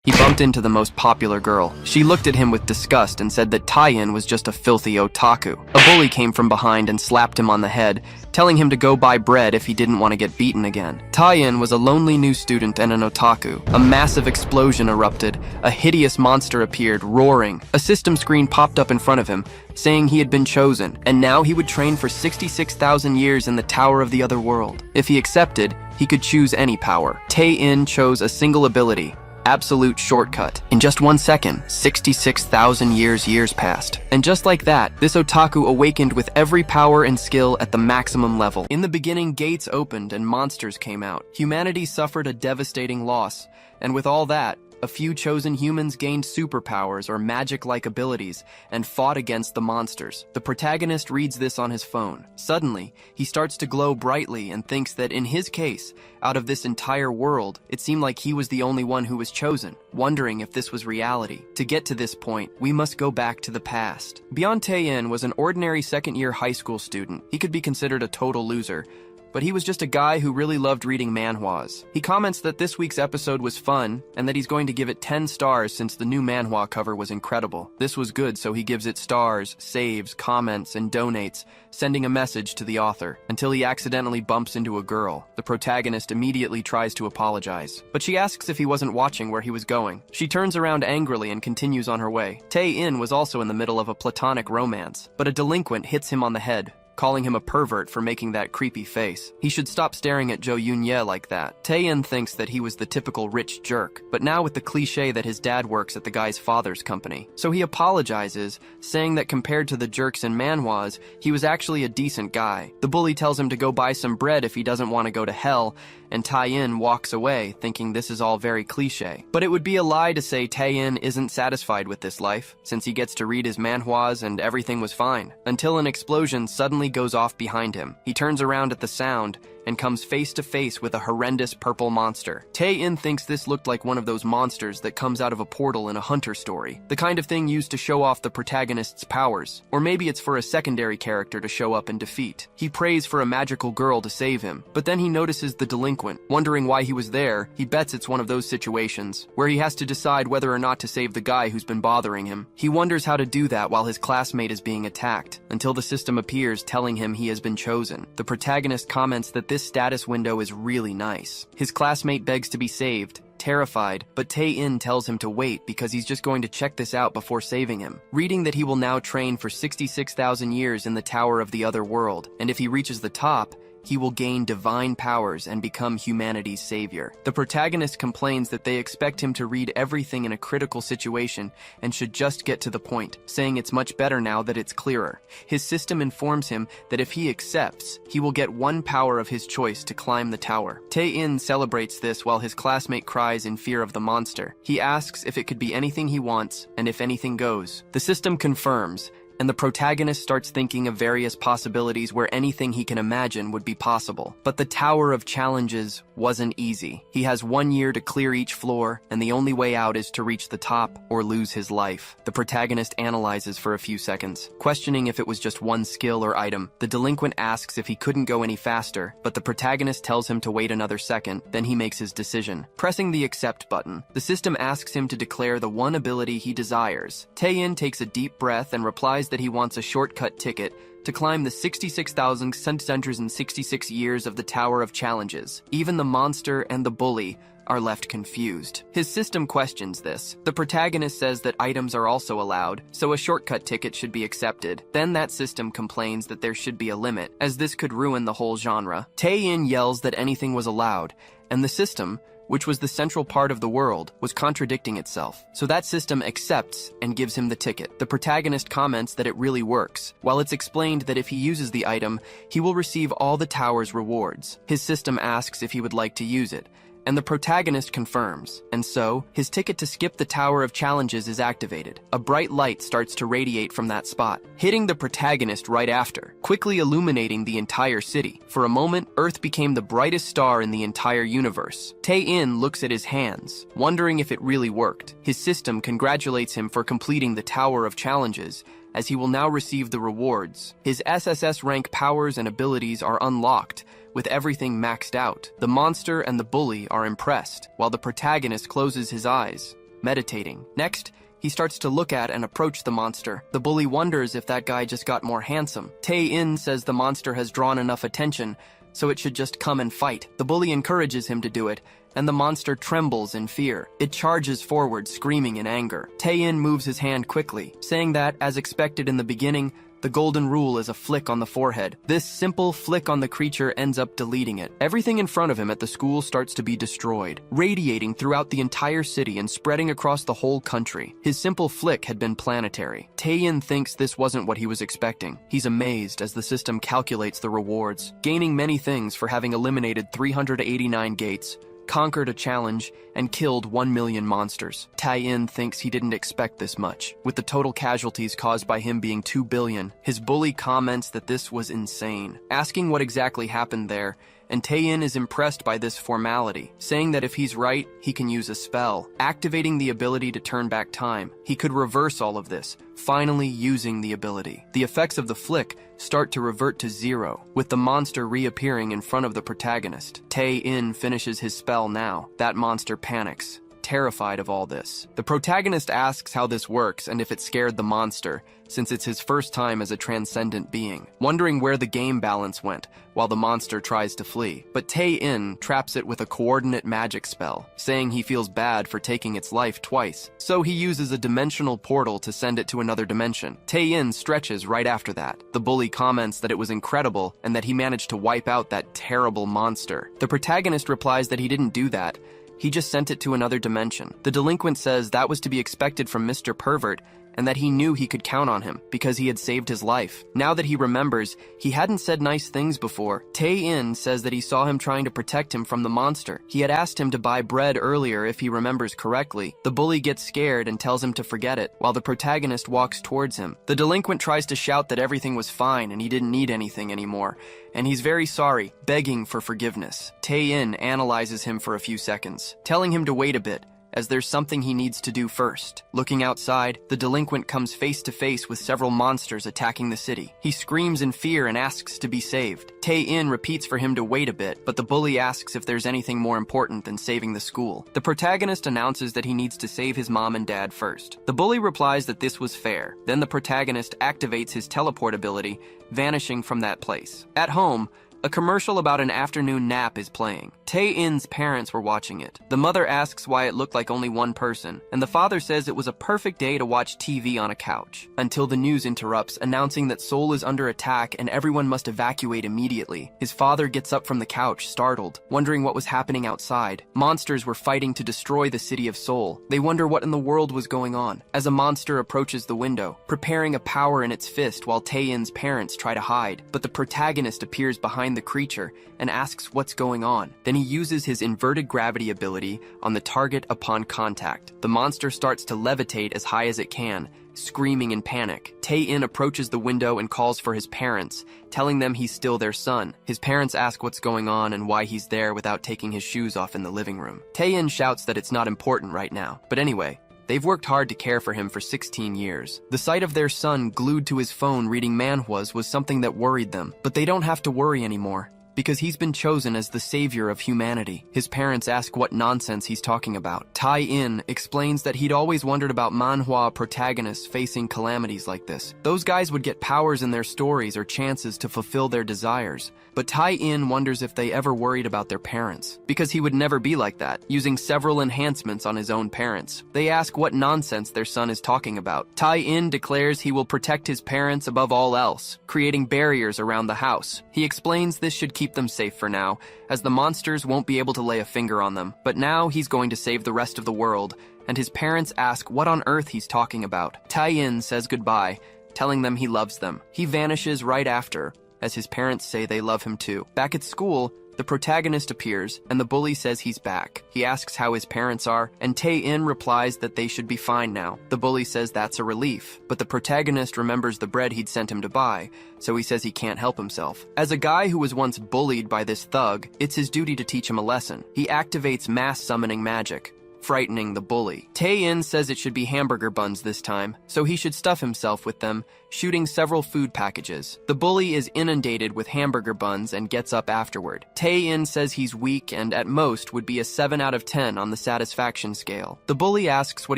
He bumped into the most popular girl. She looked at him with disgust and said that Taein was just a filthy otaku. A bully came from behind and slapped him on the head, telling him to go buy bread if he didn't want to get beaten again. Taein was a lonely new student and an otaku. A massive explosion erupted. A hideous monster appeared, roaring. A system screen popped up in front of him, saying he had been chosen, and now he would train for 66,000 years in the Tower of the Other World. If he accepted, he could choose any power. Taein chose a single ability: absolute shortcut. In just 1 second, 66,000 years passed. And just like that, this otaku awakened with every power and skill at the maximum level. In the beginning, gates opened and monsters came out. Humanity suffered a devastating loss, and with all that, a few chosen humans gained superpowers or magic-like abilities and fought against the monsters. The protagonist reads this on his phone. Suddenly, he starts to glow brightly and thinks that in his case, out of this entire world, it seemed like he was the only one who was chosen, wondering if this was reality. To get to this point, we must go back to the past. Beyond Taein was an ordinary second-year high school student. He could be considered a total loser, but he was just a guy who really loved reading manhwas. He comments that this week's episode was fun and that he's going to give it 10 stars since the new manhwa cover was incredible. This was good, so he gives it stars, saves, comments, and donates, sending a message to the author, until he accidentally bumps into a girl. The protagonist immediately tries to apologize, but she asks if he wasn't watching where he was going. She turns around angrily and continues on her way. Tae-in was also in the middle of a platonic romance, but a delinquent hits him on the head, calling him a pervert for making that creepy face. He should stop staring at Jo Yoon-ye like that. Tae-in thinks that he was the typical rich jerk, but now with the cliche that his dad works at the guy's father's company. So he apologizes, saying that compared to the jerks in manhwas, he was actually a decent guy. The bully tells him to go buy some bread if he doesn't want to go to hell, and Tae-in walks away, thinking this is all very cliche. But it would be a lie to say Tae-in isn't satisfied with this life, since he gets to read his manhwas and everything was fine, until an explosion suddenly goes off behind him. He turns around at the sound and comes face to face with a horrendous purple monster. Tae-in thinks this looked like one of those monsters that comes out of a portal in a Hunter story, the kind of thing used to show off the protagonist's powers, or maybe it's for a secondary character to show up and defeat. He prays for a magical girl to save him, but then he notices the delinquent. Wondering why he was there, he bets it's one of those situations where he has to decide whether or not to save the guy who's been bothering him. He wonders how to do that while his classmate is being attacked, until the system appears telling him he has been chosen. The protagonist comments that this status window is really nice. His classmate begs to be saved, terrified, but Tae-in tells him to wait because he's just going to check this out before saving him. Reading that he will now train for 66,000 years in the Tower of the Other World, and if he reaches the top, he will gain divine powers and become humanity's savior. The protagonist complains that they expect him to read everything in a critical situation and should just get to the point, saying it's much better now that it's clearer. His system informs him that if he accepts, he will get one power of his choice to climb the tower. Tae-in celebrates this while his classmate cries in fear of the monster. He asks if it could be anything he wants, and if anything goes. The system confirms, and the protagonist starts thinking of various possibilities where anything he can imagine would be possible. But the Tower of Challenges wasn't easy. He has 1 year to clear each floor, and the only way out is to reach the top or lose his life. The protagonist analyzes for a few seconds, questioning if it was just one skill or item. The delinquent asks if he couldn't go any faster, but the protagonist tells him to wait another second. Then he makes his decision. Pressing the accept button, the system asks him to declare the one ability he desires. Tae-in takes a deep breath and replies that he wants a shortcut ticket to climb the 66,666 years of the Tower of Challenges. Even the monster and the bully are left confused. His system questions this. The protagonist says that items are also allowed, so a shortcut ticket should be accepted. Then that system complains that there should be a limit, as this could ruin the whole genre. Tae-in yells that anything was allowed, and the system, which was the central part of the world, was contradicting itself. So that system accepts and gives him the ticket. The protagonist comments that it really works, while it's explained that if he uses the item, he will receive all the tower's rewards. His system asks if he would like to use it, and the protagonist confirms, and so, his ticket to skip the Tower of Challenges is activated. A bright light starts to radiate from that spot, hitting the protagonist right after, quickly illuminating the entire city. For a moment, Earth became the brightest star in the entire universe. Tae-in looks at his hands, wondering if it really worked. His system congratulates him for completing the Tower of Challenges, as he will now receive the rewards. His SSS rank powers and abilities are unlocked, with everything maxed out. The monster and the bully are impressed, while the protagonist closes his eyes, meditating. Next, he starts to look at and approach the monster. The bully wonders if that guy just got more handsome. Tae-in says the monster has drawn enough attention, so it should just come and fight. The bully encourages him to do it, and the monster trembles in fear. It charges forward, screaming in anger. Tae-in moves his hand quickly, saying that, as expected in the beginning, the golden rule is a flick on the forehead. This simple flick on the creature ends up deleting it. Everything in front of him at the school starts to be destroyed, radiating throughout the entire city and spreading across the whole country. His simple flick had been planetary. Tae-in thinks this wasn't what he was expecting. He's amazed as the system calculates the rewards, gaining many things for having eliminated 389 gates, conquered a challenge, and killed 1 million monsters. Tae-in thinks he didn't expect this much. With the total casualties caused by him being 2 billion, his bully comments that this was insane, asking what exactly happened there, and Tae-in is impressed by this formality, saying that if he's right, he can use a spell, activating the ability to turn back time. He could reverse all of this, finally using the ability. The effects of the flick start to revert to 0, with the monster reappearing in front of the protagonist. Tae-in finishes his spell now. That monster panics, terrified of all this. The protagonist asks how this works and if it scared the monster, since it's his first time as a transcendent being, wondering where the game balance went while the monster tries to flee. But Tae-in traps it with a coordinate magic spell, saying he feels bad for taking its life twice, so he uses a dimensional portal to send it to another dimension. Tae-in stretches right after that. The bully comments that it was incredible and that he managed to wipe out that terrible monster. The protagonist replies that he didn't do that, he just sent it to another dimension. The delinquent says that was to be expected from Mr. Pervert, and that he knew he could count on him because he had saved his life. Now that he remembers, he hadn't said nice things before. Tae-in says that he saw him trying to protect him from the monster. He had asked him to buy bread earlier if he remembers correctly. The bully gets scared and tells him to forget it, while the protagonist walks towards him. The delinquent tries to shout that everything was fine and he didn't need anything anymore, and he's very sorry, begging for forgiveness. Tae-in analyzes him for a few seconds, telling him to wait a bit, as there's something he needs to do first. Looking outside, the delinquent comes face to face with several monsters attacking the city. He screams in fear and asks to be saved. Tae-in repeats for him to wait a bit, but the bully asks if there's anything more important than saving the school. The protagonist announces that he needs to save his mom and dad first. The bully replies that this was fair. Then the protagonist activates his teleport ability, vanishing from that place. At home, a commercial about an afternoon nap is playing. Tae-in's parents were watching it. The mother asks why it looked like only one person, and the father says it was a perfect day to watch TV on a couch. Until the news interrupts, announcing that Seoul is under attack and everyone must evacuate immediately. His father gets up from the couch, startled, wondering what was happening outside. Monsters were fighting to destroy the city of Seoul. They wonder what in the world was going on, as a monster approaches the window, preparing a power in its fist while Tae-in's parents try to hide. But the protagonist appears behind the creature and asks what's going on. Then he uses his inverted gravity ability on the target upon contact. The monster starts to levitate as high as it can, screaming in panic. Tae-in approaches the window and calls for his parents, telling them he's still their son. His parents ask what's going on and why he's there without taking his shoes off in the living room. Tae-in shouts that it's not important right now. But anyway, they've worked hard to care for him for 16 years. The sight of their son glued to his phone reading manhwas was something that worried them. But they don't have to worry anymore, because he's been chosen as the savior of humanity. His parents ask what nonsense he's talking about. Tae-in explains that he'd always wondered about manhwa protagonists facing calamities like this. Those guys would get powers in their stories or chances to fulfill their desires. But Tae-in wonders if they ever worried about their parents, because he would never be like that, using several enhancements on his own parents. They ask what nonsense their son is talking about. Tae-in declares he will protect his parents above all else, creating barriers around the house. He explains this should keep them safe for now, as the monsters won't be able to lay a finger on them. But now he's going to save the rest of the world, and his parents ask what on earth he's talking about. Tae-in says goodbye, telling them he loves them. He vanishes right after, as his parents say they love him too. Back at school, the protagonist appears, and the bully says he's back. He asks how his parents are, and Tae-in replies that they should be fine now. The bully says that's a relief, but the protagonist remembers the bread he'd sent him to buy, so he says he can't help himself. As a guy who was once bullied by this thug, it's his duty to teach him a lesson. He activates mass summoning magic, frightening the bully. Tae-in says it should be hamburger buns this time, so he should stuff himself with them, shooting several food packages. The bully is inundated with hamburger buns and gets up afterward. Tae-in says he's weak and at most would be a 7 out of 10 on the satisfaction scale. The bully asks what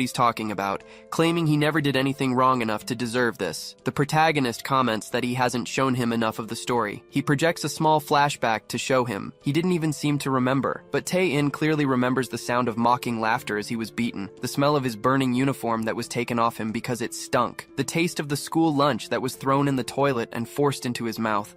he's talking about, claiming he never did anything wrong enough to deserve this. The protagonist comments that he hasn't shown him enough of the story. He projects a small flashback to show him. He didn't even seem to remember, but Tae-in clearly remembers the sound of mocking laughter as he was beaten, the smell of his burning uniform that was taken off him because it stunk, the taste of the school lunch that was thrown in the toilet and forced into his mouth,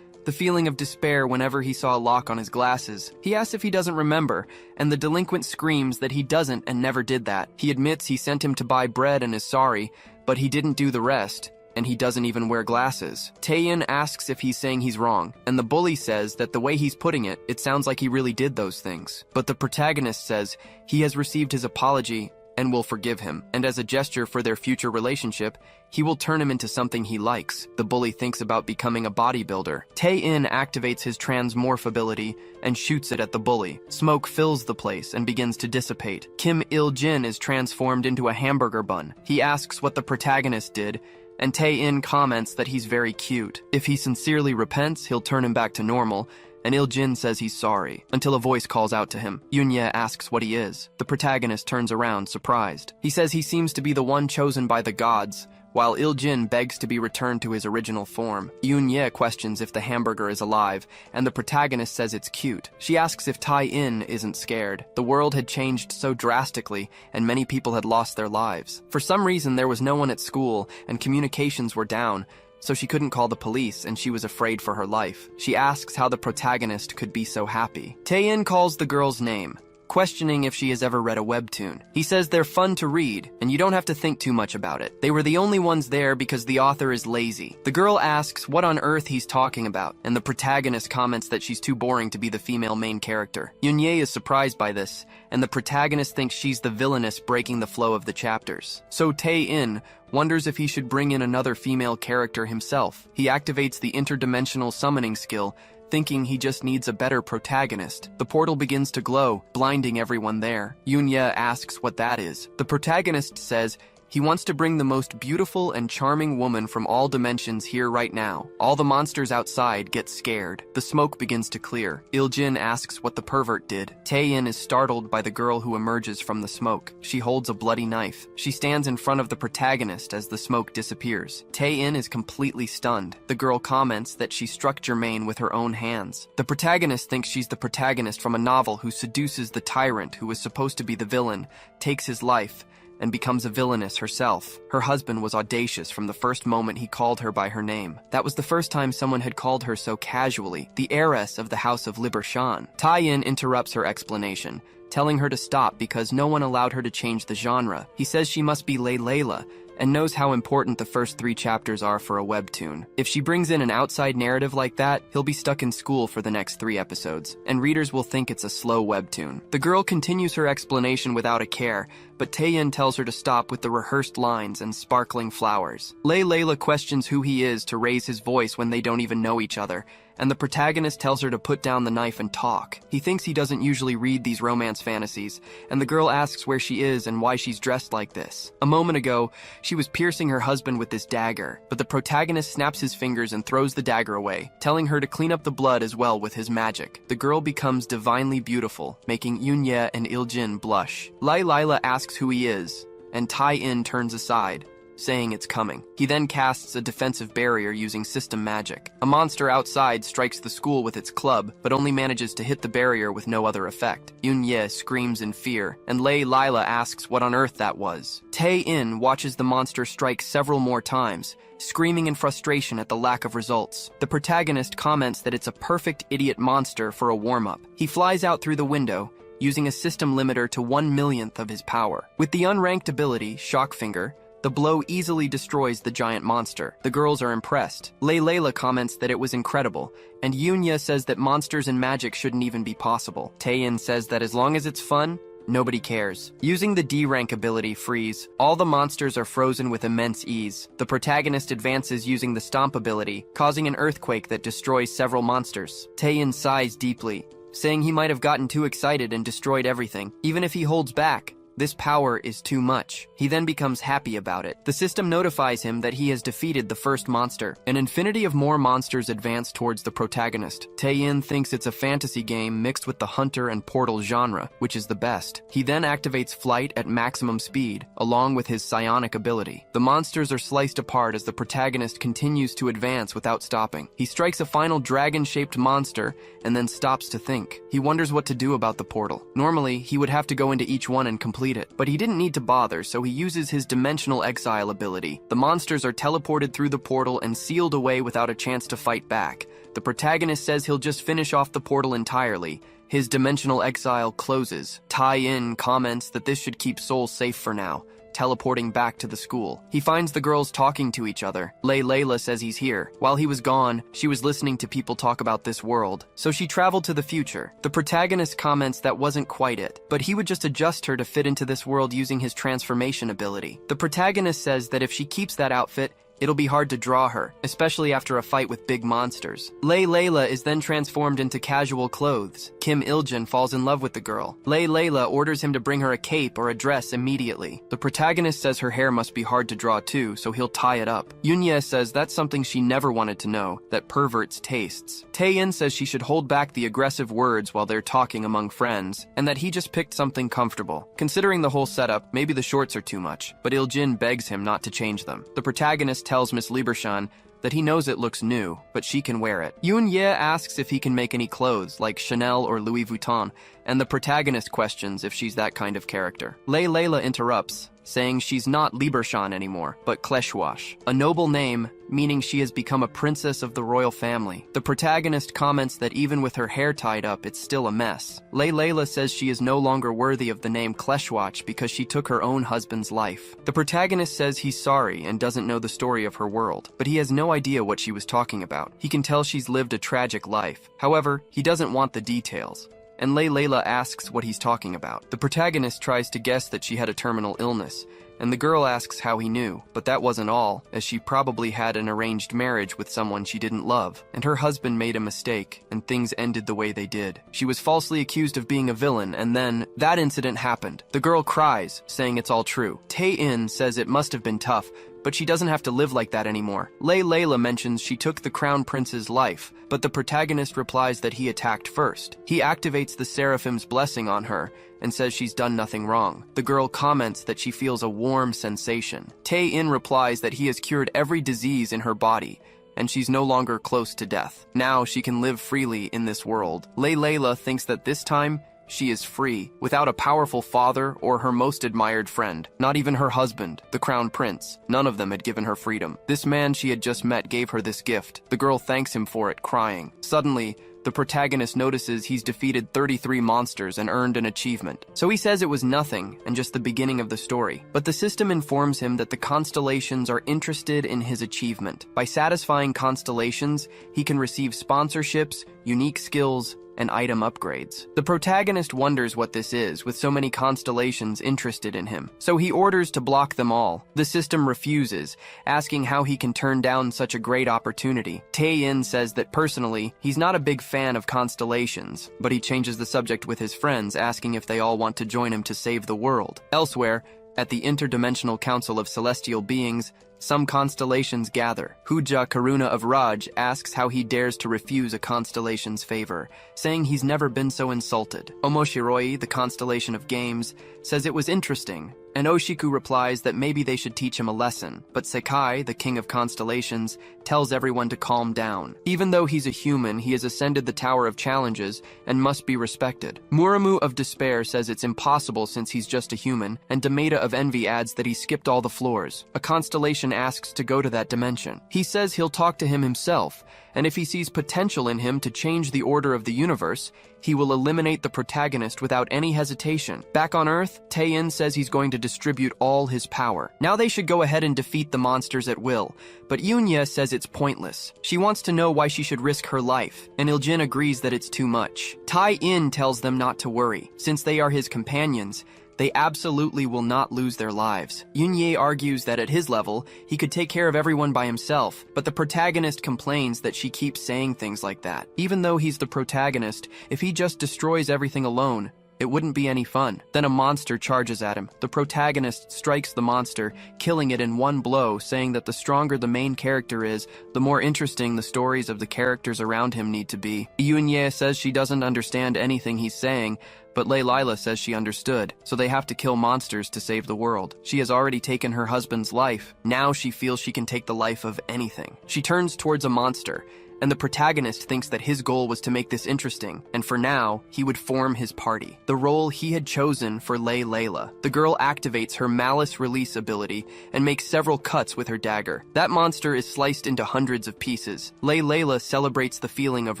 the feeling of despair whenever he saw a lock on his glasses. He asks if he doesn't remember, and the delinquent screams that he doesn't and never did that. He admits he sent him to buy bread and is sorry, but he didn't do the rest, and he doesn't even wear glasses. Tae-in asks if he's saying he's wrong, and the bully says that the way he's putting it, it sounds like he really did those things. But the protagonist says he has received his apology and will forgive him, and as a gesture for their future relationship, he will turn him into something he likes. The bully thinks about becoming a bodybuilder. Tae-in activates his transmorph ability and shoots it at the bully. Smoke fills the place and begins to dissipate. Kim Il-jin is transformed into a hamburger bun. He asks what the protagonist did, and Tae-in comments that he's very cute. If he sincerely repents, he'll turn him back to normal, and Il-jin says he's sorry, until a voice calls out to him. Yoon-ye asks what he is. The protagonist turns around, surprised. He says he seems to be the one chosen by the gods, while Il-jin begs to be returned to his original form. Yoon-ye questions if the hamburger is alive, and the protagonist says it's cute. She asks if Tae-in isn't scared. The world had changed so drastically, and many people had lost their lives. For some reason, there was no one at school, and communications were down, so she couldn't call the police, and she was afraid for her life. She asks how the protagonist could be so happy. Tae-in calls the girl's name, questioning if she has ever read a webtoon. He says they're fun to read, and you don't have to think too much about it. They were the only ones there because the author is lazy. The girl asks what on earth he's talking about, and the protagonist comments that she's too boring to be the female main character. Yoon-ye is surprised by this, and the protagonist thinks she's the villainess breaking the flow of the chapters. So Tae-in wonders if he should bring in another female character himself. He activates the interdimensional summoning skill, thinking he just needs a better protagonist. The portal begins to glow, blinding everyone there. Yoon-ye asks what that is. The protagonist says he wants to bring the most beautiful and charming woman from all dimensions here right now. All the monsters outside get scared. The smoke begins to clear. Il-jin asks what the pervert did. Tae-in is startled by the girl who emerges from the smoke. She holds a bloody knife. She stands in front of the protagonist as the smoke disappears. Tae-in is completely stunned. The girl comments that she struck Jermaine with her own hands. The protagonist thinks she's the protagonist from a novel who seduces the tyrant who was supposed to be the villain, takes his life, and becomes a villainess herself. Her husband was audacious from the first moment he called her by her name. That was the first time someone had called her so casually, the heiress of the House of Libershan. Tae-in interrupts her explanation, telling her to stop because no one allowed her to change the genre. He says she must be Layla, and knows how important the first 3 chapters are for a webtoon. If she brings in an outside narrative like that, he'll be stuck in school for the next 3 episodes, and readers will think it's a slow webtoon. The girl continues her explanation without a care, but Tae-in tells her to stop with the rehearsed lines and sparkling flowers. Layla questions who he is to raise his voice when they don't even know each other, and the protagonist tells her to put down the knife and talk. He thinks he doesn't usually read these romance fantasies, and the girl asks where she is and why she's dressed like this. A moment ago, she was piercing her husband with this dagger, but the protagonist snaps his fingers and throws the dagger away, telling her to clean up the blood as well with his magic. The girl becomes divinely beautiful, making Yoon-ye and Il-jin blush. Layla asks who he is, and Tae-in turns aside, saying it's coming. He then casts a defensive barrier using system magic. A monster outside strikes the school with its club, but only manages to hit the barrier with no other effect. Yoon-ye screams in fear, and Layla asks what on earth that was. Tae-in watches the monster strike several more times, screaming in frustration at the lack of results. The protagonist comments that it's a perfect idiot monster for a warm-up. He flies out through the window, using a system limiter to 1/1,000,000th of his power. With the unranked ability, Shock Finger, the blow easily destroys the giant monster. The girls are impressed. Layla comments that it was incredible, and Yoon-ye says that monsters and magic shouldn't even be possible. Tae-in says that as long as it's fun, nobody cares. Using the D-rank ability, Freeze, all the monsters are frozen with immense ease. The protagonist advances using the Stomp ability, causing an earthquake that destroys several monsters. Tae-in sighs deeply, saying he might have gotten too excited and destroyed everything. Even if he holds back, This power is too much. He then becomes happy about it. The system notifies him that he has defeated the first monster. An infinity of more monsters advance towards the protagonist. Tae-in thinks it's a fantasy game mixed with the hunter and portal genre, which is the best. He then activates flight at maximum speed, along with his psionic ability. The monsters are sliced apart as the protagonist continues to advance without stopping. He strikes a final dragon-shaped monster and then stops to think. He wonders what to do about the portal. Normally, he would have to go into each one and complete it, but he didn't need to bother, so he uses his dimensional exile ability. The monsters are teleported through the portal and sealed away without a chance to fight back. The protagonist says he'll just finish off the portal entirely. His dimensional exile closes. Tae-in comments that this should keep Seoul safe for now, teleporting back to the school. He finds the girls talking to each other. Layla says he's here. While he was gone, she was listening to people talk about this world, so she traveled to the future. The protagonist comments that wasn't quite it, but he would just adjust her to fit into this world using his transformation ability. The protagonist says that if she keeps that outfit, it'll be hard to draw her, especially after a fight with big monsters. Layla is then transformed into casual clothes. Kim Il-jin falls in love with the girl. Layla orders him to bring her a cape or a dress immediately. The protagonist says her hair must be hard to draw too, so he'll tie it up. Yoon-ye says that's something she never wanted to know, that perverts tastes. Tae-in says she should hold back the aggressive words while they're talking among friends, and that he just picked something comfortable. Considering the whole setup, maybe the shorts are too much, but Il-jin begs him not to change them. The protagonist tells Miss Lieberschan that he knows it looks new, but she can wear it. Yoon-ye asks if he can make any clothes, like Chanel or Louis Vuitton, and the protagonist questions if she's that kind of character. Layla interrupts, saying she's not Lieberschan anymore, but Kleshwash, a noble name, meaning she has become a princess of the royal family. The protagonist comments that even with her hair tied up, it's still a mess. Layla says she is no longer worthy of the name Kleshwash because she took her own husband's life. The protagonist says he's sorry and doesn't know the story of her world, but he has no idea what she was talking about. He can tell she's lived a tragic life. However, he doesn't want the details, and Layla asks what he's talking about. The protagonist tries to guess that she had a terminal illness, and the girl asks how he knew, but that wasn't all, as she probably had an arranged marriage with someone she didn't love, and her husband made a mistake, and things ended the way they did. She was falsely accused of being a villain, and then that incident happened. The girl cries, saying it's all true. Tae-in says it must have been tough, but she doesn't have to live like that anymore. Layla mentions she took the crown prince's life, but the protagonist replies that he attacked first. He activates the Seraphim's blessing on her and says she's done nothing wrong. The girl comments that she feels a warm sensation. Tae-in replies that he has cured every disease in her body, and she's no longer close to death. Now she can live freely in this world. Layla thinks that this time, she is free, without a powerful father or her most admired friend. Not even her husband, the crown prince. None of them had given her freedom. This man she had just met gave her this gift. The girl thanks him for it, crying. Suddenly, the protagonist notices he's defeated 33 monsters and earned an achievement. So he says it was nothing and just the beginning of the story. But the system informs him that the constellations are interested in his achievement. By satisfying constellations, he can receive sponsorships, unique skills, and item upgrades. The protagonist wonders what this is, with so many constellations interested in him. So he orders to block them all. The system refuses, asking how he can turn down such a great opportunity. Tae-in says that personally, he's not a big fan of constellations, but he changes the subject with his friends, asking if they all want to join him to save the world. Elsewhere, at the Interdimensional Council of Celestial Beings, some constellations gather. Huja Karuna of Raj asks how he dares to refuse a constellation's favor, saying he's never been so insulted. Omoshiroi, the constellation of games, says it was interesting, and Oshiku replies that maybe they should teach him a lesson. But Sekai, the king of constellations, tells everyone to calm down. Even though he's a human, he has ascended the Tower of Challenges and must be respected. Muramu of Despair says it's impossible since he's just a human, and Demeta of Envy adds that he skipped all the floors. A constellation asks to go to that dimension. He says he'll talk to him himself, and if he sees potential in him to change the order of the universe, he will eliminate the protagonist without any hesitation. Back on Earth, Tae-in says he's going to distribute all his power. Now they should go ahead and defeat the monsters at will, but Yoon-ye says it's pointless. She wants to know why she should risk her life, and Il-jin agrees that it's too much. Tae-in tells them not to worry. Since they are his companions, they absolutely will not lose their lives. Yoon-ye argues that at his level, he could take care of everyone by himself, but the protagonist complains that she keeps saying things like that. Even though he's the protagonist, if he just destroys everything alone, It wouldn't be any fun. Then a monster charges at him. The protagonist strikes the monster, killing it in one blow, saying that the stronger the main character is, the more interesting the stories of the characters around him need to be. Yoon-ye says she doesn't understand anything he's saying, but Lila says she understood, so they have to kill monsters to save the world. She has already taken her husband's life. Now she feels she can take the life of anything. She turns towards a monster, and the protagonist thinks that his goal was to make this interesting, and for now, he would form his party. The role he had chosen for Layla. The girl activates her malice release ability and makes several cuts with her dagger. That monster is sliced into hundreds of pieces. Layla celebrates the feeling of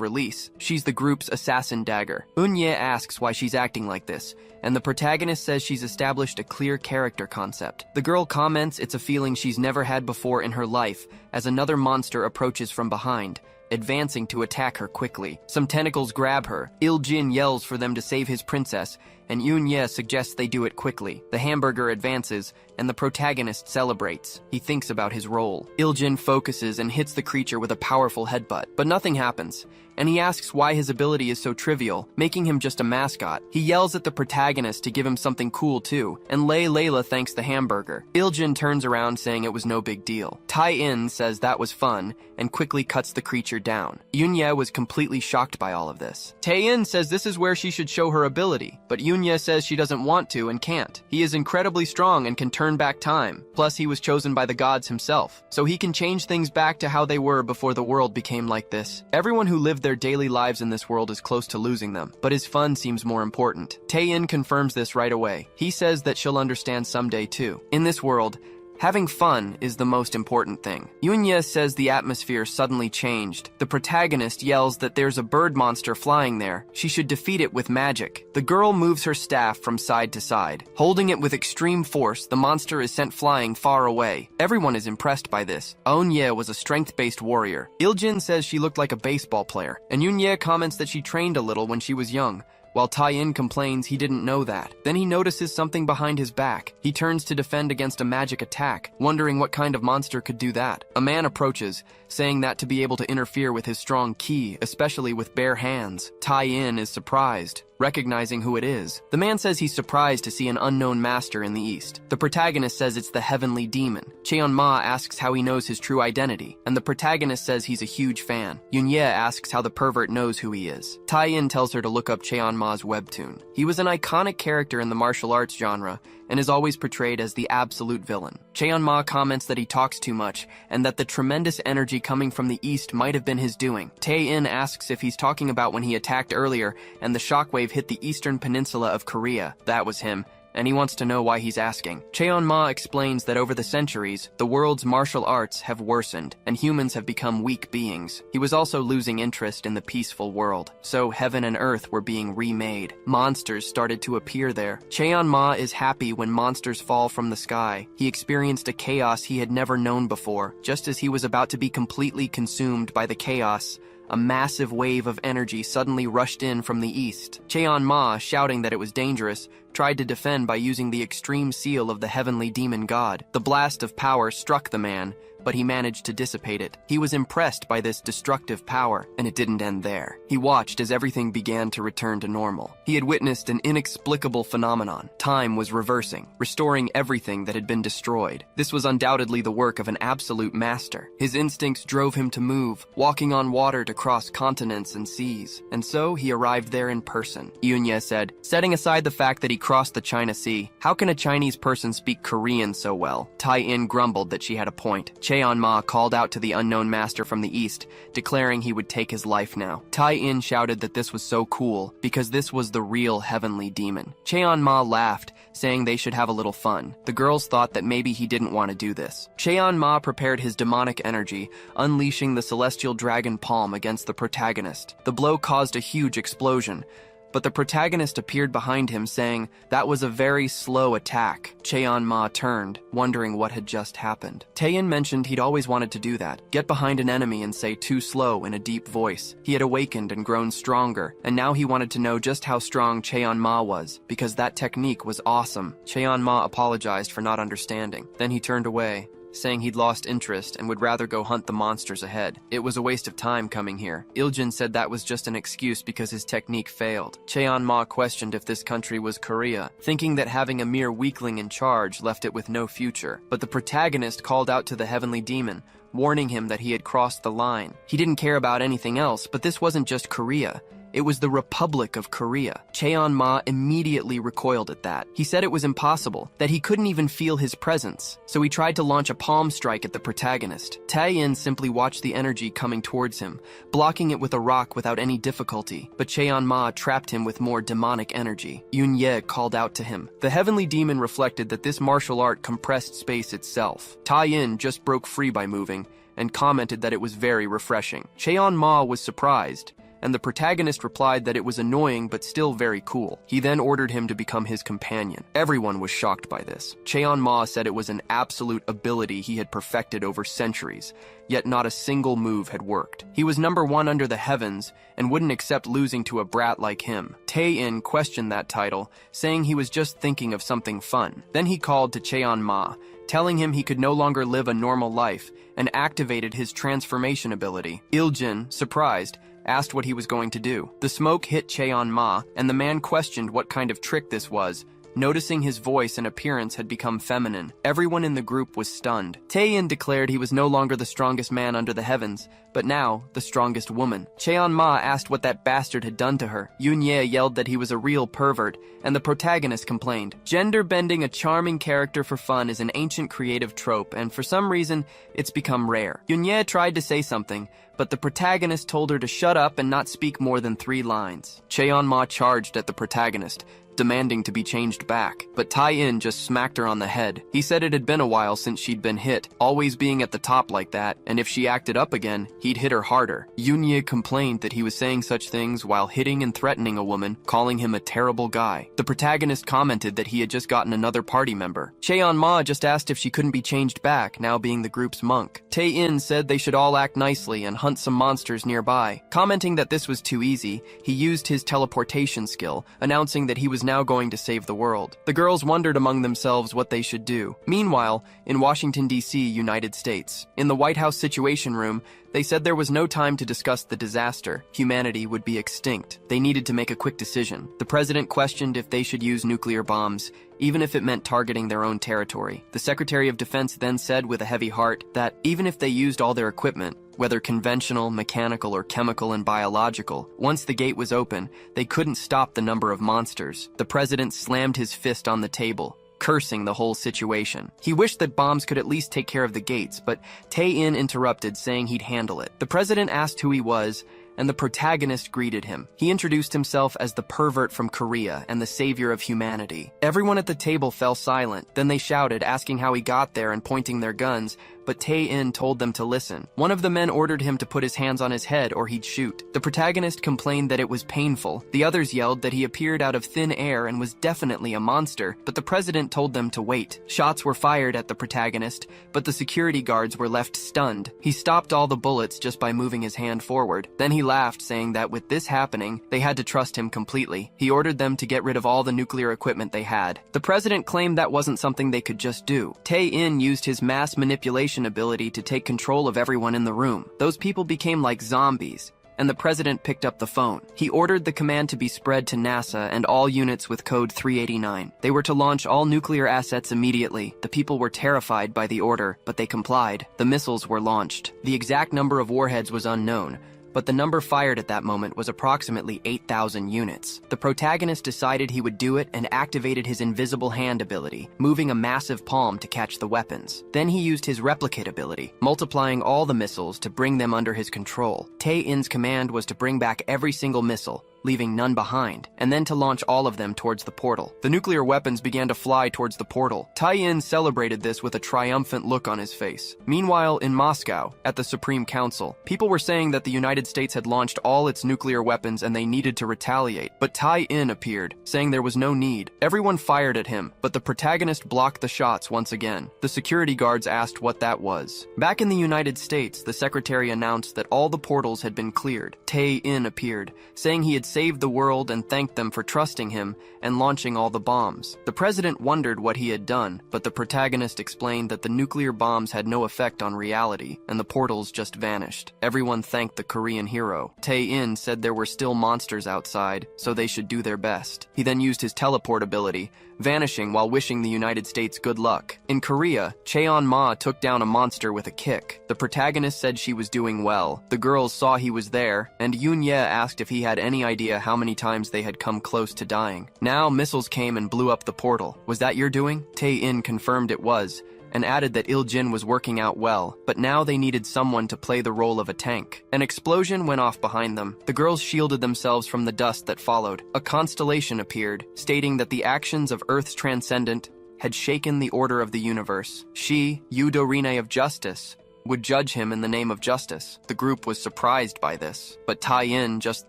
release. She's the group's assassin dagger. Eun-ye asks why she's acting like this, and the protagonist says she's established a clear character concept. The girl comments it's a feeling she's never had before in her life as another monster approaches from behind, advancing to attack her quickly. Some tentacles grab her. Il-jin yells for them to save his princess, and Yoon-ye suggests they do it quickly. The hamburger advances, and the protagonist celebrates. He thinks about his role. Il-jin focuses and hits the creature with a powerful headbutt, but nothing happens, and he asks why his ability is so trivial, making him just a mascot. He yells at the protagonist to give him something cool too, and Layla thanks the hamburger. Il-jin turns around saying it was no big deal. Tai-in says that was fun, and quickly cuts the creature down. Yoon-ye was completely shocked by all of this. Tae-in says this is where she should show her ability, but Yoon-ye says she doesn't want to and can't. He is incredibly strong and can turn back time. Plus, he was chosen by the gods himself, so he can change things back to how they were before the world became like this. Everyone who lived their daily lives in this world is close to losing them, but his fun seems more important. Tae-in confirms this right away. He says that she'll understand someday too. In this world, having fun is the most important thing. Yoon-ye says the atmosphere suddenly changed. The protagonist yells that there's a bird monster flying there. She should defeat it with magic. The girl moves her staff from side to side. Holding it with extreme force, the monster is sent flying far away. Everyone is impressed by this. Eun-ye was a strength-based warrior. Il-jin says she looked like a baseball player, and Yoon-ye comments that she trained a little when she was young, while Tai-in complains he didn't know that. Then he notices something behind his back. He turns to defend against a magic attack, wondering what kind of monster could do that. A man approaches, saying that to be able to interfere with his strong ki, especially with bare hands. Tai-in is surprised, recognizing who it is. The man says he's surprised to see an unknown master in the east. The protagonist says it's the heavenly demon. Cheon-ma asks how he knows his true identity, and the protagonist says he's a huge fan. Yoon-ye asks how the pervert knows who he is. Tai-in tells her to look up Cheon-ma's webtoon. He was an iconic character in the martial arts genre, and is always portrayed as the absolute villain. Cheon-ma comments that he talks too much, and that the tremendous energy coming from the east might have been his doing. Tae-in asks if he's talking about when he attacked earlier, and the shockwave hit the eastern peninsula of Korea. That was him, and he wants to know why he's asking. Cheon-ma explains that over the centuries, the world's martial arts have worsened, and humans have become weak beings. He was also losing interest in the peaceful world, so heaven and earth were being remade. Monsters started to appear there. Cheon-ma is happy when monsters fall from the sky. He experienced a chaos he had never known before. Just as he was about to be completely consumed by the chaos, a massive wave of energy suddenly rushed in from the east. Cheon-ma, shouting that it was dangerous, tried to defend by using the extreme seal of the heavenly demon god. The blast of power struck the man, but he managed to dissipate it. He was impressed by this destructive power, and it didn't end there. He watched as everything began to return to normal. He had witnessed an inexplicable phenomenon. Time was reversing, restoring everything that had been destroyed. This was undoubtedly the work of an absolute master. His instincts drove him to move, walking on water to cross continents and seas, and so he arrived there in person. Yoon-ye said, setting aside the fact that he crossed the China Sea, how can a Chinese person speak Korean so well? Tai-in grumbled that she had a point. Cheon-ma called out to the unknown master from the east, declaring he would take his life now. Tai-in shouted that this was so cool, because this was the real heavenly demon. Cheon-ma laughed, saying they should have a little fun. The girls thought that maybe he didn't want to do this. Cheon-ma prepared his demonic energy, unleashing the celestial dragon palm against the protagonist. The blow caused a huge explosion, but the protagonist appeared behind him, saying, that was a very slow attack. Cheon-ma turned, wondering what had just happened. Tae-in mentioned he'd always wanted to do that, get behind an enemy and say too slow in a deep voice. He had awakened and grown stronger, and now he wanted to know just how strong Cheon-ma was, because that technique was awesome. Cheon-ma apologized for not understanding. Then he turned away, saying he'd lost interest and would rather go hunt the monsters ahead. It was a waste of time coming here. Iljin said that was just an excuse because his technique failed. Cheon-ma questioned if this country was Korea, thinking that having a mere weakling in charge left it with no future. But the protagonist called out to the heavenly demon, warning him that he had crossed the line. He didn't care about anything else, but this wasn't just Korea. It was the Republic of Korea. Cheon-ma immediately recoiled at that. He said it was impossible, that he couldn't even feel his presence. So he tried to launch a palm strike at the protagonist. Tae-in simply watched the energy coming towards him, blocking it with a rock without any difficulty. But Cheon-ma trapped him with more demonic energy. Yoon-ye called out to him. The heavenly demon reflected that this martial art compressed space itself. Tae-in just broke free by moving, and commented that it was very refreshing. Cheon-ma was surprised, and the protagonist replied that it was annoying but still very cool. He then ordered him to become his companion. Everyone was shocked by this. Cheon-ma said it was an absolute ability he had perfected over centuries, yet not a single move had worked. He was number one under the heavens and wouldn't accept losing to a brat like him. Tae-in questioned that title, saying he was just thinking of something fun. Then he called to Cheon-ma, telling him he could no longer live a normal life, and activated his transformation ability. Iljin, surprised, asked what he was going to do. The smoke hit Cheon-ma, and the man questioned what kind of trick this was, noticing his voice and appearance had become feminine. Everyone in the group was stunned. Tae-in declared he was no longer the strongest man under the heavens, but now the strongest woman. Cheon-ma asked what that bastard had done to her. Yoon-ye yelled that he was a real pervert, and the protagonist complained. Gender-bending a charming character for fun is an ancient creative trope, and for some reason, it's become rare. Yoon-ye tried to say something, but the protagonist told her to shut up and not speak more than 3 lines. Cheon-ma charged at the protagonist, demanding to be changed back, but Tae-in just smacked her on the head. He said it had been a while since she'd been hit, always being at the top like that, and if she acted up again, he'd hit her harder. Yoon-ye complained that he was saying such things while hitting and threatening a woman, calling him a terrible guy. The protagonist commented that he had just gotten another party member. Cheon-ma just asked if she couldn't be changed back, now being the group's monk. Tae-in said they should all act nicely and hunt some monsters nearby. Commenting that this was too easy, he used his teleportation skill, announcing that he was now going to save the world. The girls wondered among themselves what they should do. Meanwhile, in Washington, D.C., United States, in the White House Situation Room, they said there was no time to discuss the disaster. Humanity would be extinct. They needed to make a quick decision. The president questioned if they should use nuclear bombs, even if it meant targeting their own territory. The Secretary of Defense then said with a heavy heart that even if they used all their equipment, whether conventional, mechanical, or chemical and biological, once the gate was open, they couldn't stop the number of monsters. The president slammed his fist on the table, cursing the whole situation. He wished that bombs could at least take care of the gates, but Tae-in interrupted, saying he'd handle it. The president asked who he was, and the protagonist greeted him. He introduced himself as the pervert from Korea and the savior of humanity. Everyone at the table fell silent. Then they shouted, asking how he got there and pointing their guns, but Tae-in told them to listen. One of the men ordered him to put his hands on his head or he'd shoot. The protagonist complained that it was painful. The others yelled that he appeared out of thin air and was definitely a monster, but the president told them to wait. Shots were fired at the protagonist, but the security guards were left stunned. He stopped all the bullets just by moving his hand forward. Then he laughed, saying that with this happening, they had to trust him completely. He ordered them to get rid of all the nuclear equipment they had. The president claimed that wasn't something they could just do. Tae-in used his mass manipulation ability to take control of everyone in the room. Those people became like zombies, and the president picked up the phone. He ordered the command to be spread to NASA and all units with code 389. They were to launch all nuclear assets immediately. The people were terrified by the order, but they complied. The missiles were launched. The exact number of warheads was unknown, but the number fired at that moment was approximately 8,000 units. The protagonist decided he would do it and activated his invisible hand ability, moving a massive palm to catch the weapons. Then he used his replicate ability, multiplying all the missiles to bring them under his control. Tae-in's command was to bring back every single missile, leaving none behind, and then to launch all of them towards the portal. The nuclear weapons began to fly towards the portal. Tae-in celebrated this with a triumphant look on his face. Meanwhile, in Moscow, at the Supreme Council, people were saying that the United States had launched all its nuclear weapons and they needed to retaliate. But Tae-in appeared, saying there was no need. Everyone fired at him, but the protagonist blocked the shots once again. The security guards asked what that was. Back in the United States, the secretary announced that all the portals had been cleared. Tae-in appeared, saying he had saved the world and thanked them for trusting him and launching all the bombs. The president wondered what he had done, but the protagonist explained that the nuclear bombs had no effect on reality, and the portals just vanished. Everyone thanked the Korean hero. Tae-in said there were still monsters outside, so they should do their best. He then used his teleport ability, vanishing while wishing the United States good luck. In Korea, Cheon-ma took down a monster with a kick. The protagonist said she was doing well. The girls saw he was there, and Yoon-ye asked if he had any idea how many times they had come close to dying. Now missiles came and blew up the portal. Was that your doing? Tae-in confirmed it was, and added that Il-jin was working out well, but now they needed someone to play the role of a tank. An explosion went off behind them. The girls shielded themselves from the dust that followed. A constellation appeared, stating that the actions of Earth's transcendent had shaken the order of the universe. She, Yudorine of Justice, would judge him in the name of justice. The group was surprised by this, but Tae-in just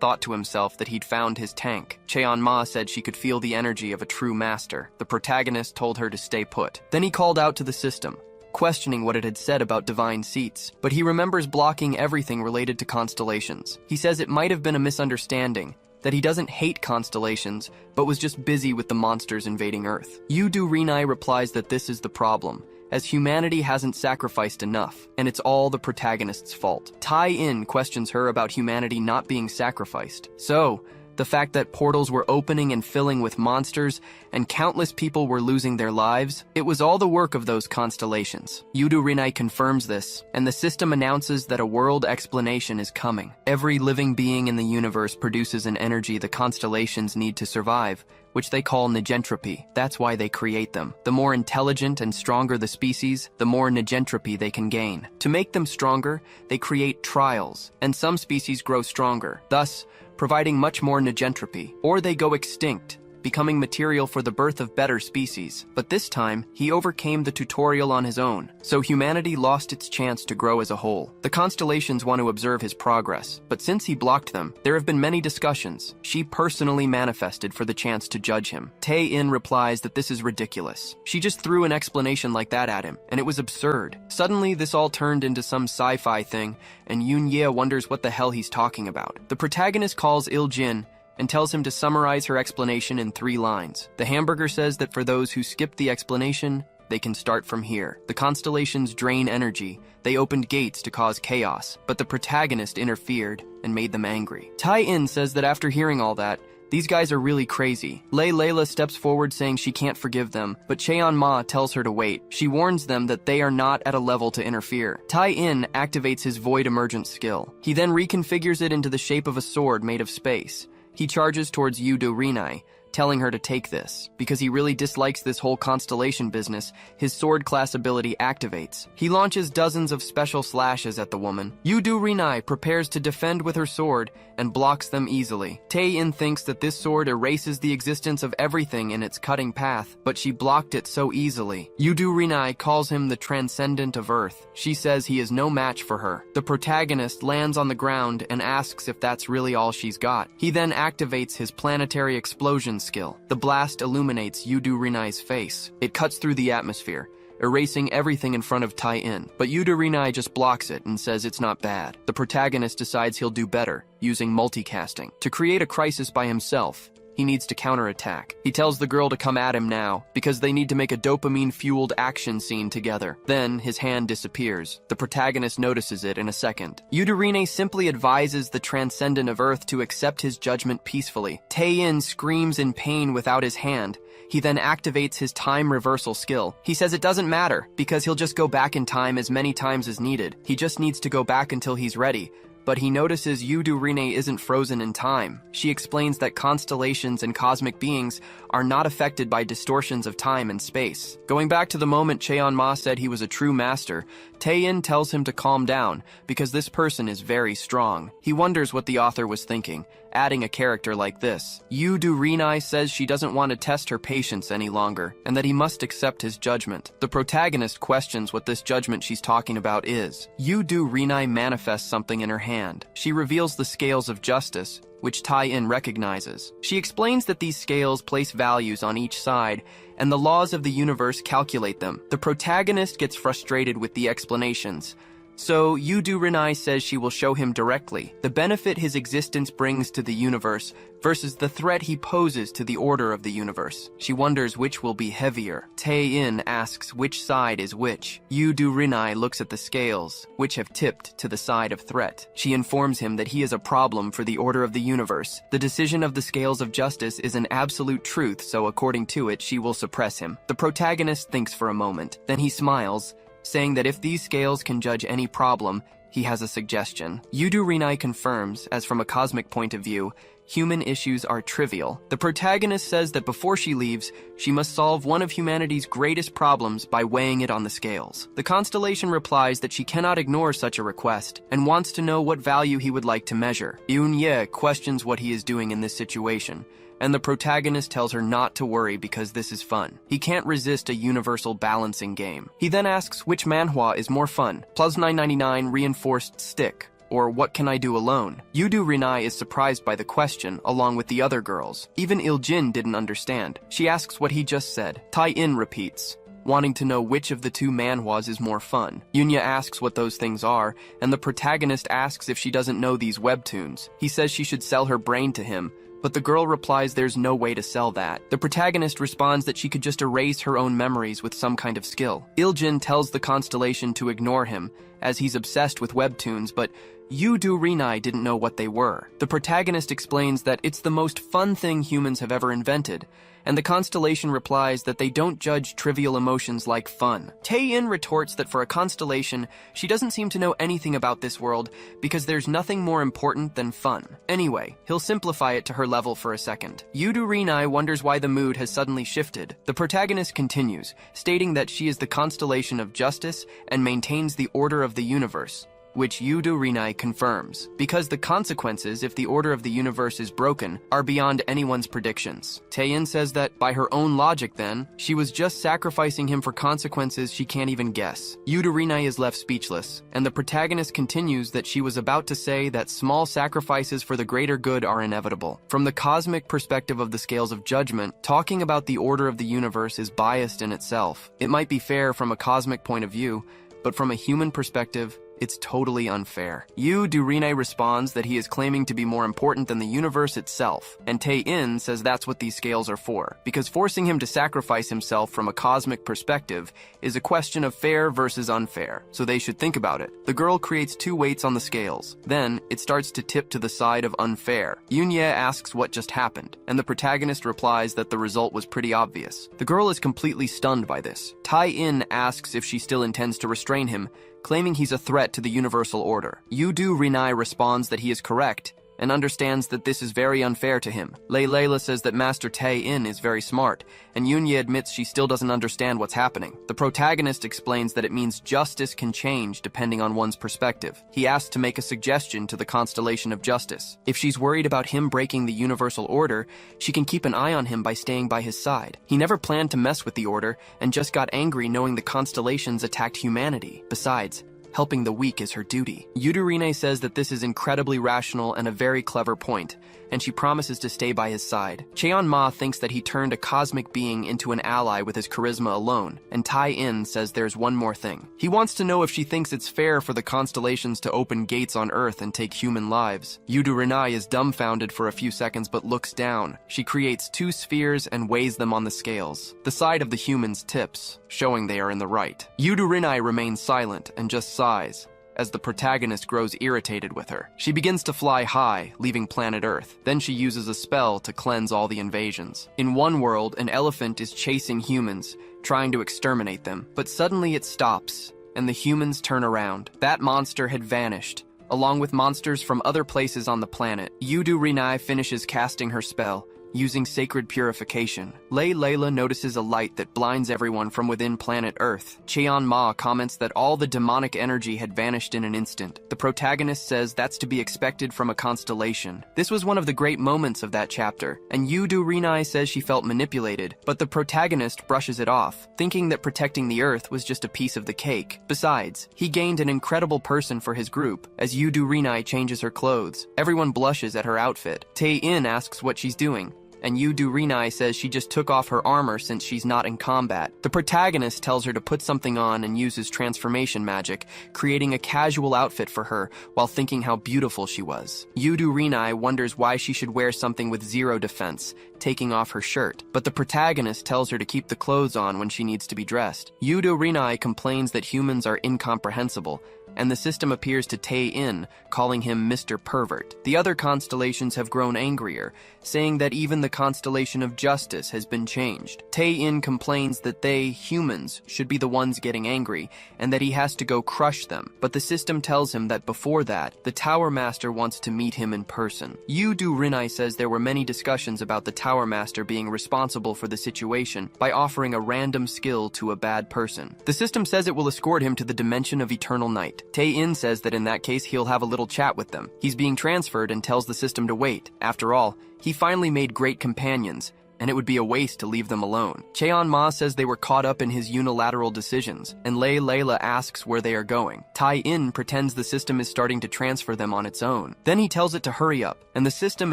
thought to himself that he'd found his tank. Cheon-ma said she could feel the energy of a true master. The protagonist told her to stay put. Then he called out to the system, questioning what it had said about divine seats, but he remembers blocking everything related to constellations. He says it might have been a misunderstanding, that he doesn't hate constellations, but was just busy with the monsters invading Earth. Yudu Rinai replies that this is the problem, as humanity hasn't sacrificed enough, and it's all the protagonist's fault. Tae-in questions her about humanity not being sacrificed. So, the fact that portals were opening and filling with monsters, and countless people were losing their lives, it was all the work of those constellations. Yudu Rinai confirms this, and the system announces that a world explanation is coming. Every living being in the universe produces an energy the constellations need to survive, which they call negentropy. That's why they create them. The more intelligent and stronger the species, the more negentropy they can gain. To make them stronger, they create trials, and some species grow stronger, thus providing much more negentropy. Or they go extinct, becoming material for the birth of better species. But this time, he overcame the tutorial on his own, so humanity lost its chance to grow as a whole. The constellations want to observe his progress, but since he blocked them, there have been many discussions. She personally manifested for the chance to judge him. Tae-in replies that this is ridiculous. She just threw an explanation like that at him, and it was absurd. Suddenly, this all turned into some sci-fi thing, and Yoon-ye wonders what the hell he's talking about. The protagonist calls Il-jin and tells him to summarize her explanation in 3 lines. The hamburger says that for those who skipped the explanation, they can start from here. The constellations drain energy. They opened gates to cause chaos, but the protagonist interfered and made them angry. Tae-in says that after hearing all that, these guys are really crazy. Layla steps forward saying she can't forgive them, but Cheon-ma tells her to wait. She warns them that they are not at a level to interfere. Tae-in activates his Void Emergence skill. He then reconfigures it into the shape of a sword made of space. He charges towards Yudo Rinai, telling her to take this. Because he really dislikes this whole constellation business, his sword class ability activates. He launches dozens of special slashes at the woman. Yudu Rinai prepares to defend with her sword and blocks them easily. Tae-in thinks that this sword erases the existence of everything in its cutting path, but she blocked it so easily. Yudu Rinai calls him the transcendent of Earth. She says he is no match for her. The protagonist lands on the ground and asks if that's really all she's got. He then activates his planetary explosion skill. The blast illuminates Yudu Rinai's face. It cuts through the atmosphere, erasing everything in front of Tai-in. But Yudu Rinai just blocks it and says it's not bad. The protagonist decides he'll do better, using multicasting. To create a crisis by himself, he needs to counterattack. He tells the girl to come at him now, because they need to make a dopamine-fueled action scene together. Then, his hand disappears. The protagonist notices it in a second. Yudorine simply advises the Transcendent of Earth to accept his judgment peacefully. Tae-in screams in pain without his hand. He then activates his time reversal skill. He says it doesn't matter, because he'll just go back in time as many times as needed. He just needs to go back until he's ready. But he notices Yudorine isn't frozen in time. She explains that constellations and cosmic beings are not affected by distortions of time and space. Going back to the moment Cheon-ma said he was a true master, Tae-in tells him to calm down, because this person is very strong. He wonders what the author was thinking, adding a character like this. Yudorine says she doesn't want to test her patience any longer, and that he must accept his judgment. The protagonist questions what this judgment she's talking about is. Yudorine manifests something in her hand. She reveals the scales of justice, which Tai-in recognizes. She explains that these scales place values on each side, and the laws of the universe calculate them. The protagonist gets frustrated with the explanations, So Yudu Rinai says she will show him directly the benefit his existence brings to the universe versus the threat he poses to the order of the universe. She wonders which will be heavier. Tae-in asks which side is which. Yudu Rinai looks at the scales, which have tipped to the side of threat. She informs him that he is a problem for the order of the universe. The decision of the scales of justice is an absolute truth, so according to it, she will suppress him. The protagonist thinks for a moment. Then he smiles, saying that if these scales can judge any problem, he has a suggestion. Yudu Rinai confirms, as from a cosmic point of view, human issues are trivial. The protagonist says that before she leaves, she must solve one of humanity's greatest problems by weighing it on the scales. The constellation replies that she cannot ignore such a request, and wants to know what value he would like to measure. Yoon-ye questions what he is doing in this situation, and the protagonist tells her not to worry because this is fun. He can't resist a universal balancing game. He then asks which manhwa is more fun, plus 999 reinforced stick, or what can I do alone? Yudu Rinai is surprised by the question, along with the other girls. Even Il-jin didn't understand. She asks what he just said. Tae-in repeats, wanting to know which of the two manhwas is more fun. Yunya asks what those things are, and the protagonist asks if she doesn't know these webtoons. He says she should sell her brain to him, but the girl replies there's no way to sell that. The protagonist responds that she could just erase her own memories with some kind of skill. Il-jin tells the constellation to ignore him, as he's obsessed with webtoons, but Yudu Rinai didn't know what they were. The protagonist explains that it's the most fun thing humans have ever invented, and the constellation replies that they don't judge trivial emotions like fun. Tae-in retorts that for a constellation, she doesn't seem to know anything about this world because there's nothing more important than fun. Anyway, he'll simplify it to her level for a second. Yudu Rinai wonders why the mood has suddenly shifted. The protagonist continues, stating that she is the constellation of justice and maintains the order of the universe, which Yudu Rinai confirms, because the consequences if the order of the universe is broken are beyond anyone's predictions. Tae-in says that, by her own logic then, she was just sacrificing him for consequences she can't even guess. Yudu Rinai is left speechless, and the protagonist continues that she was about to say that small sacrifices for the greater good are inevitable. From the cosmic perspective of the scales of judgment, talking about the order of the universe is biased in itself. It might be fair from a cosmic point of view, but from a human perspective, it's totally unfair. Yudu Rinai responds that he is claiming to be more important than the universe itself, and Tae-in says that's what these scales are for, because forcing him to sacrifice himself from a cosmic perspective is a question of fair versus unfair, so they should think about it. The girl creates two weights on the scales. Then, it starts to tip to the side of unfair. Yoon-ye asks what just happened, and the protagonist replies that the result was pretty obvious. The girl is completely stunned by this. Tae-in asks if she still intends to restrain him, claiming he's a threat to the universal order. Yudu Rinai responds that he is correct, and understands that this is very unfair to him. Layla says that Master Tae-in is very smart, and Yoonye admits she still doesn't understand what's happening. The protagonist explains that it means justice can change depending on one's perspective. He asks to make a suggestion to the constellation of justice. If she's worried about him breaking the universal order, she can keep an eye on him by staying by his side. He never planned to mess with the order, and just got angry knowing the constellations attacked humanity. Besides, helping the weak is her duty. Yudu Rinai says that this is incredibly rational and a very clever point, and she promises to stay by his side. Cheon-ma thinks that he turned a cosmic being into an ally with his charisma alone, and Tae-in says there's one more thing. He wants to know if she thinks it's fair for the constellations to open gates on Earth and take human lives. Yudu Rinai is dumbfounded for a few seconds but looks down. She creates two spheres and weighs them on the scales. The side of the humans tips, showing they are in the right. Yudu Rinai remains silent and just sighs as the protagonist grows irritated with her. She begins to fly high, leaving planet Earth. Then she uses a spell to cleanse all the invasions. In one world, an elephant is chasing humans, trying to exterminate them, but suddenly it stops, and the humans turn around. That monster had vanished, along with monsters from other places on the planet. Yudu Rinai finishes casting her spell, using sacred purification. Layla notices a light that blinds everyone from within planet Earth. Cheon-ma comments that all the demonic energy had vanished in an instant. The protagonist says that's to be expected from a constellation. This was one of the great moments of that chapter, and Yudu Rinai says she felt manipulated, but the protagonist brushes it off, thinking that protecting the Earth was just a piece of the cake. Besides, he gained an incredible person for his group. As Yudu Rinai changes her clothes, everyone blushes at her outfit. Tae-in asks what she's doing, and Yu Rinai says she just took off her armor since she's not in combat. The protagonist tells her to put something on and uses transformation magic, creating a casual outfit for her while thinking how beautiful she was. Yu Rinai wonders why she should wear something with zero defense, taking off her shirt, but the protagonist tells her to keep the clothes on when she needs to be dressed. Yu Rinai complains that humans are incomprehensible, and the system appears to Tae-in, calling him Mr. Pervert. The other constellations have grown angrier, saying that even the constellation of justice has been changed. Tae-in complains that they, humans, should be the ones getting angry, and that he has to go crush them. But the system tells him that before that, the Tower Master wants to meet him in person. Yu Rinai says there were many discussions about the Tower Master being responsible for the situation by offering a random skill to a bad person. The system says it will escort him to the dimension of eternal night. Tae-in says that in that case he'll have a little chat with them. He's being transferred and tells the system to wait. After all, he finally made great companions, and it would be a waste to leave them alone. Cheon-ma says they were caught up in his unilateral decisions, and Layla asks where they are going. Tae-in pretends the system is starting to transfer them on its own. Then he tells it to hurry up, and the system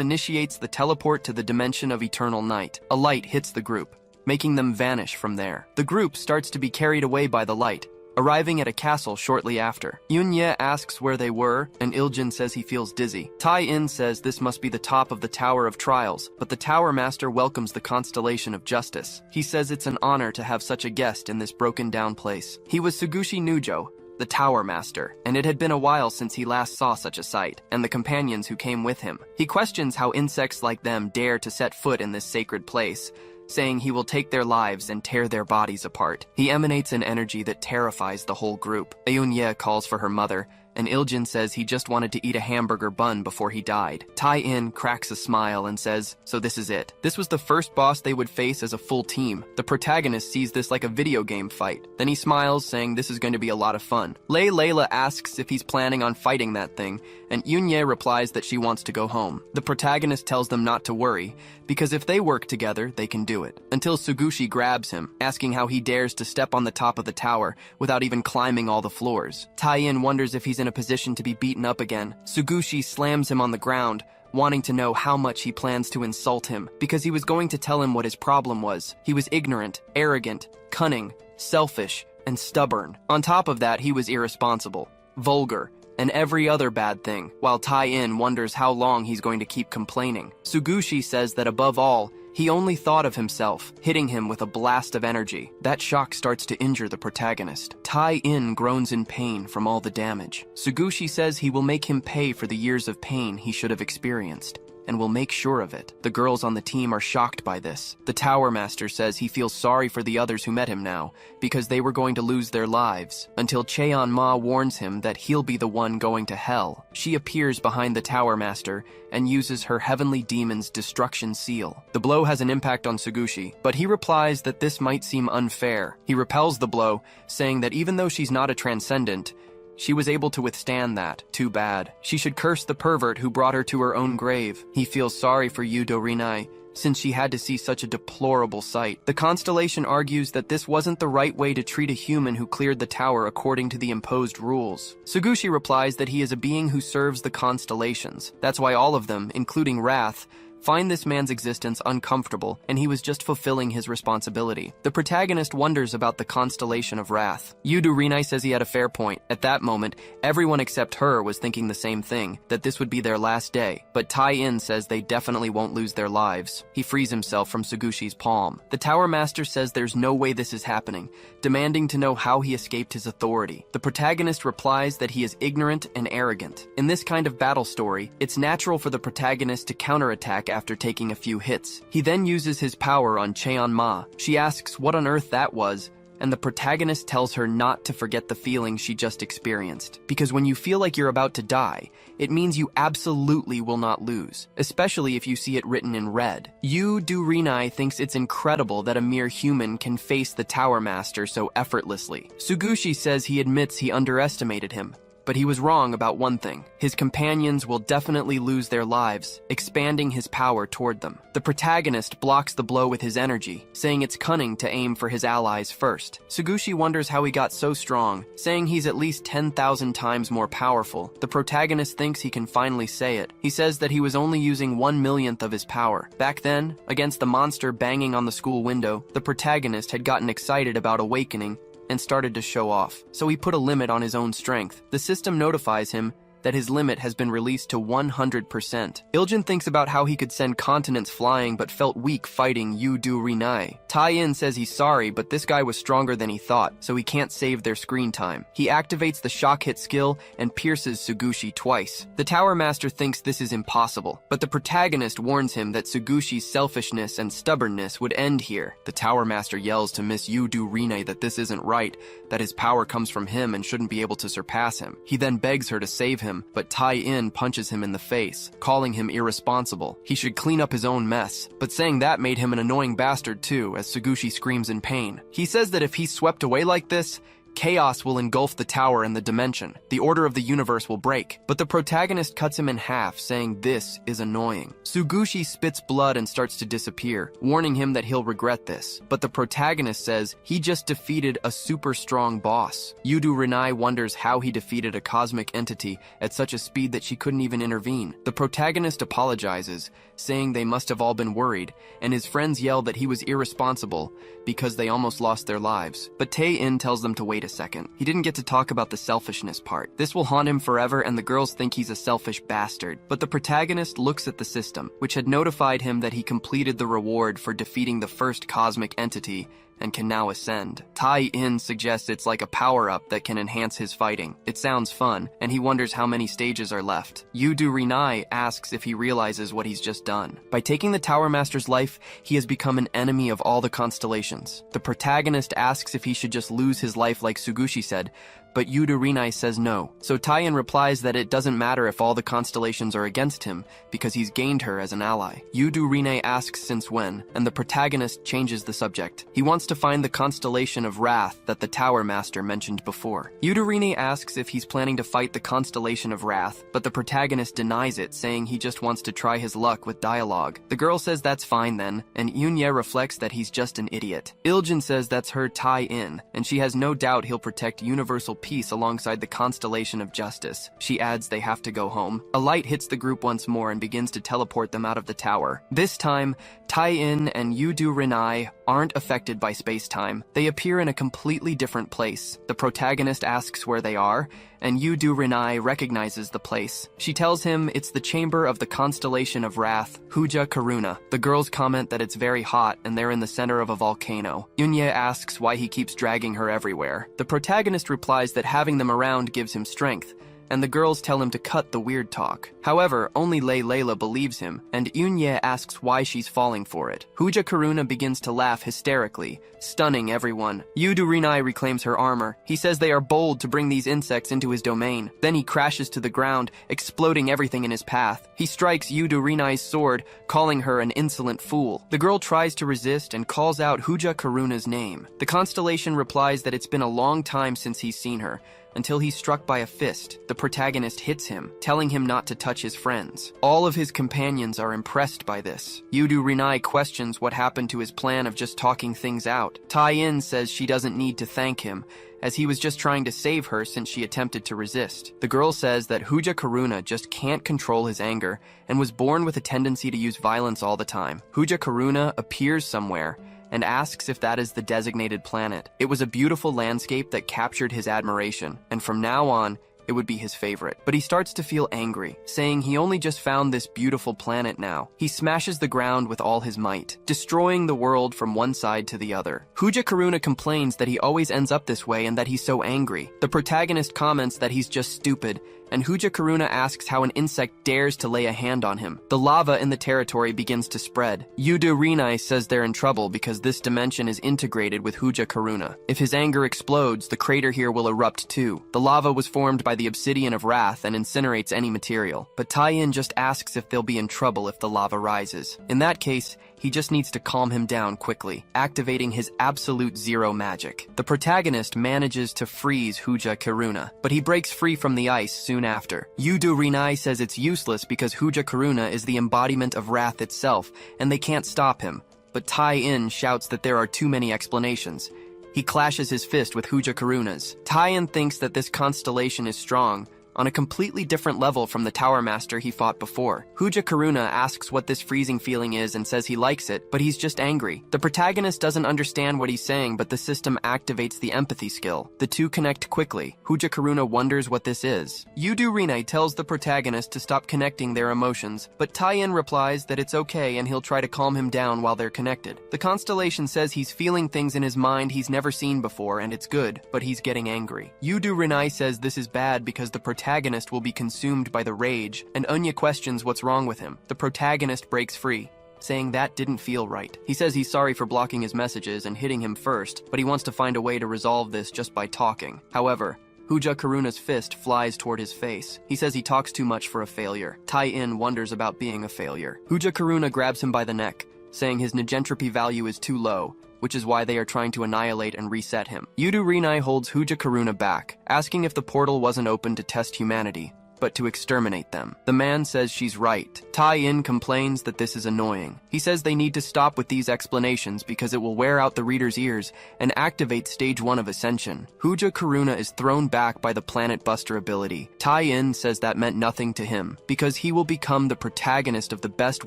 initiates the teleport to the dimension of eternal night. A light hits the group, making them vanish from there. The group starts to be carried away by the light, arriving at a castle shortly after. Yoon-ye asks where they were, and Iljin says he feels dizzy. Tae-in says this must be the top of the Tower of Trials, but the Tower Master welcomes the constellation of justice. He says it's an honor to have such a guest in this broken-down place. He was Sugushi Nujo, the Tower Master, and it had been a while since he last saw such a sight, and the companions who came with him. He questions how insects like them dare to set foot in this sacred place, saying he will take their lives and tear their bodies apart. He emanates an energy that terrifies the whole group. Eun-ye calls for her mother, and Iljin says he just wanted to eat a hamburger bun before he died. Tae-in cracks a smile and says, so this is it. This was the first boss they would face as a full team. The protagonist sees this like a video game fight. Then he smiles, saying this is going to be a lot of fun. Layla asks if he's planning on fighting that thing, and Yoon-ye replies that she wants to go home. The protagonist tells them not to worry, because if they work together, they can do it. Until Sugushi grabs him, asking how he dares to step on the top of the tower without even climbing all the floors. Tae-in wonders if he's in a position to be beaten up again. Sugushi slams him on the ground, wanting to know how much he plans to insult him, because he was going to tell him what his problem was. He was ignorant, arrogant, cunning, selfish, and stubborn. On top of that, he was irresponsible, vulgar, and every other bad thing, while Tae-in wonders how long he's going to keep complaining. Sugushi says that above all, he only thought of himself, hitting him with a blast of energy. That shock starts to injure the protagonist. Tae-in groans in pain from all the damage. Sugushi says he will make him pay for the years of pain he should have experienced, and will make sure of it. The girls on the team are shocked by this. The Tower Master says he feels sorry for the others who met him now, because they were going to lose their lives, until Cheon-ma warns him that he'll be the one going to hell. She appears behind the Tower Master and uses her Heavenly Demon's destruction seal. The blow has an impact on Sugushi, but he replies that this might seem unfair. He repels the blow, saying that even though she's not a transcendent, she was able to withstand that. Too bad. She should curse the pervert who brought her to her own grave. He feels sorry for Yu Rinai, since she had to see such a deplorable sight. The constellation argues that this wasn't the right way to treat a human who cleared the tower according to the imposed rules. Sugushi replies that he is a being who serves the constellations. That's why all of them, including Wrath, find this man's existence uncomfortable, and he was just fulfilling his responsibility. The protagonist wonders about the constellation of Wrath. Yu Rinai says he had a fair point. At that moment, everyone except her was thinking the same thing, that this would be their last day. But Tae-in says they definitely won't lose their lives. He frees himself from Sugushi's palm. The Tower Master says there's no way this is happening, demanding to know how he escaped his authority. The protagonist replies that he is ignorant and arrogant. In this kind of battle story, it's natural for the protagonist to counterattack after taking a few hits. He then uses his power on Cheon-ma. She asks what on earth that was, and the protagonist tells her not to forget the feeling she just experienced. Because when you feel like you're about to die, it means you absolutely will not lose, especially if you see it written in red. Yu Rinai thinks it's incredible that a mere human can face the Tower Master so effortlessly. Sugushi says he admits he underestimated him, But he was wrong about one thing. His companions will definitely lose their lives, expanding his power toward them. The protagonist blocks the blow with his energy, saying it's cunning to aim for his allies first. Sugushi wonders how he got so strong, saying he's at least 10,000 times more powerful. The protagonist thinks he can finally say it. He says that he was only using 1/1,000,000th of his power. Back then, against the monster banging on the school window, the protagonist had gotten excited about awakening and started to show off. So he put a limit on his own strength. The system notifies him that his limit has been released to 100%. Iljin thinks about how he could send continents flying but felt weak fighting Yudu Rinai. Tai-in says he's sorry, but this guy was stronger than he thought, so he can't save their screen time. He activates the shock hit skill and pierces Sugushi twice. The Tower Master thinks this is impossible, but the protagonist warns him that Sugushi's selfishness and stubbornness would end here. The Tower Master yells to Miss Yudu Rinai that this isn't right, that his power comes from him and shouldn't be able to surpass him. He then begs her to save him, but Tai-in punches him in the face, calling him irresponsible. He should clean up his own mess, but saying that made him an annoying bastard too, as Sugushi screams in pain. He says that if he's swept away like this, chaos will engulf the tower and the dimension. The order of the universe will break. But the protagonist cuts him in half, saying this is annoying. Sugushi spits blood and starts to disappear, warning him that he'll regret this. But the protagonist says he just defeated a super strong boss. Yudu Rinai wonders how he defeated a cosmic entity at such a speed that she couldn't even intervene. The protagonist apologizes, saying they must have all been worried, and his friends yell that he was irresponsible because they almost lost their lives. But Tai-in tells them to wait a second. He didn't get to talk about the selfishness part. This will haunt him forever, and the girls think he's a selfish bastard. But the protagonist looks at the system, which had notified him that he completed the reward for defeating the first cosmic entity and can now ascend. Tai-in suggests it's like a power-up that can enhance his fighting. It sounds fun, and he wonders how many stages are left. Yudu Rinai asks if he realizes what he's just done. By taking the Tower Master's life, he has become an enemy of all the constellations. The protagonist asks if he should just lose his life like Sugushi said, but Yudu Rinai says no. So Tai-in replies that it doesn't matter if all the constellations are against him, because he's gained her as an ally. Yudu Rinai asks since when, and the protagonist changes the subject. He wants to find the constellation of Wrath that the Tower Master mentioned before. Yudu Rinai asks if he's planning to fight the constellation of Wrath, but the protagonist denies it, saying he just wants to try his luck with dialogue. The girl says that's fine then, and Yunya reflects that he's just an idiot. Iljin says that's her Tai-in, and she has no doubt he'll protect universal peace alongside the constellation of justice. She adds they have to go home. A light hits the group once more and begins to teleport them out of the tower. This time, Tai-in and Yudu Rinai aren't affected by space-time. They appear in a completely different place. The protagonist asks where they are, and Yudu Rinai recognizes the place. She tells him it's the chamber of the constellation of Wrath, Huja Karuna. The girls comment that it's very hot and they're in the center of a volcano. Yunya asks why he keeps dragging her everywhere. The protagonist replies that having them around gives him strength, and the girls tell him to cut the weird talk. However, only Layla believes him, and Yunya asks why she's falling for it. Huja Karuna begins to laugh hysterically, stunning everyone. Yudu Rinai reclaims her armor. He says they are bold to bring these insects into his domain. Then he crashes to the ground, exploding everything in his path. He strikes Yudu Rinai's sword, calling her an insolent fool. The girl tries to resist and calls out Huja Karuna's name. The constellation replies that it's been a long time since he's seen her, until he's struck by a fist. The protagonist hits him, telling him not to touch his friends. All of his companions are impressed by this. Yudu Rinai questions what happened to his plan of just talking things out. Tai-in says she doesn't need to thank him, as he was just trying to save her since she attempted to resist. The girl says that Huja Karuna just can't control his anger and was born with a tendency to use violence all the time. Huja Karuna appears somewhere and asks if that is the designated planet. It was a beautiful landscape that captured his admiration, and from now on, it would be his favorite. But he starts to feel angry, saying he only just found this beautiful planet now. He smashes the ground with all his might, destroying the world from one side to the other. Huja Karuna complains that he always ends up this way and that he's so angry. The protagonist comments that he's just stupid, and Huja Karuna asks how an insect dares to lay a hand on him. The lava in the territory begins to spread. Yudu Rinai says they're in trouble because this dimension is integrated with Huja Karuna. If his anger explodes, the crater here will erupt too. The lava was formed by the obsidian of Wrath and incinerates any material, but Tai-in just asks if they'll be in trouble if the lava rises. In that case, He just needs to calm him down quickly, activating his absolute zero magic. The protagonist manages to freeze Huja Karuna, but he breaks free from the ice soon after. Yudu Rinai says it's useless because Huja Karuna is the embodiment of wrath itself, and they can't stop him. But Tai-in shouts that there are too many explanations. He clashes his fist with Huja Karuna's. Tai-in thinks that this constellation is strong, on a completely different level from the Tower Master he fought before. Huja Karuna asks what this freezing feeling is and says he likes it, but he's just angry. The protagonist doesn't understand what he's saying, but the system activates the empathy skill. The two connect quickly. Huja Karuna wonders what this is. Yudu Rinai tells the protagonist to stop connecting their emotions, but Tai-in replies that it's okay and he'll try to calm him down while they're connected. The constellation says he's feeling things in his mind he's never seen before and it's good, but he's getting angry. Yudu Rinai says this is bad because the protagonist will be consumed by the rage, and Unya questions what's wrong with him. The protagonist breaks free, saying that didn't feel right. He says he's sorry for blocking his messages and hitting him first, but he wants to find a way to resolve this just by talking. However, Huja Karuna's fist flies toward his face. He says he talks too much for a failure. Tai-in wonders about being a failure. Huja Karuna grabs him by the neck, saying his negentropy value is too low, which is why they are trying to annihilate and reset him. Yudu Rinai holds Huja Karuna back, asking if the portal wasn't open to test humanity, but to exterminate them. The man says she's right. Tai-in complains that this is annoying. He says they need to stop with these explanations because it will wear out the reader's ears and activate stage 1 of Ascension. Huja Karuna is thrown back by the Planet Buster ability. Tai-in says that meant nothing to him, because he will become the protagonist of the best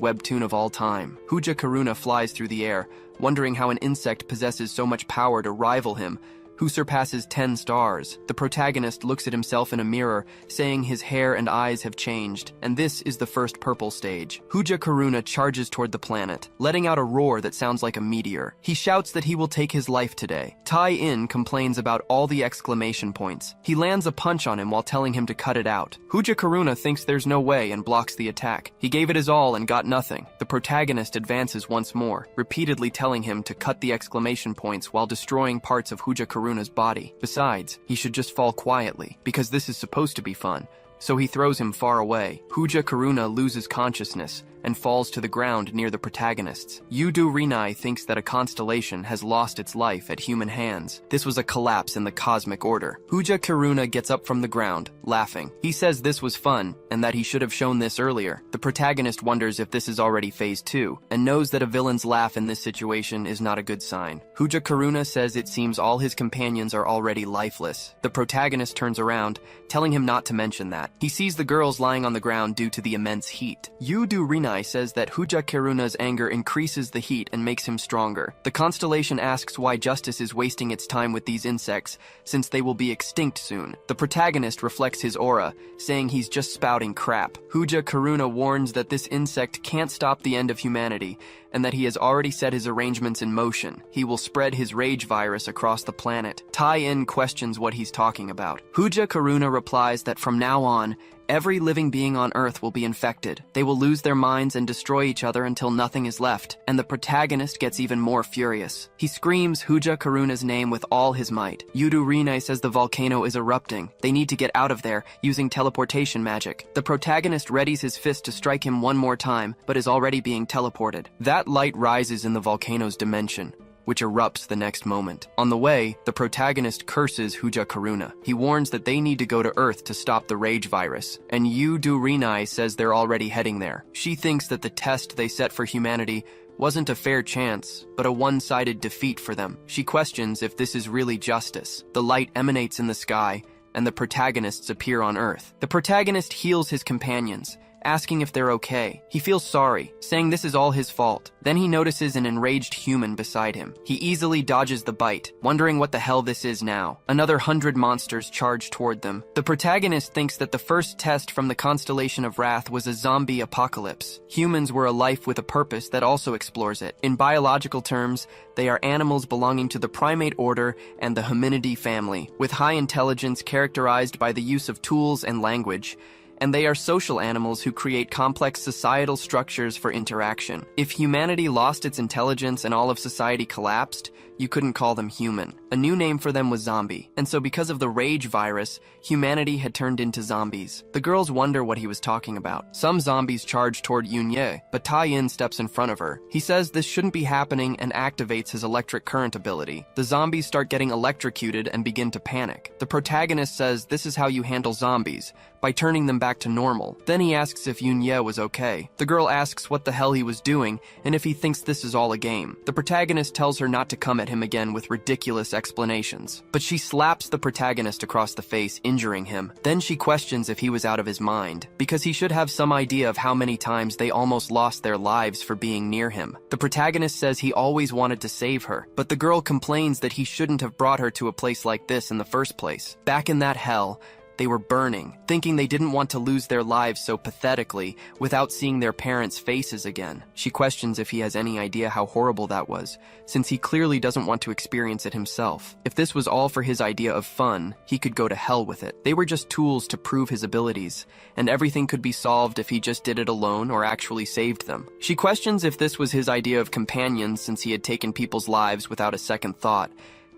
webtoon of all time. Huja Karuna flies through the air, wondering how an insect possesses so much power to rival him, who surpasses 10 stars. The protagonist looks at himself in a mirror, saying his hair and eyes have changed, and this is the first purple stage. Huja Karuna charges toward the planet, letting out a roar that sounds like a meteor. He shouts that he will take his life today. Tai-in complains about all the exclamation points. He lands a punch on him while telling him to cut it out. Huja Karuna thinks there's no way and blocks the attack. He gave it his all and got nothing. The protagonist advances once more, repeatedly telling him to cut the exclamation points while destroying parts of Huja Karuna's body. Besides, he should just fall quietly, because this is supposed to be fun. So he throws him far away. Huja Karuna loses consciousness and falls to the ground near the protagonists. Yudu Rinai thinks that a constellation has lost its life at human hands. This was a collapse in the cosmic order. Huja Karuna gets up from the ground, laughing. He says this was fun, and that he should have shown this earlier. The protagonist wonders if this is already phase 2, and knows that a villain's laugh in this situation is not a good sign. Huja Karuna says it seems all his companions are already lifeless. The protagonist turns around, telling him not to mention that. He sees the girls lying on the ground due to the immense heat. Yudu Rinai says that Huja Karuna's anger increases the heat and makes him stronger. The constellation asks why justice is wasting its time with these insects, since they will be extinct soon. The protagonist reflects his aura, saying he's just spouting crap. Huja Karuna warns that this insect can't stop the end of humanity, and that he has already set his arrangements in motion. He will spread his rage virus across the planet. Tai-in questions what he's talking about. Huja Karuna replies that from now on, every living being on Earth will be infected. They will lose their minds and destroy each other until nothing is left, and the protagonist gets even more furious. He screams Huja Karuna's name with all his might. Yudu Rinai says the volcano is erupting. They need to get out of there, using teleportation magic. The protagonist readies his fist to strike him one more time, but is already being teleported. That light rises in the volcano's dimension, which erupts the next moment. On the way, the protagonist curses Huja Karuna. He warns that they need to go to Earth to stop the rage virus, and Yudu Rinai says they're already heading there. She thinks that the test they set for humanity wasn't a fair chance, but a one-sided defeat for them. She questions if this is really justice. The light emanates in the sky, and the protagonists appear on Earth. The protagonist heals his companions, asking if they're okay. He feels sorry, saying this is all his fault. Then he notices an enraged human beside him. He easily dodges the bite, wondering what the hell this is now. Another 100 monsters charge toward them. The protagonist thinks that the first test from the constellation of Wrath was a zombie apocalypse. Humans were a life with a purpose that also explores it. In biological terms, they are animals belonging to the primate order and the hominidae family, with high intelligence characterized by the use of tools and language. And they are social animals who create complex societal structures for interaction. If humanity lost its intelligence and all of society collapsed, you couldn't call them human. A new name for them was zombie, and so because of the rage virus, humanity had turned into zombies. The girls wonder what he was talking about. Some zombies charge toward Yunye, but Tai-in steps in front of her. He says this shouldn't be happening and activates his electric current ability. The zombies start getting electrocuted and begin to panic. The protagonist says this is how you handle zombies, by turning them back to normal. Then he asks if Yunye was okay. The girl asks what the hell he was doing and if he thinks this is all a game. The protagonist tells her not to come at him again with ridiculous explanations. But she slaps the protagonist across the face, injuring him. Then she questions if he was out of his mind, because he should have some idea of how many times they almost lost their lives for being near him. The protagonist says he always wanted to save her, but the girl complains that he shouldn't have brought her to a place like this in the first place. Back in that hell, they were burning, thinking they didn't want to lose their lives so pathetically without seeing their parents' faces again. She questions if he has any idea how horrible that was, since he clearly doesn't want to experience it himself. If this was all for his idea of fun, he could go to hell with it. They were just tools to prove his abilities, and everything could be solved if he just did it alone or actually saved them. She questions if this was his idea of companions since he had taken people's lives without a second thought,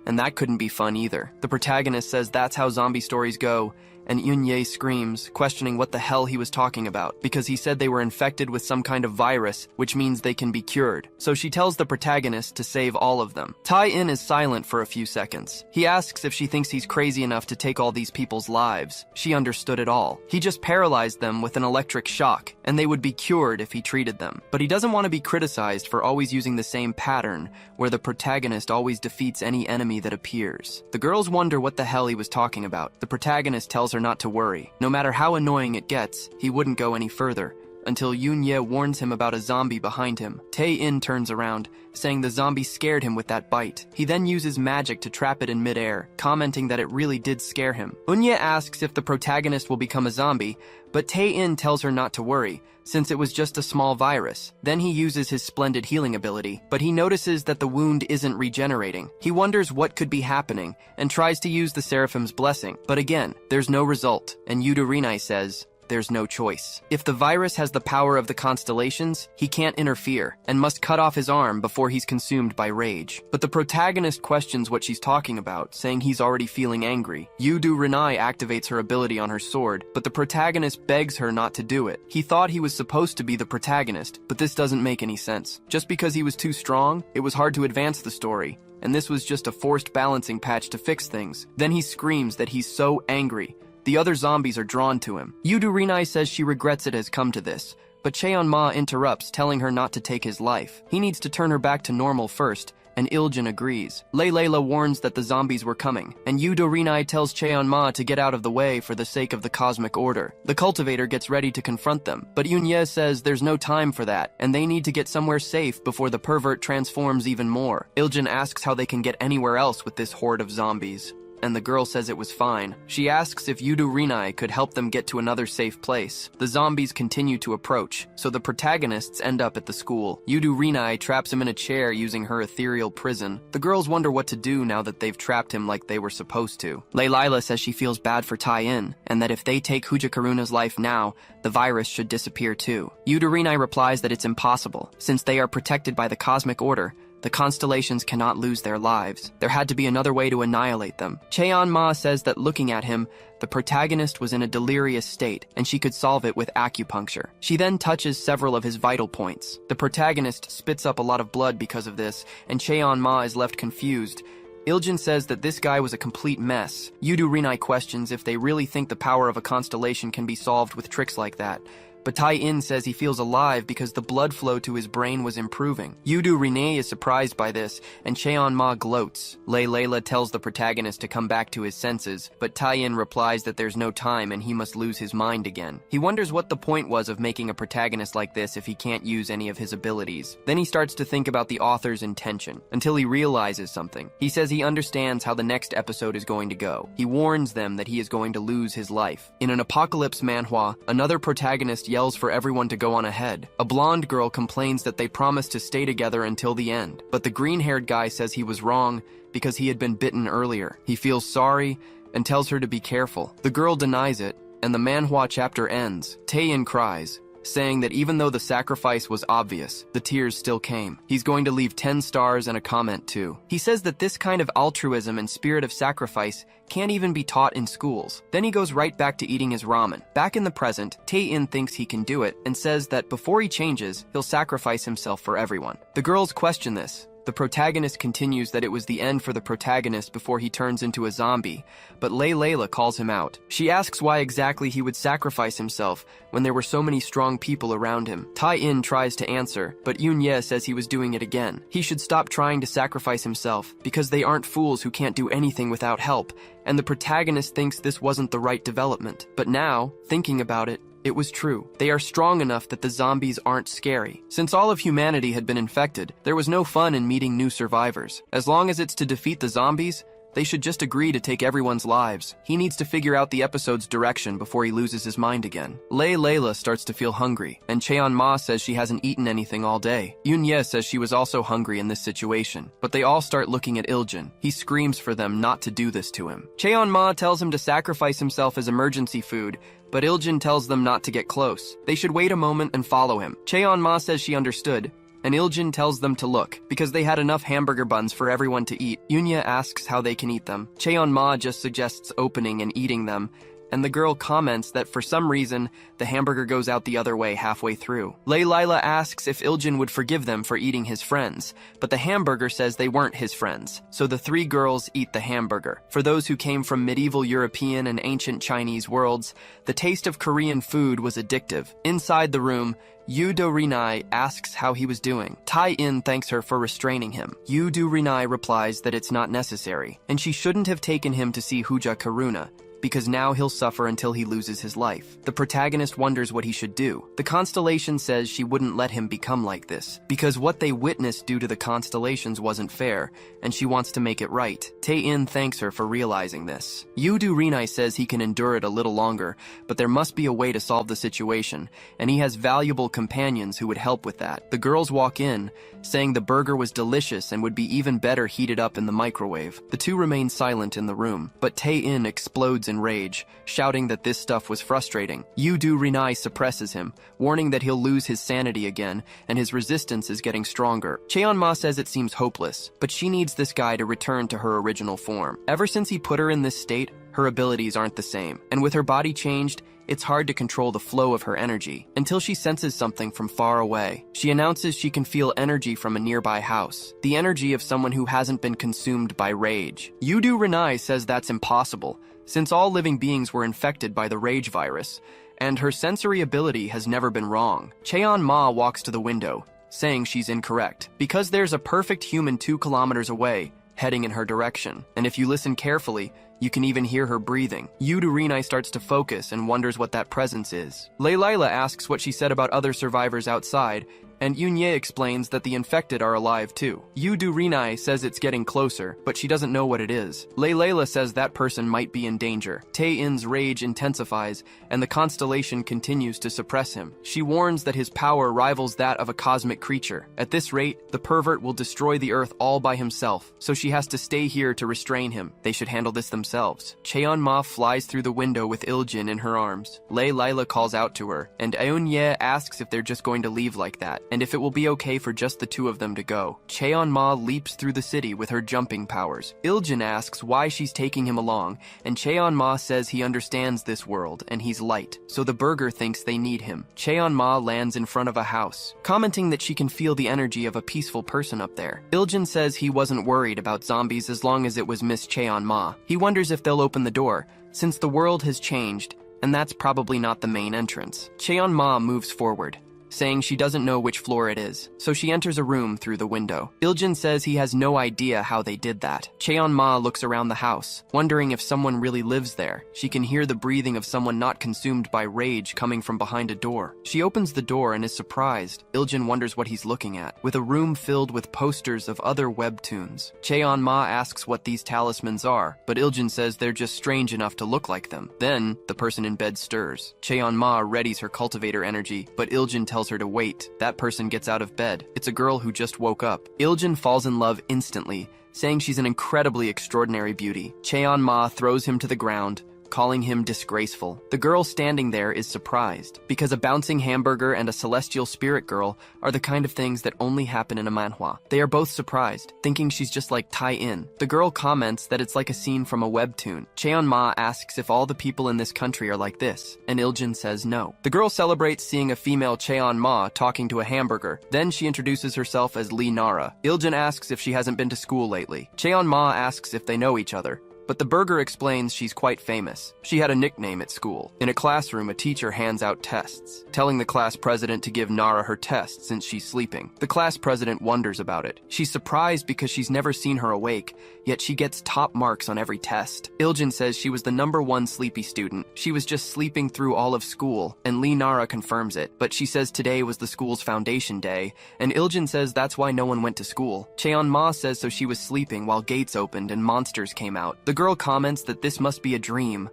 and that couldn't be fun either. The protagonist says that's how zombie stories go, and Yunye screams, questioning what the hell he was talking about, because he said they were infected with some kind of virus, which means they can be cured. So she tells the protagonist to save all of them. Tai-in is silent for a few seconds. He asks if she thinks he's crazy enough to take all these people's lives. She understood it all. He just paralyzed them with an electric shock, and they would be cured if he treated them. But he doesn't want to be criticized for always using the same pattern, where the protagonist always defeats any enemy that appears. The girls wonder what the hell he was talking about. The protagonist tells her not to worry. No matter how annoying it gets, he wouldn't go any further, until Yunye warns him about a zombie behind him. Tae-in turns around, saying the zombie scared him with that bite. He then uses magic to trap it in midair, commenting that it really did scare him. Eunye asks if the protagonist will become a zombie, but Tae-in tells her not to worry, since it was just a small virus. Then he uses his splendid healing ability, but he notices that the wound isn't regenerating. He wonders what could be happening, and tries to use the Seraphim's blessing. But again, there's no result, and Yudo says, there's no choice. If the virus has the power of the constellations, he can't interfere, and must cut off his arm before he's consumed by rage. But the protagonist questions what she's talking about, saying he's already feeling angry. Yudo activates her ability on her sword, but the protagonist begs her not to do it. He thought he was supposed to be the protagonist, but this doesn't make any sense. Just because he was too strong, it was hard to advance the story, and this was just a forced balancing patch to fix things. Then he screams that he's so angry. The other zombies are drawn to him. Yudo says she regrets it has come to this, but Cheon-ma interrupts, telling her not to take his life. He needs to turn her back to normal first, and Iljin agrees. Layla warns that the zombies were coming, and Yudo tells Cheon-ma to get out of the way for the sake of the cosmic order. The cultivator gets ready to confront them, but Yunye says there's no time for that, and they need to get somewhere safe before the pervert transforms even more. Iljin asks how they can get anywhere else with this horde of zombies, and the girl says it was fine. She asks if Yudo could help them get to another safe place. The zombies continue to approach, so the protagonists end up at the school. Yudo traps him in a chair using her ethereal prison. The girls wonder what to do now that they've trapped him like they were supposed to. Layla says she feels bad for Tai-in, and that if they take Hujikaruna's life now, the virus should disappear too. Yudo replies that it's impossible, since they are protected by the cosmic order. The constellations cannot lose their lives. There had to be another way to annihilate them. Cheon-ma says that looking at him, the protagonist was in a delirious state, and she could solve it with acupuncture. She then touches several of his vital points. The protagonist spits up a lot of blood because of this, and Cheon-ma is left confused. Iljin says that this guy was a complete mess. Yudo questions if they really think the power of a constellation can be solved with tricks like that. But Tai-in says he feels alive because the blood flow to his brain was improving. Yudo is surprised by this, and Cheon-ma gloats. Layla tells the protagonist to come back to his senses, but Tai-in replies that there's no time and he must lose his mind again. He wonders what the point was of making a protagonist like this if he can't use any of his abilities. Then he starts to think about the author's intention, until he realizes something. He says he understands how the next episode is going to go. He warns them that he is going to lose his life. In an apocalypse manhwa, another protagonist yells for everyone to go on ahead. A blonde girl complains that they promised to stay together until the end, but the green-haired guy says he was wrong because he had been bitten earlier. He feels sorry and tells her to be careful. The girl denies it, and the manhwa chapter ends. Tae-in cries, saying that even though the sacrifice was obvious, the tears still came. He's going to leave 10 stars and a comment too. He says that this kind of altruism and spirit of sacrifice can't even be taught in schools. Then he goes right back to eating his ramen. Back in the present, Tae-in thinks he can do it and says that before he changes, he'll sacrifice himself for everyone. The girls question this. The protagonist continues that it was the end for the protagonist before he turns into a zombie, but Layla calls him out. She asks why exactly he would sacrifice himself when there were so many strong people around him. Tae-in tries to answer, but Yoon-ye says he was doing it again. He should stop trying to sacrifice himself, because they aren't fools who can't do anything without help, and the protagonist thinks this wasn't the right development. But now, thinking about it, it was true. They are strong enough that the zombies aren't scary. Since all of humanity had been infected, there was no fun in meeting new survivors. As long as it's to defeat the zombies, they should just agree to take everyone's lives. He needs to figure out the episode's direction before he loses his mind again. Layla starts to feel hungry, and Cheon-ma says she hasn't eaten anything all day. Yoon-ye says she was also hungry in this situation, but they all start looking at Iljin. He screams for them not to do this to him. Cheon-ma tells him to sacrifice himself as emergency food, but Iljin tells them not to get close. They should wait a moment and follow him. Cheon-ma says she understood, and Iljin tells them to look, because they had enough hamburger buns for everyone to eat. Yoon-ye asks how they can eat them. Cheon-ma just suggests opening and eating them, and the girl comments that for some reason, the hamburger goes out the other way halfway through. Layla asks if Iljin would forgive them for eating his friends, but the hamburger says they weren't his friends, so the three girls eat the hamburger. For those who came from medieval European and ancient Chinese worlds, the taste of Korean food was addictive. Inside the room, Yoo Do-rinai asks how he was doing. Tae-in thanks her for restraining him. Yoo Do-rinai replies that it's not necessary, and she shouldn't have taken him to see Huja Karuna, because now he'll suffer until he loses his life. The protagonist wonders what he should do. The constellation says she wouldn't let him become like this, because what they witnessed due to the constellations wasn't fair, and she wants to make it right. Tae-in thanks her for realizing this. Yoo Do-rinai says he can endure it a little longer, but there must be a way to solve the situation, and he has valuable companions who would help with that. The girls walk in, saying the burger was delicious and would be even better heated up in the microwave. The two remain silent in the room, but Tae-in explodes in rage, shouting that this stuff was frustrating. Yoo Do-rinai suppresses him, warning that he'll lose his sanity again, and his resistance is getting stronger. Cheon-ma says it seems hopeless, but she needs this guy to return to her original form. Ever since he put her in this state, her abilities aren't the same, and with her body changed, it's hard to control the flow of her energy, until she senses something from far away. She announces she can feel energy from a nearby house, the energy of someone who hasn't been consumed by rage. Yoo Do-rinai says that's impossible, since all living beings were infected by the rage virus, and her sensory ability has never been wrong. Cheon-ma walks to the window, saying she's incorrect, because there's a perfect human 2 kilometers away, heading in her direction, and if you listen carefully, you can even hear her breathing. Yoo Do-rinai starts to focus and wonders what that presence is. Layla asks what she said about other survivors outside, and Yoon-ye explains that the infected are alive too. Yoo Do-rinai says it's getting closer, but she doesn't know what it is. Layla says that person might be in danger. Tae-in's rage intensifies, and the constellation continues to suppress him. She warns that his power rivals that of a cosmic creature. At this rate, the pervert will destroy the Earth all by himself, so she has to stay here to restrain him. They should handle this themselves. Cheon-ma flies through the window with Iljin in her arms. Layla calls out to her, and Eun-ye asks if they're just going to leave like that, and if it will be okay for just the two of them to go. Cheon-ma leaps through the city with her jumping powers. Iljin asks why she's taking him along, and Cheon-ma says he understands this world, and he's light, so the burger thinks they need him. Cheon-ma lands in front of a house, commenting that she can feel the energy of a peaceful person up there. Iljin says he wasn't worried about zombies as long as it was Miss Cheon-ma. He wonders if they'll open the door, since the world has changed, and that's probably not the main entrance. Cheon-ma moves forward, saying she doesn't know which floor it is, so she enters a room through the window. Iljin says he has no idea how they did that. Cheon-ma looks around the house, wondering if someone really lives there. She can hear the breathing of someone not consumed by rage coming from behind a door. She opens the door and is surprised. Iljin wonders what he's looking at, with a room filled with posters of other webtoons. Cheon-ma asks what these talismans are, but Iljin says they're just strange enough to look like them. Then, the person in bed stirs. Cheon-ma readies her cultivator energy, but Iljin tells her to wait. That person gets out of bed. It's a girl who just woke up. Iljin falls in love instantly, saying she's an incredibly extraordinary beauty. Cheon-ma throws him to the ground, calling him disgraceful. The girl standing there is surprised, because a bouncing hamburger and a celestial spirit girl are the kind of things that only happen in a manhwa. They are both surprised, thinking she's just like Tai-in. The girl comments that it's like a scene from a webtoon. Cheon-ma asks if all the people in this country are like this, and Iljin says no. The girl celebrates seeing a female Cheon-ma talking to a hamburger. Then she introduces herself as Lee Nara. Iljin asks if she hasn't been to school lately. Cheon-ma asks if they know each other, but the burger explains she's quite famous. She had a nickname at school. In a classroom, a teacher hands out tests, telling the class president to give Nara her test since she's sleeping. The class president wonders about it. She's surprised because she's never seen her awake, yet she gets top marks on every test. Iljin says she was the #1 sleepy student. She was just sleeping through all of school, and Lee Nara confirms it, but she says today was the school's foundation day, and Iljin says that's why no one went to school. Cheon-ma says so she was sleeping while gates opened and monsters came out. The girl comments that this must be a dream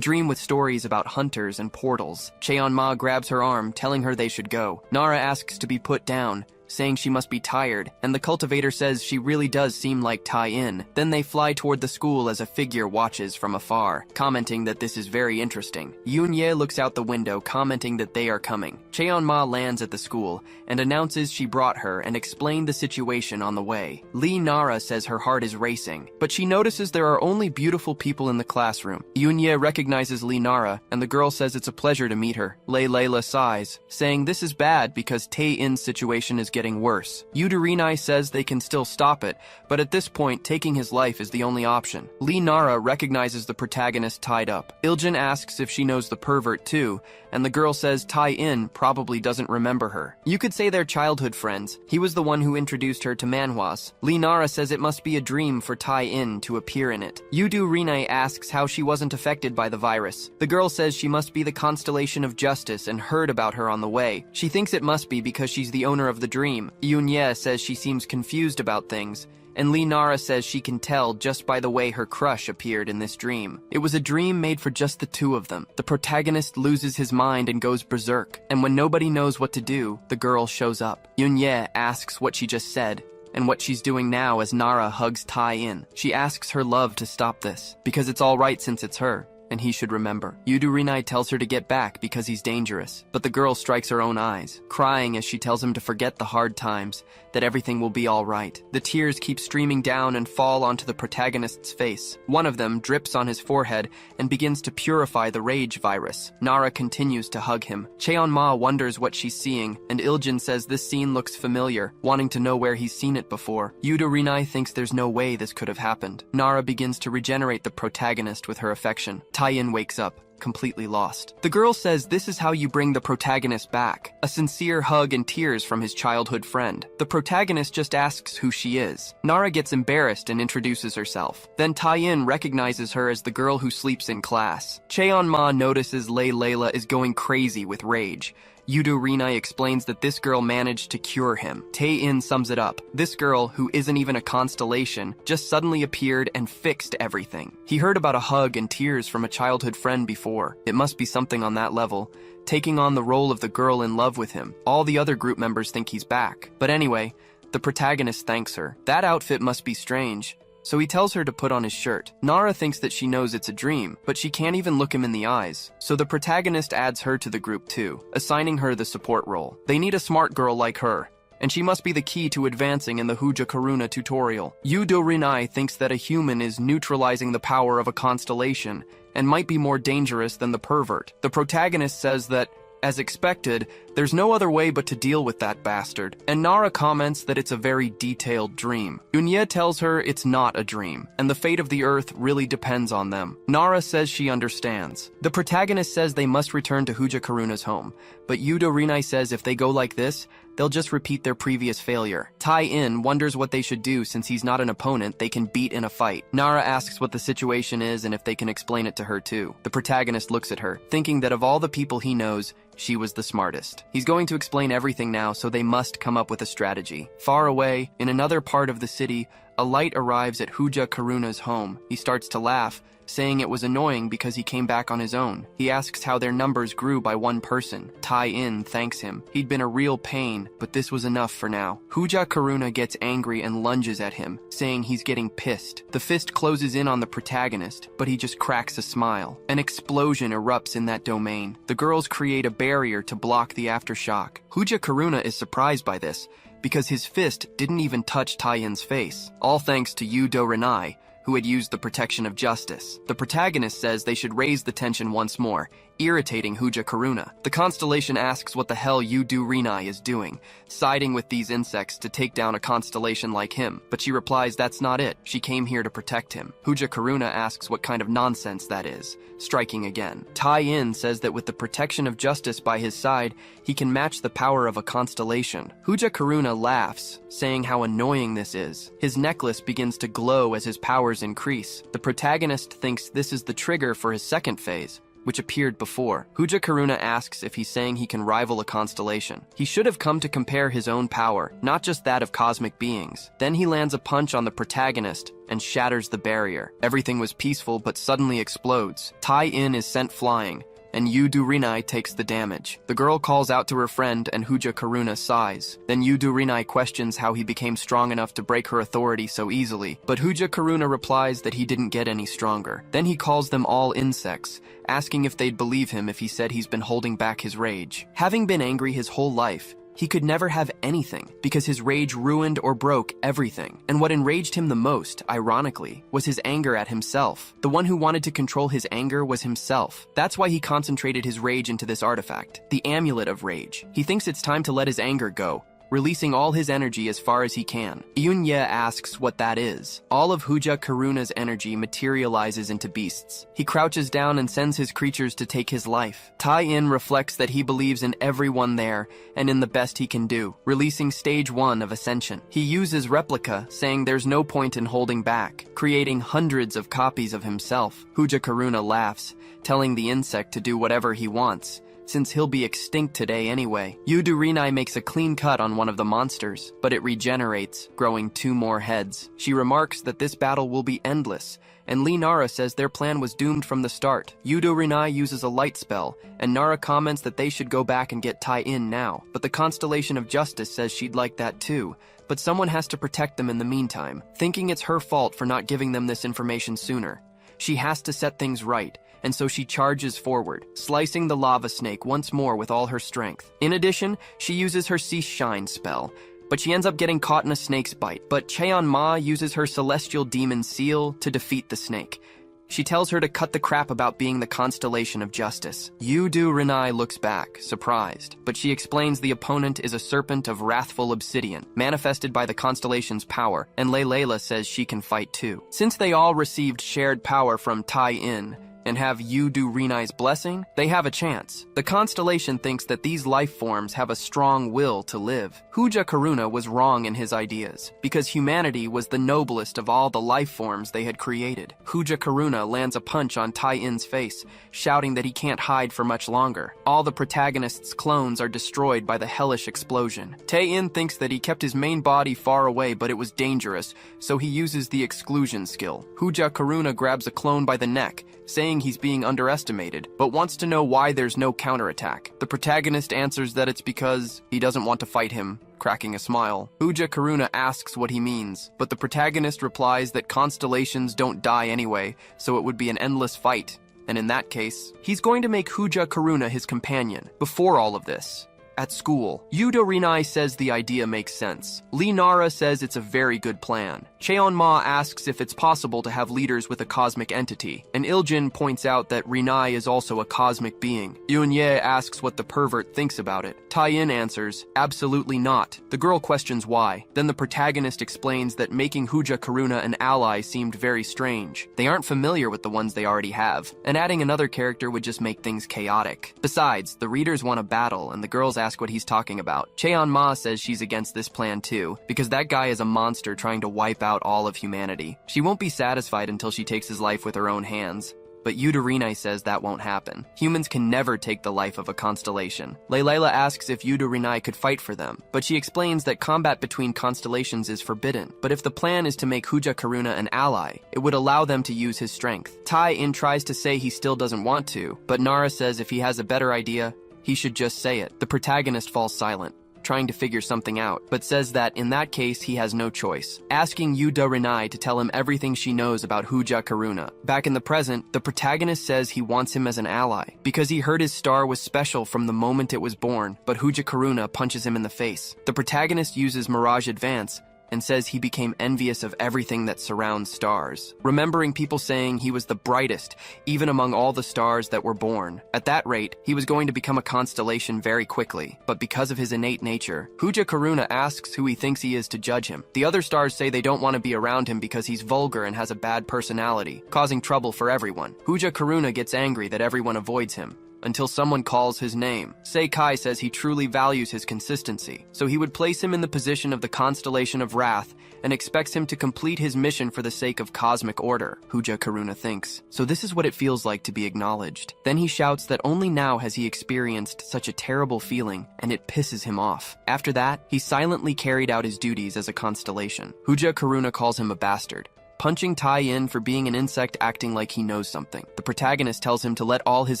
with stories about hunters and portals. Cheon-ma grabs her arm, telling her they should go. Nara asks to be put down, saying she must be tired, and the cultivator says she really does seem like Tai-in. Then they fly toward the school as a figure watches from afar, commenting that this is very interesting. Yoon-ye looks out the window, commenting that they are coming. Cheon-ma lands at the school and announces she brought her and explained the situation on the way. Lee Nara says her heart is racing, but she notices there are only beautiful people in the classroom. Yoon-ye recognizes Lee Nara, and the girl says it's a pleasure to meet her. Layla sighs, saying this is bad because Tae-in's situation is getting worse. Yudurinai says they can still stop it, but at this point, taking his life is the only option. Lee Nara recognizes the protagonist tied up. Iljin asks if she knows the pervert too, and the girl says Tai-in probably doesn't remember her. You could say they're childhood friends. He was the one who introduced her to manhwas. Lee Nara says it must be a dream for Tai-in to appear in it. Yudurinai asks how she wasn't affected by the virus. The girl says she must be the constellation of justice and heard about her on the way. She thinks it must be because she's the owner of the dream. Yoon-ye says she seems confused about things, and Lee Nara says she can tell just by the way her crush appeared in this dream. It was a dream made for just the two of them. The protagonist loses his mind and goes berserk, and when nobody knows what to do, the girl shows up. Yoon-ye asks what she just said, and what she's doing now as Nara hugs Tai-in. She asks her love to stop this, because it's alright since it's her, and he should remember. Yudurinai tells her to get back because he's dangerous, but the girl strikes her own eyes, crying as she tells him to forget the hard times, that everything will be all right. The tears keep streaming down and fall onto the protagonist's face. One of them drips on his forehead and begins to purify the rage virus. Nara continues to hug him. Cheon-ma wonders what she's seeing, and Iljin says this scene looks familiar, wanting to know where he's seen it before. Yudurinai thinks there's no way this could have happened. Nara begins to regenerate the protagonist with her affection. Tai-in wakes up, completely lost. The girl says this is how you bring the protagonist back. A sincere hug and tears from his childhood friend. The protagonist just asks who she is. Nara gets embarrassed and introduces herself. Then Tai-in recognizes her as the girl who sleeps in class. Cheon-ma notices Layla is going crazy with rage. Yudurinai explains that this girl managed to cure him. Tae-in sums it up. This girl, who isn't even a constellation, just suddenly appeared and fixed everything. He heard about a hug and tears from a childhood friend before. It must be something on that level, taking on the role of the girl in love with him. All the other group members think he's back. But anyway, the protagonist thanks her. That outfit must be strange, so he tells her to put on his shirt. Nara thinks that she knows it's a dream, but she can't even look him in the eyes. So the protagonist adds her to the group too, assigning her the support role. They need a smart girl like her, and she must be the key to advancing in the Huja Karuna tutorial. Yudurinai thinks that a human is neutralizing the power of a constellation, and might be more dangerous than the pervert. The protagonist says that, as expected, there's no other way but to deal with that bastard, and Nara comments that it's a very detailed dream. Yoon-ye tells her it's not a dream, and the fate of the Earth really depends on them. Nara says she understands. The protagonist says they must return to Huja Karuna's home, but Yudurinai says if they go like this, they'll just repeat their previous failure. Tai-in wonders what they should do since he's not an opponent they can beat in a fight. Nara asks what the situation is and if they can explain it to her too. The protagonist looks at her, thinking that of all the people he knows, she was the smartest. He's going to explain everything now, so they must come up with a strategy. Far away, in another part of the city, A light arrives at Huja Karuna's home. He starts to laugh, saying it was annoying because he came back on his own. He asks how their numbers grew by one person. Tai-in thanks him. He'd been a real pain, but this was enough for now. Huja Karuna gets angry and lunges at him, saying he's getting pissed. The fist closes in on the protagonist, but he just cracks a smile. An explosion erupts in that domain. The girls create a barrier to block the aftershock. Huja Karuna is surprised by this, because his fist didn't even touch Tai-in's face. All thanks to Yudo Renai, who had used the protection of justice. The protagonist says they should raise the tension once more, irritating Huja Karuna. The constellation asks what the hell Yudo Renai is doing, siding with these insects to take down a constellation like him. But she replies that's not it. She came here to protect him. Huja Karuna asks what kind of nonsense that is, striking again. Tai-in says that with the protection of justice by his side, he can match the power of a constellation. Huja Karuna laughs, saying how annoying this is. His necklace begins to glow as his powers increase. The protagonist thinks this is the trigger for his second phase, which appeared before. Huja Karuna asks if he's saying he can rival a constellation. He should have come to compare his own power, not just that of cosmic beings. Then he lands a punch on the protagonist and shatters the barrier. Everything was peaceful but suddenly explodes. Tai-in is sent flying, and Yudo Renai takes the damage. The girl calls out to her friend and Huja Karuna sighs. Then Yudo Renai questions how he became strong enough to break her authority so easily, but Huja Karuna replies that he didn't get any stronger. Then he calls them all insects, asking if they'd believe him if he said he's been holding back his rage. Having been angry his whole life, he could never have anything because his rage ruined or broke everything. And what enraged him the most, ironically, was his anger at himself. The one who wanted to control his anger was himself. That's why he concentrated his rage into this artifact, the Amulet of Rage. He thinks it's time to let his anger go, releasing all his energy as far as he can. Eun-ye asks what that is. All of Huja Karuna's energy materializes into beasts. He crouches down and sends his creatures to take his life. Tai-in reflects that he believes in everyone there and in the best he can do, releasing stage 1 of Ascension. He uses Replica, saying there's no point in holding back, creating hundreds of copies of himself. Huja Karuna laughs, telling the insect to do whatever he wants, since he'll be extinct today anyway. Yudo Renai makes a clean cut on one of the monsters, but it regenerates, growing 2 more heads. She remarks that this battle will be endless, and Lee Nara says their plan was doomed from the start. Yudo Renai uses a light spell, and Nara comments that they should go back and get Tai-in now. But the Constellation of Justice says she'd like that too, but someone has to protect them in the meantime, thinking it's her fault for not giving them this information sooner. She has to set things right, and so she charges forward, slicing the lava snake once more with all her strength. In addition, she uses her Cease Shine spell, but she ends up getting caught in a snake's bite. But Cheon-ma uses her Celestial Demon Seal to defeat the snake. She tells her to cut the crap about being the Constellation of Justice. Yudo Renai looks back, surprised, but she explains the opponent is a serpent of wrathful obsidian, manifested by the constellation's power, and Layla says she can fight too. Since they all received shared power from Tai-in, and have Yudo Renai's blessing, they have a chance. The constellation thinks that these life forms have a strong will to live. Huja Karuna was wrong in his ideas, because humanity was the noblest of all the life forms they had created. Huja Karuna lands a punch on Tai-in's face, shouting that he can't hide for much longer. All the protagonist's clones are destroyed by the hellish explosion. Tai-in thinks that he kept his main body far away, but it was dangerous, so he uses the exclusion skill. Huja Karuna grabs a clone by the neck, saying he's being underestimated, but wants to know why there's no counterattack. The protagonist answers that it's because he doesn't want to fight him, cracking a smile. Huja Karuna asks what he means, but the protagonist replies that constellations don't die anyway, so it would be an endless fight. And in that case, he's going to make Huja Karuna his companion. Before all of this, at school, Yudo Renai says the idea makes sense. Lee Nara says it's a very good plan. Cheon-ma asks if it's possible to have leaders with a cosmic entity, and Iljin points out that Renai is also a cosmic being. Eun-ye asks what the pervert thinks about it. Tai-in answers, absolutely not. The girl questions why. Then the protagonist explains that making Huja Karuna an ally seemed very strange. They aren't familiar with the ones they already have, and adding another character would just make things chaotic. Besides, the readers want a battle, and the girls ask what he's talking about. Cheon-ma says she's against this plan too, because that guy is a monster trying to wipe out all of humanity. She won't be satisfied until she takes his life with her own hands. but Yudorinai says that won't happen. Humans can never take the life of a constellation. Layla asks if Yudorinai could fight for them, but she explains that combat between constellations is forbidden. But if the plan is to make Huja Karuna an ally, it would allow them to use his strength. Tai-in tries to say he still doesn't want to, but Nara says if he has a better idea, he should just say it. The protagonist falls silent, trying to figure something out, but says that in that case he has no choice, asking Yudorinai to tell him everything she knows about Huja Karuna. Back in the present, the protagonist says he wants him as an ally, because he heard his star was special from the moment it was born, but Huja Karuna punches him in the face. The protagonist uses Mirage Advance, and says he became envious of everything that surrounds stars, remembering people saying he was the brightest, even among all the stars that were born. At that rate, he was going to become a constellation very quickly, but because of his innate nature, Huja Karuna asks who he thinks he is to judge him. The other stars say they don't want to be around him because he's vulgar and has a bad personality, causing trouble for everyone. Huja Karuna gets angry that everyone avoids him, until someone calls his name. Seikai says he truly values his consistency, so he would place him in the position of the constellation of Wrath and expects him to complete his mission for the sake of cosmic order, Huja Karuna thinks. So this is what it feels like to be acknowledged. Then he shouts that only now has he experienced such a terrible feeling, and it pisses him off. After that, he silently carried out his duties as a constellation. Huja Karuna calls him a bastard, punching Tai-in for being an insect acting like he knows something. The protagonist tells him to let all his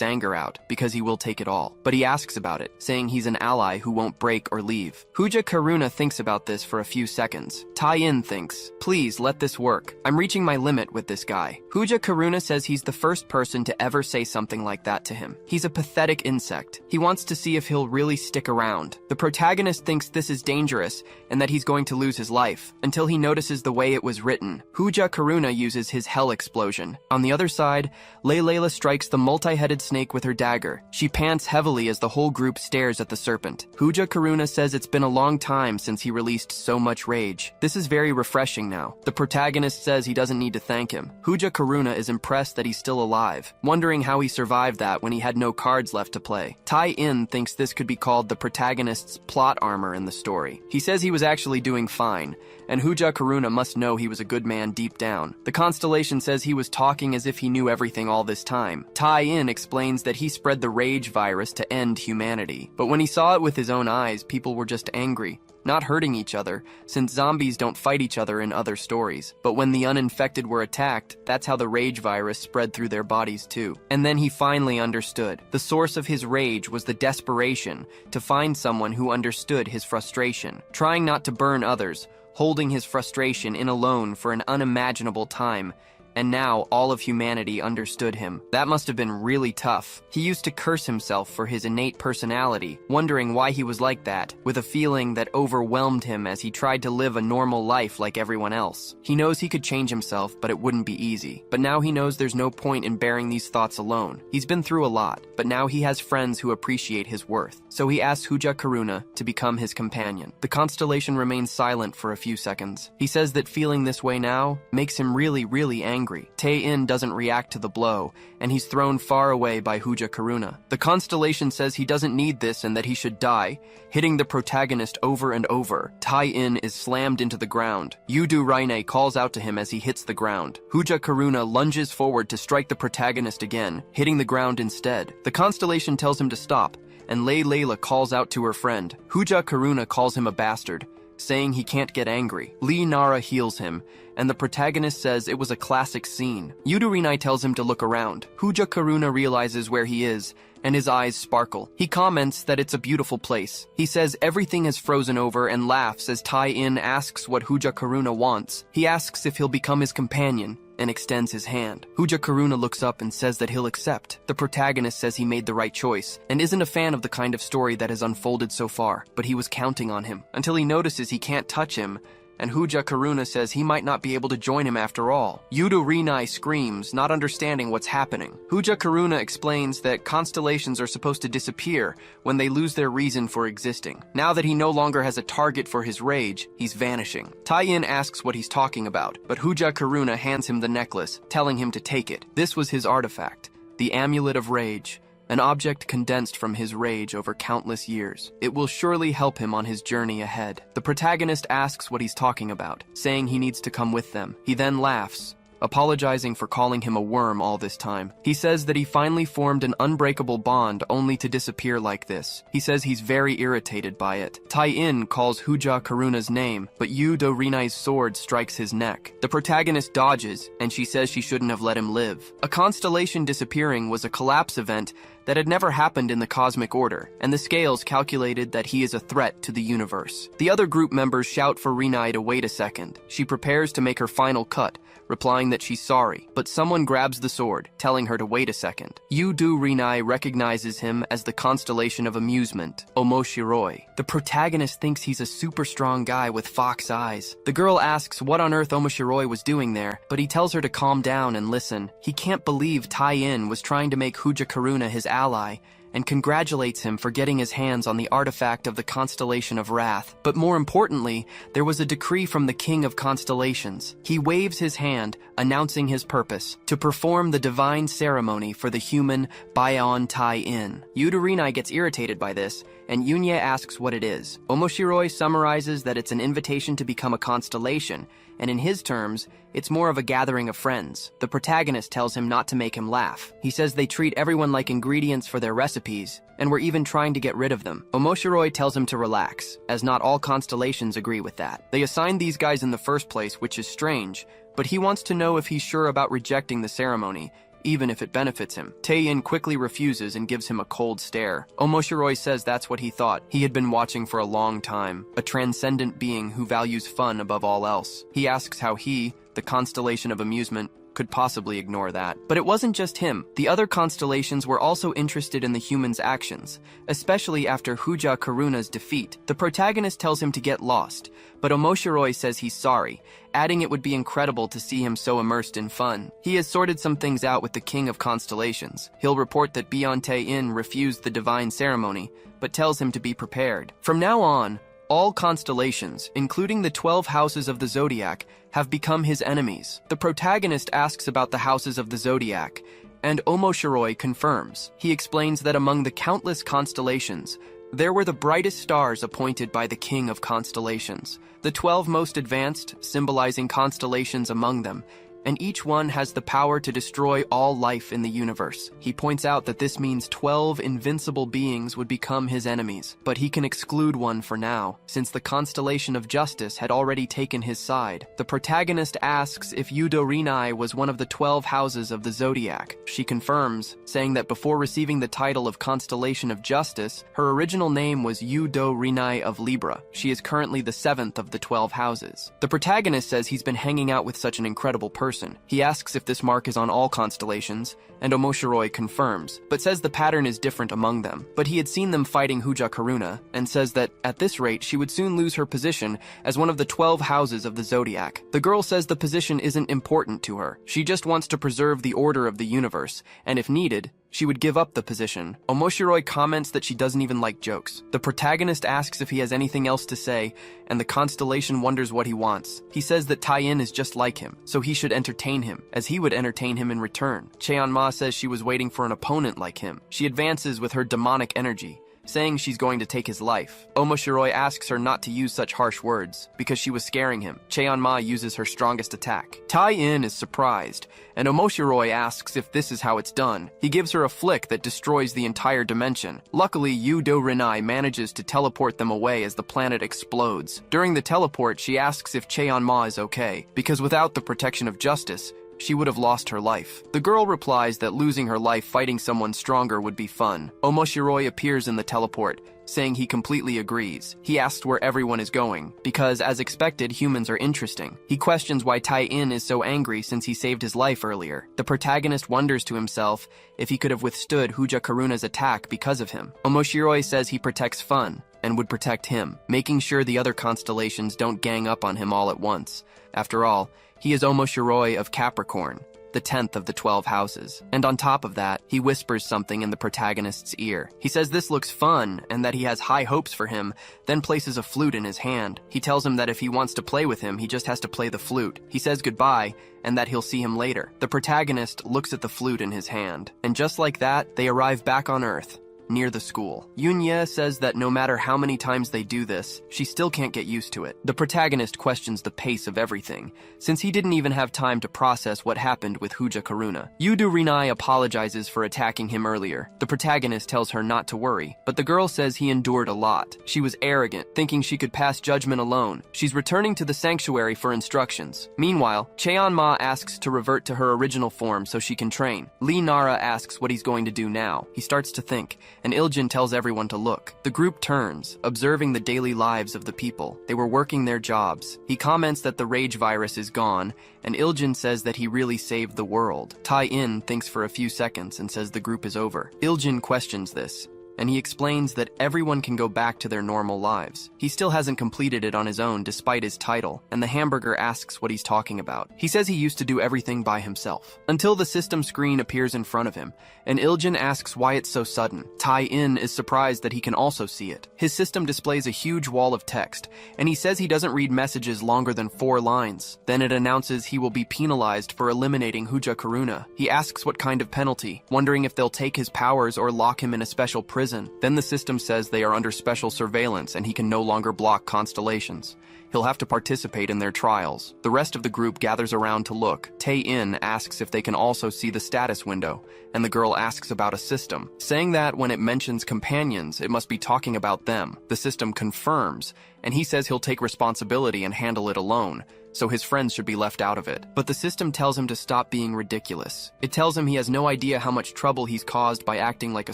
anger out, because he will take it all. But he asks about it, saying he's an ally who won't break or leave. Huja Karuna thinks about this for a few seconds. Tai-in thinks, please let this work. I'm reaching my limit with this guy. Huja Karuna says he's the first person to ever say something like that to him. He's a pathetic insect. He wants to see if he'll really stick around. The protagonist thinks this is dangerous and that he's going to lose his life, until he notices the way it was written. Huja Karuna uses his hell explosion. On the other side, Layla strikes the multi-headed snake with her dagger. She pants heavily as the whole group stares at the serpent. Huja Karuna says it's been a long time since he released so much rage. This is very refreshing now. The protagonist says he doesn't need to thank him. Huja Karuna is impressed that he's still alive, wondering how he survived that when he had no cards left to play. Tai-in thinks this could be called the protagonist's plot armor in the story. He says he was actually doing fine, and Huja Karuna must know he was a good man deep down. The constellation says he was talking as if he knew everything all this time. Tai-in explains that he spread the rage virus to end humanity. But when he saw it with his own eyes, people were just angry, not hurting each other, since zombies don't fight each other in other stories. But when the uninfected were attacked, that's how the rage virus spread through their bodies too. And then he finally understood. The source of his rage was the desperation to find someone who understood his frustration, trying not to burn others, holding his frustration in alone for an unimaginable time, and now all of humanity understood him. That must have been really tough. He used to curse himself for his innate personality, wondering why he was like that, with a feeling that overwhelmed him as he tried to live a normal life like everyone else. He knows he could change himself, but it wouldn't be easy. But now he knows there's no point in bearing these thoughts alone. He's been through a lot, but now he has friends who appreciate his worth. So he asks Huja Karuna to become his companion. The constellation remains silent for a few seconds. He says that feeling this way now makes him really angry. Tai-in doesn't react to the blow, and he's thrown far away by Huja Karuna. The constellation says he doesn't need this and that he should die, hitting the protagonist over and over. Tai-in is slammed into the ground. Yudorinai calls out to him as he hits the ground. Huja Karuna lunges forward to strike the protagonist again, hitting the ground instead. The constellation tells him to stop, and Layla calls out to her friend. Huja Karuna calls him a bastard, saying he can't get angry. Nara heals him, and the protagonist says it was a classic scene. Yudorinai tells him to look around. Huja Karuna realizes where he is, and his eyes sparkle. He comments that it's a beautiful place. He says everything has frozen over and laughs as Tai-in asks what Huja Karuna wants. He asks if he'll become his companion, and extends his hand. Huja Karuna looks up and says that he'll accept. The protagonist says he made the right choice, and isn't a fan of the kind of story that has unfolded so far, but he was counting on him, until he notices he can't touch him, and Huja Karuna says he might not be able to join him after all. Yudorinai screams, not understanding what's happening. Huja Karuna explains that constellations are supposed to disappear when they lose their reason for existing. Now that he no longer has a target for his rage, he's vanishing. Tai-in asks what he's talking about, but Huja Karuna hands him the necklace, telling him to take it. This was his artifact, the Amulet of Rage, an object condensed from his rage over countless years. It will surely help him on his journey ahead. The protagonist asks what he's talking about, saying he needs to come with them. He then laughs, apologizing for calling him a worm all this time. He says that he finally formed an unbreakable bond only to disappear like this. He says he's very irritated by it. Tai-in calls Huja Karuna's name, but Yu Do-rinai's sword strikes his neck. The protagonist dodges, and she says she shouldn't have let him live. A constellation disappearing was a collapse event that had never happened in the cosmic order, and the scales calculated that he is a threat to the universe. The other group members shout for Rinai to wait a second. She prepares to make her final cut, replying that she's sorry, but someone grabs the sword, telling her to wait a second. Yu Do-rinai recognizes him as the constellation of amusement, Omoshiroi. The protagonist thinks he's a super strong guy with fox eyes. The girl asks what on earth Omoshiroi was doing there, but he tells her to calm down and listen. He can't believe Tai-in was trying to make Huja Karuna his ally, and congratulates him for getting his hands on the artifact of the Constellation of Wrath. But more importantly, there was a decree from the King of Constellations. He waves his hand, announcing his purpose, to perform the divine ceremony for the human Baion Tai-in. Yu Do-rinai gets irritated by this, and Yunya asks what it is. Omoshiroi summarizes that it's an invitation to become a constellation, and in his terms, it's more of a gathering of friends. The protagonist tells him not to make him laugh. He says they treat everyone like ingredients for their recipes, and were even trying to get rid of them. Omoshiroi tells him to relax, as not all constellations agree with that. They assigned these guys in the first place, which is strange, but he wants to know if he's sure about rejecting the ceremony, even if it benefits him. Tai-in quickly refuses and gives him a cold stare. Omoshiroi says that's what he thought. He had been watching for a long time, a transcendent being who values fun above all else. He asks how he, the constellation of amusement, could possibly ignore that. But it wasn't just him. The other constellations were also interested in the human's actions, especially after Huja Karuna's defeat. The protagonist tells him to get lost, but Omoshiroi says he's sorry, adding it would be incredible to see him so immersed in fun. He has sorted some things out with the King of Constellations. He'll report that Baion Tai-in refused the divine ceremony, but tells him to be prepared. From now on, all constellations, including the 12 houses of the zodiac, have become his enemies. The protagonist asks about the houses of the zodiac, and Omoshiroi confirms. He explains that among the countless constellations, there were the brightest stars appointed by the King of Constellations, the 12 most advanced, symbolizing constellations among them, and each one has the power to destroy all life in the universe. He points out that this means 12 invincible beings would become his enemies, but he can exclude one for now, since the constellation of justice had already taken his side. The protagonist asks if Yu Do-rinai was one of the 12 houses of the zodiac. She confirms, saying that before receiving the title of Constellation of Justice, her original name was Yu Do-rinai of Libra. She is currently the 7th of the 12 houses. The protagonist says he's been hanging out with such an incredible person. He asks if this mark is on all constellations, and Omoshiroi confirms, but says the pattern is different among them. But he had seen them fighting Huja Karuna, and says that, at this rate, she would soon lose her position as one of the 12 houses of the zodiac. The girl says the position isn't important to her. She just wants to preserve the order of the universe, and if needed, she would give up the position. Omoshiroi comments that she doesn't even like jokes. The protagonist asks if he has anything else to say, and the constellation wonders what he wants. He says that Tai-in is just like him, so he should entertain him, as he would entertain him in return. Cheon-ma says she was waiting for an opponent like him. She advances with her demonic energy, saying she's going to take his life. Omoshiroi asks her not to use such harsh words, because she was scaring him. Cheon-ma uses her strongest attack. Tai-in is surprised, and Omoshiroi asks if this is how it's done. He gives her a flick that destroys the entire dimension. Luckily, Yu Do-rinai manages to teleport them away as the planet explodes. During the teleport, she asks if Cheon-ma is okay, because without the protection of justice, she would have lost her life. The girl replies that losing her life fighting someone stronger would be fun. Omoshiroi appears in the teleport, saying he completely agrees. He asks where everyone is going, because, as expected, humans are interesting. He questions why Tai-in is so angry since he saved his life earlier. The protagonist wonders to himself if he could have withstood Huja Karuna's attack because of him. Omoshiroi says he protects fun, and would protect him, making sure the other constellations don't gang up on him all at once. After all, he is Omoshiroi of Capricorn, the 10th of the 12 houses. And on top of that, he whispers something in the protagonist's ear. He says this looks fun, and that he has high hopes for him, then places a flute in his hand. He tells him that if he wants to play with him, he just has to play the flute. He says goodbye, and that he'll see him later. The protagonist looks at the flute in his hand, and just like that, they arrive back on Earth. near the school. Yoon-ye says that no matter how many times they do this, she still can't get used to it. The protagonist questions the pace of everything, since he didn't even have time to process what happened with Hooja Karuna. Yudu Rinai apologizes for attacking him earlier. The protagonist tells her not to worry, but the girl says he endured a lot. She was arrogant, thinking she could pass judgment alone. She's returning to the sanctuary for instructions. Meanwhile, Cheon-ma asks to revert to her original form so she can train. Lee Nara asks what he's going to do now. He starts to think, and Iljin tells everyone to look. The group turns, observing the daily lives of the people. They were working their jobs. He comments that the rage virus is gone, and Iljin says that he really saved the world. Tai-in thinks for a few seconds and says the group is over. Iljin questions this, and he explains that everyone can go back to their normal lives. He still hasn't completed it on his own despite his title, and the hamburger asks what he's talking about. He says he used to do everything by himself, until the system screen appears in front of him, and Iljin asks why it's so sudden. Tai-in is surprised that he can also see it. His system displays a huge wall of text, and he says he doesn't read messages longer than 4 lines. Then it announces he will be penalized for eliminating Hooja Karuna. He asks what kind of penalty, wondering if they'll take his powers or lock him in a special prison. Then the system says they are under special surveillance and he can no longer block constellations. He'll have to participate in their trials. The rest of the group gathers around to look. Tae-in asks if they can also see the status window, and the girl asks about a system, saying that when it mentions companions, it must be talking about them. The system confirms, and he says he'll take responsibility and handle it alone, so his friends should be left out of it. But the system tells him to stop being ridiculous. It tells him he has no idea how much trouble he's caused by acting like a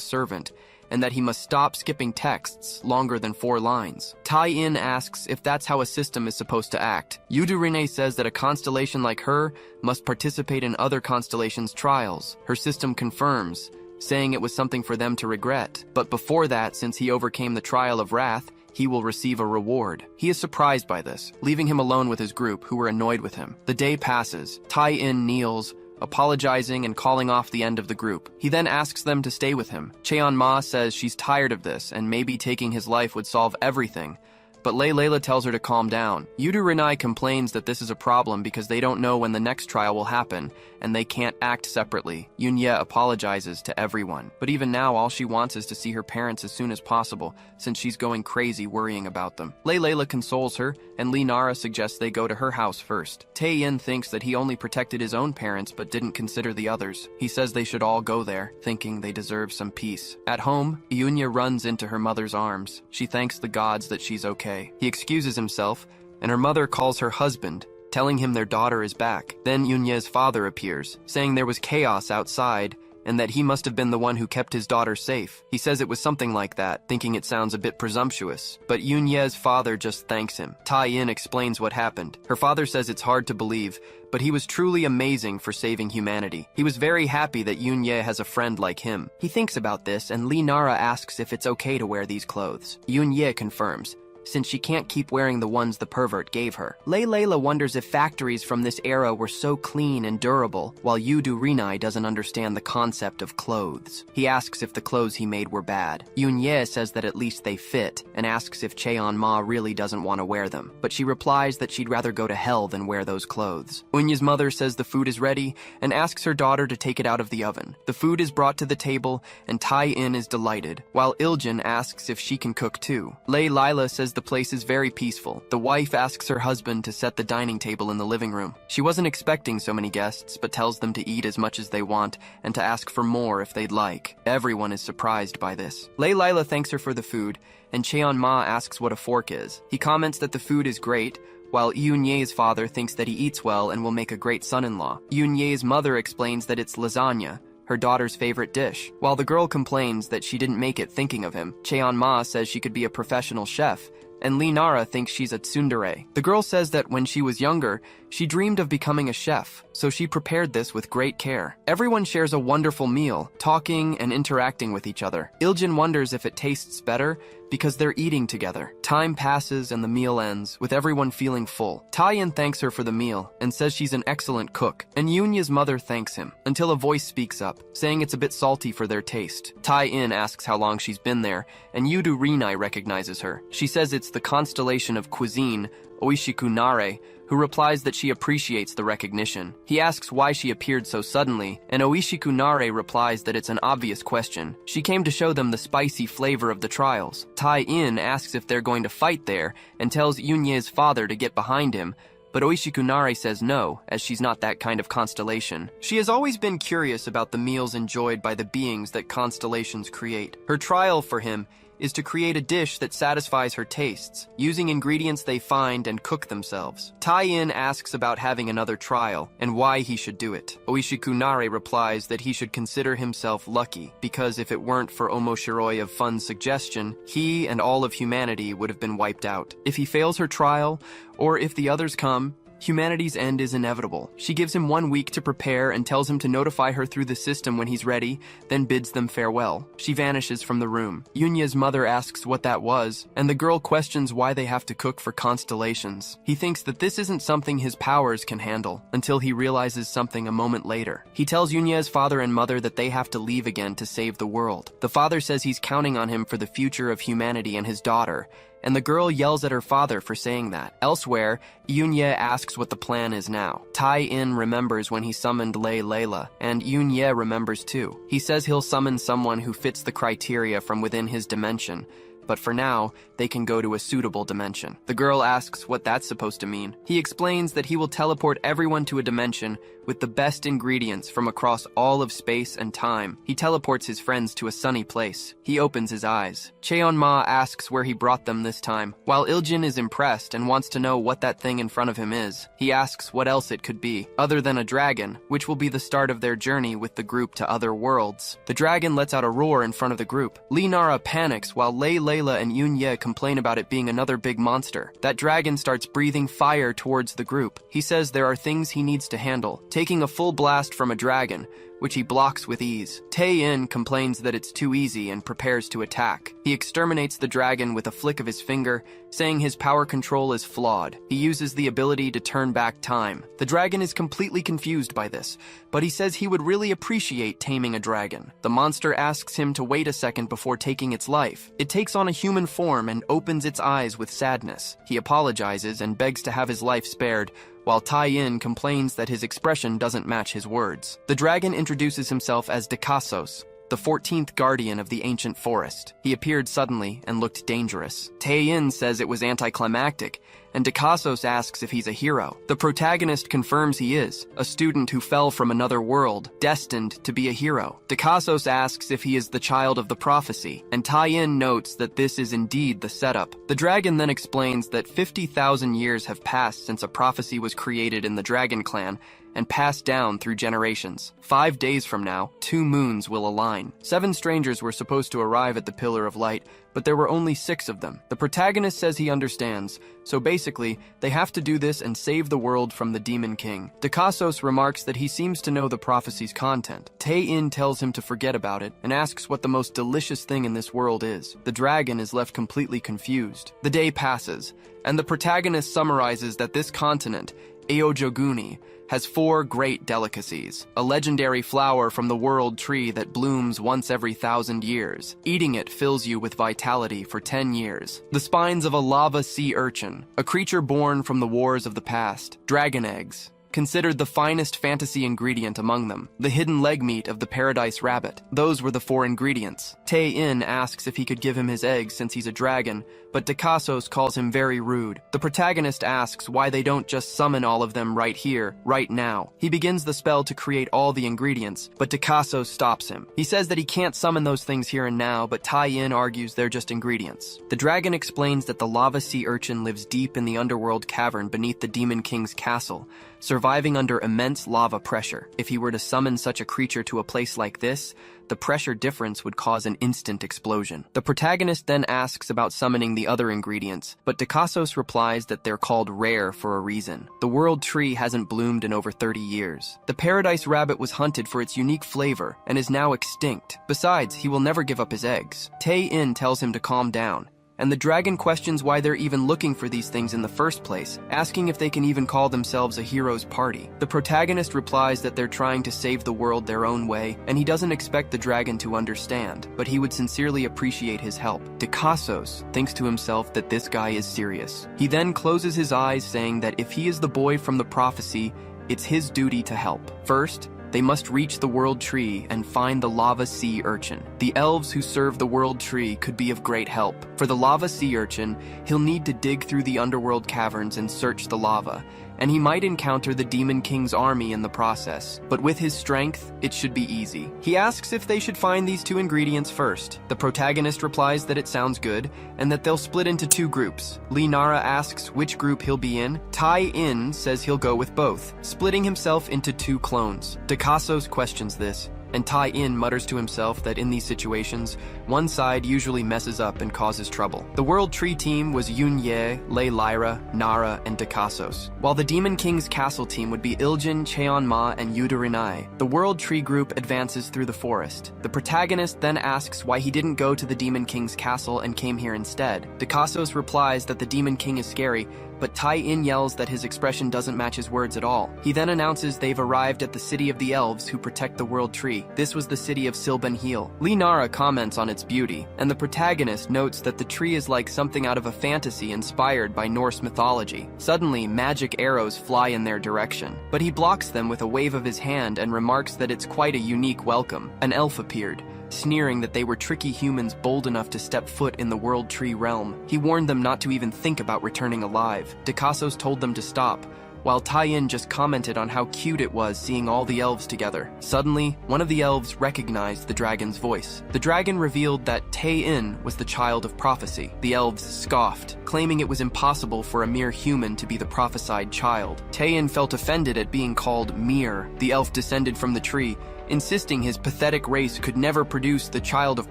servant, and that he must stop skipping texts longer than 4 lines. Tai-in asks if that's how a system is supposed to act. Yudurine says that a constellation like her must participate in other constellations' trials. Her system confirms, saying it was something for them to regret. But before that, since he overcame the trial of wrath, he will receive a reward. He is surprised by this, leaving him alone with his group, who were annoyed with him. The day passes. Tai-in kneels, apologizing and calling off the end of the group. He then asks them to stay with him. Cheon-ma says she's tired of this and maybe taking his life would solve everything, but Layla tells her to calm down. Yudu-Rinai complains that this is a problem because they don't know when the next trial will happen, and they can't act separately. Yoon-ye apologizes to everyone, but even now all she wants is to see her parents as soon as possible, since she's going crazy worrying about them. Layla consoles her, and Lee Nara suggests they go to her house first. Tae-in thinks that he only protected his own parents but didn't consider the others. He says they should all go there, thinking they deserve some peace. At home, Yoon-ye runs into her mother's arms. She thanks the gods that she's okay. He excuses himself, and her mother calls her husband, telling him their daughter is back. Then Yoon-ye's father appears, saying there was chaos outside, and that he must have been the one who kept his daughter safe. He says it was something like that, thinking it sounds a bit presumptuous. But Yoon-ye's father just thanks him. Tai-in explains what happened. Her father says it's hard to believe, but he was truly amazing for saving humanity. He was very happy that Yoon-ye has a friend like him. He thinks about this, and Lee Nara asks if it's okay to wear these clothes. Yoon-ye confirms, since she can't keep wearing the ones the pervert gave her. Layla wonders if factories from this era were so clean and durable, while Yudu Rinai doesn't understand the concept of clothes. He asks if the clothes he made were bad. Yoon-ye says that at least they fit, and asks if Cheon-ma really doesn't want to wear them, but she replies that she'd rather go to hell than wear those clothes. Eunye's mother says the food is ready, and asks her daughter to take it out of the oven. The food is brought to the table, and Tai-in is delighted, while Iljin asks if she can cook too. Lila says the place is very peaceful. The wife asks her husband to set the dining table in the living room. She wasn't expecting so many guests, but tells them to eat as much as they want and to ask for more if they'd like. Everyone is surprised by this. Lila thanks her for the food, and Cheon-ma asks what a fork is. He comments that the food is great, while Yoon-ye's father thinks that he eats well and will make a great son-in-law. Yoon-ye's mother explains that it's lasagna, her daughter's favorite dish. While the girl complains that she didn't make it thinking of him, Cheon-ma says she could be a professional chef, and Lee Nara thinks she's a tsundere. The girl says that when she was younger, she dreamed of becoming a chef, so she prepared this with great care. Everyone shares a wonderful meal, talking and interacting with each other. Iljin wonders if it tastes better because they're eating together. Time passes and the meal ends, with everyone feeling full. Tai-in thanks her for the meal and says she's an excellent cook, and Yoonya's mother thanks him, until a voice speaks up, saying it's a bit salty for their taste. Tai-in asks how long she's been there, and Yudu Rinai recognizes her. She says it's the constellation of cuisine Oishiku Nare, who replies that she appreciates the recognition. He asks why she appeared so suddenly, and Oishiku Nare replies that it's an obvious question. She came to show them the spicy flavor of the trials. Tai-in asks if they're going to fight there, and tells Yunye's father to get behind him, but Oishiku Nare says no, as she's not that kind of constellation. She has always been curious about the meals enjoyed by the beings that constellations create. Her trial for him is to create a dish that satisfies her tastes, using ingredients they find and cook themselves. Tai-in asks about having another trial, and why he should do it. Oishiku Nare replies that he should consider himself lucky, because if it weren't for Omoshiroi of Fun's suggestion, he and all of humanity would have been wiped out. If he fails her trial, or if the others come, humanity's end is inevitable. She gives him 1 week to prepare and tells him to notify her through the system when he's ready, then bids them farewell. She vanishes from the room. Yunya's mother asks what that was, and the girl questions why they have to cook for constellations. He thinks that this isn't something his powers can handle, until he realizes something a moment later. He tells Yunya's father and mother that they have to leave again to save the world. The father says he's counting on him for the future of humanity and his daughter, and the girl yells at her father for saying that. Elsewhere, Yunya asks what the plan is now. Tai-in remembers when he summoned Lei Layla, and Yunya remembers too. He says he'll summon someone who fits the criteria from within his dimension, but for now, they can go to a suitable dimension. The girl asks what that's supposed to mean. He explains that he will teleport everyone to a dimension with the best ingredients from across all of space and time. He teleports his friends to a sunny place. He opens his eyes. Cheonma asks where he brought them this time. While Iljin is impressed and wants to know what that thing in front of him is, he asks what else it could be, other than a dragon, which will be the start of their journey with the group to other worlds. The dragon lets out a roar in front of the group. Lee Nara panics while Lei Layla and Yunya complain about it being another big monster. That dragon starts breathing fire towards the group. He says there are things he needs to handle, taking a full blast from a dragon, which he blocks with ease. Tai-in complains that it's too easy and prepares to attack. He exterminates the dragon with a flick of his finger, saying his power control is flawed. He uses the ability to turn back time. The dragon is completely confused by this, but he says he would really appreciate taming a dragon. The monster asks him to wait a second before taking its life. It takes on a human form and opens its eyes with sadness. He apologizes and begs to have his life spared, while Tai-in complains that his expression doesn't match his words. The dragon introduces himself as Dekasos, the 14th guardian of the ancient forest. He appeared suddenly and looked dangerous. Tai-in says it was anticlimactic, and Dekasos asks if he's a hero. The protagonist confirms he is, a student who fell from another world, destined to be a hero. Dekasos asks if he is the child of the prophecy, and Tai-in notes that this is indeed the setup. The dragon then explains that 50,000 years have passed since a prophecy was created in the Dragon Clan, and passed down through generations. 5 days from now, 2 moons will align. 7 strangers were supposed to arrive at the Pillar of Light, but there were only 6 of them. The protagonist says he understands, so basically, they have to do this and save the world from the Demon King. Dekasos remarks that he seems to know the prophecy's content. Tai-in tells him to forget about it, and asks what the most delicious thing in this world is. The dragon is left completely confused. The day passes, and the protagonist summarizes that this continent, Aojoguni, has 4 great delicacies. A legendary flower from the world tree that blooms once every 1,000 years. Eating it fills you with vitality for 10 years. The spines of a lava sea urchin, a creature born from the wars of the past. Dragon eggs, considered the finest fantasy ingredient among them. The hidden leg meat of the paradise rabbit. Those were the 4 ingredients. Tai-in asks if he could give him his eggs since he's a dragon, but Dekasos calls him very rude. The protagonist asks why they don't just summon all of them right here, right now. He begins the spell to create all the ingredients, but Dekasos stops him. He says that he can't summon those things here and now, but Tai-in argues they're just ingredients. The dragon explains that the lava sea urchin lives deep in the underworld cavern beneath the Demon King's castle, surviving under immense lava pressure. If he were to summon such a creature to a place like this, the pressure difference would cause an instant explosion. The protagonist then asks about summoning the other ingredients, but Dekasos replies that they're called rare for a reason. The world tree hasn't bloomed in over 30 years. The paradise rabbit was hunted for its unique flavor and is now extinct. Besides, he will never give up his eggs. Tai-in tells him to calm down. and the dragon questions why they're even looking for these things in the first place, asking if they can even call themselves a hero's party. The protagonist replies that they're trying to save the world their own way, and he doesn't expect the dragon to understand, but he would sincerely appreciate his help. Dicassos thinks to himself that this guy is serious. He then closes his eyes, saying that if he is the boy from the prophecy, it's his duty to help. First, they must reach the World Tree and find the lava sea urchin. The elves who serve the World Tree could be of great help. For the lava sea urchin, he'll need to dig through the underworld caverns and search the lava, and he might encounter the Demon King's army in the process. But with his strength, it should be easy. He asks if they should find these two ingredients first. The protagonist replies that it sounds good, and that they'll split into two groups. Lee Nara asks which group he'll be in. Tai-In says he'll go with both, splitting himself into two clones. Dicassos questions this, and Tai-In mutters to himself that in these situations, one side usually messes up and causes trouble. The World Tree team was Yun-Ye, Lei Lyra, Nara, and Dicassos, while the Demon King's castle team would be Iljin, Cheonma, and Yudarinai. The World Tree group advances through the forest. The protagonist then asks why he didn't go to the Demon King's castle and came here instead. Dicassos replies that the Demon King is scary, but Tai-In yells that his expression doesn't match his words at all. He then announces they've arrived at the city of the elves who protect the World Tree. This was the city of Silbenheil. Lee Nara comments on its beauty, and the protagonist notes that the tree is like something out of a fantasy inspired by Norse mythology. Suddenly, magic arrows fly in their direction, but he blocks them with a wave of his hand and remarks that it's quite a unique welcome. An elf appeared, sneering that they were tricky humans bold enough to step foot in the World Tree realm. He warned them not to even think about returning alive. Dicassos told them to stop, while Tai-In just commented on how cute it was seeing all the elves together. Suddenly, one of the elves recognized the dragon's voice. The dragon revealed that Tai-In was the child of prophecy. The elves scoffed, claiming it was impossible for a mere human to be the prophesied child. Tai-In felt offended at being called mere. The elf descended from the tree, insisting his pathetic race could never produce the child of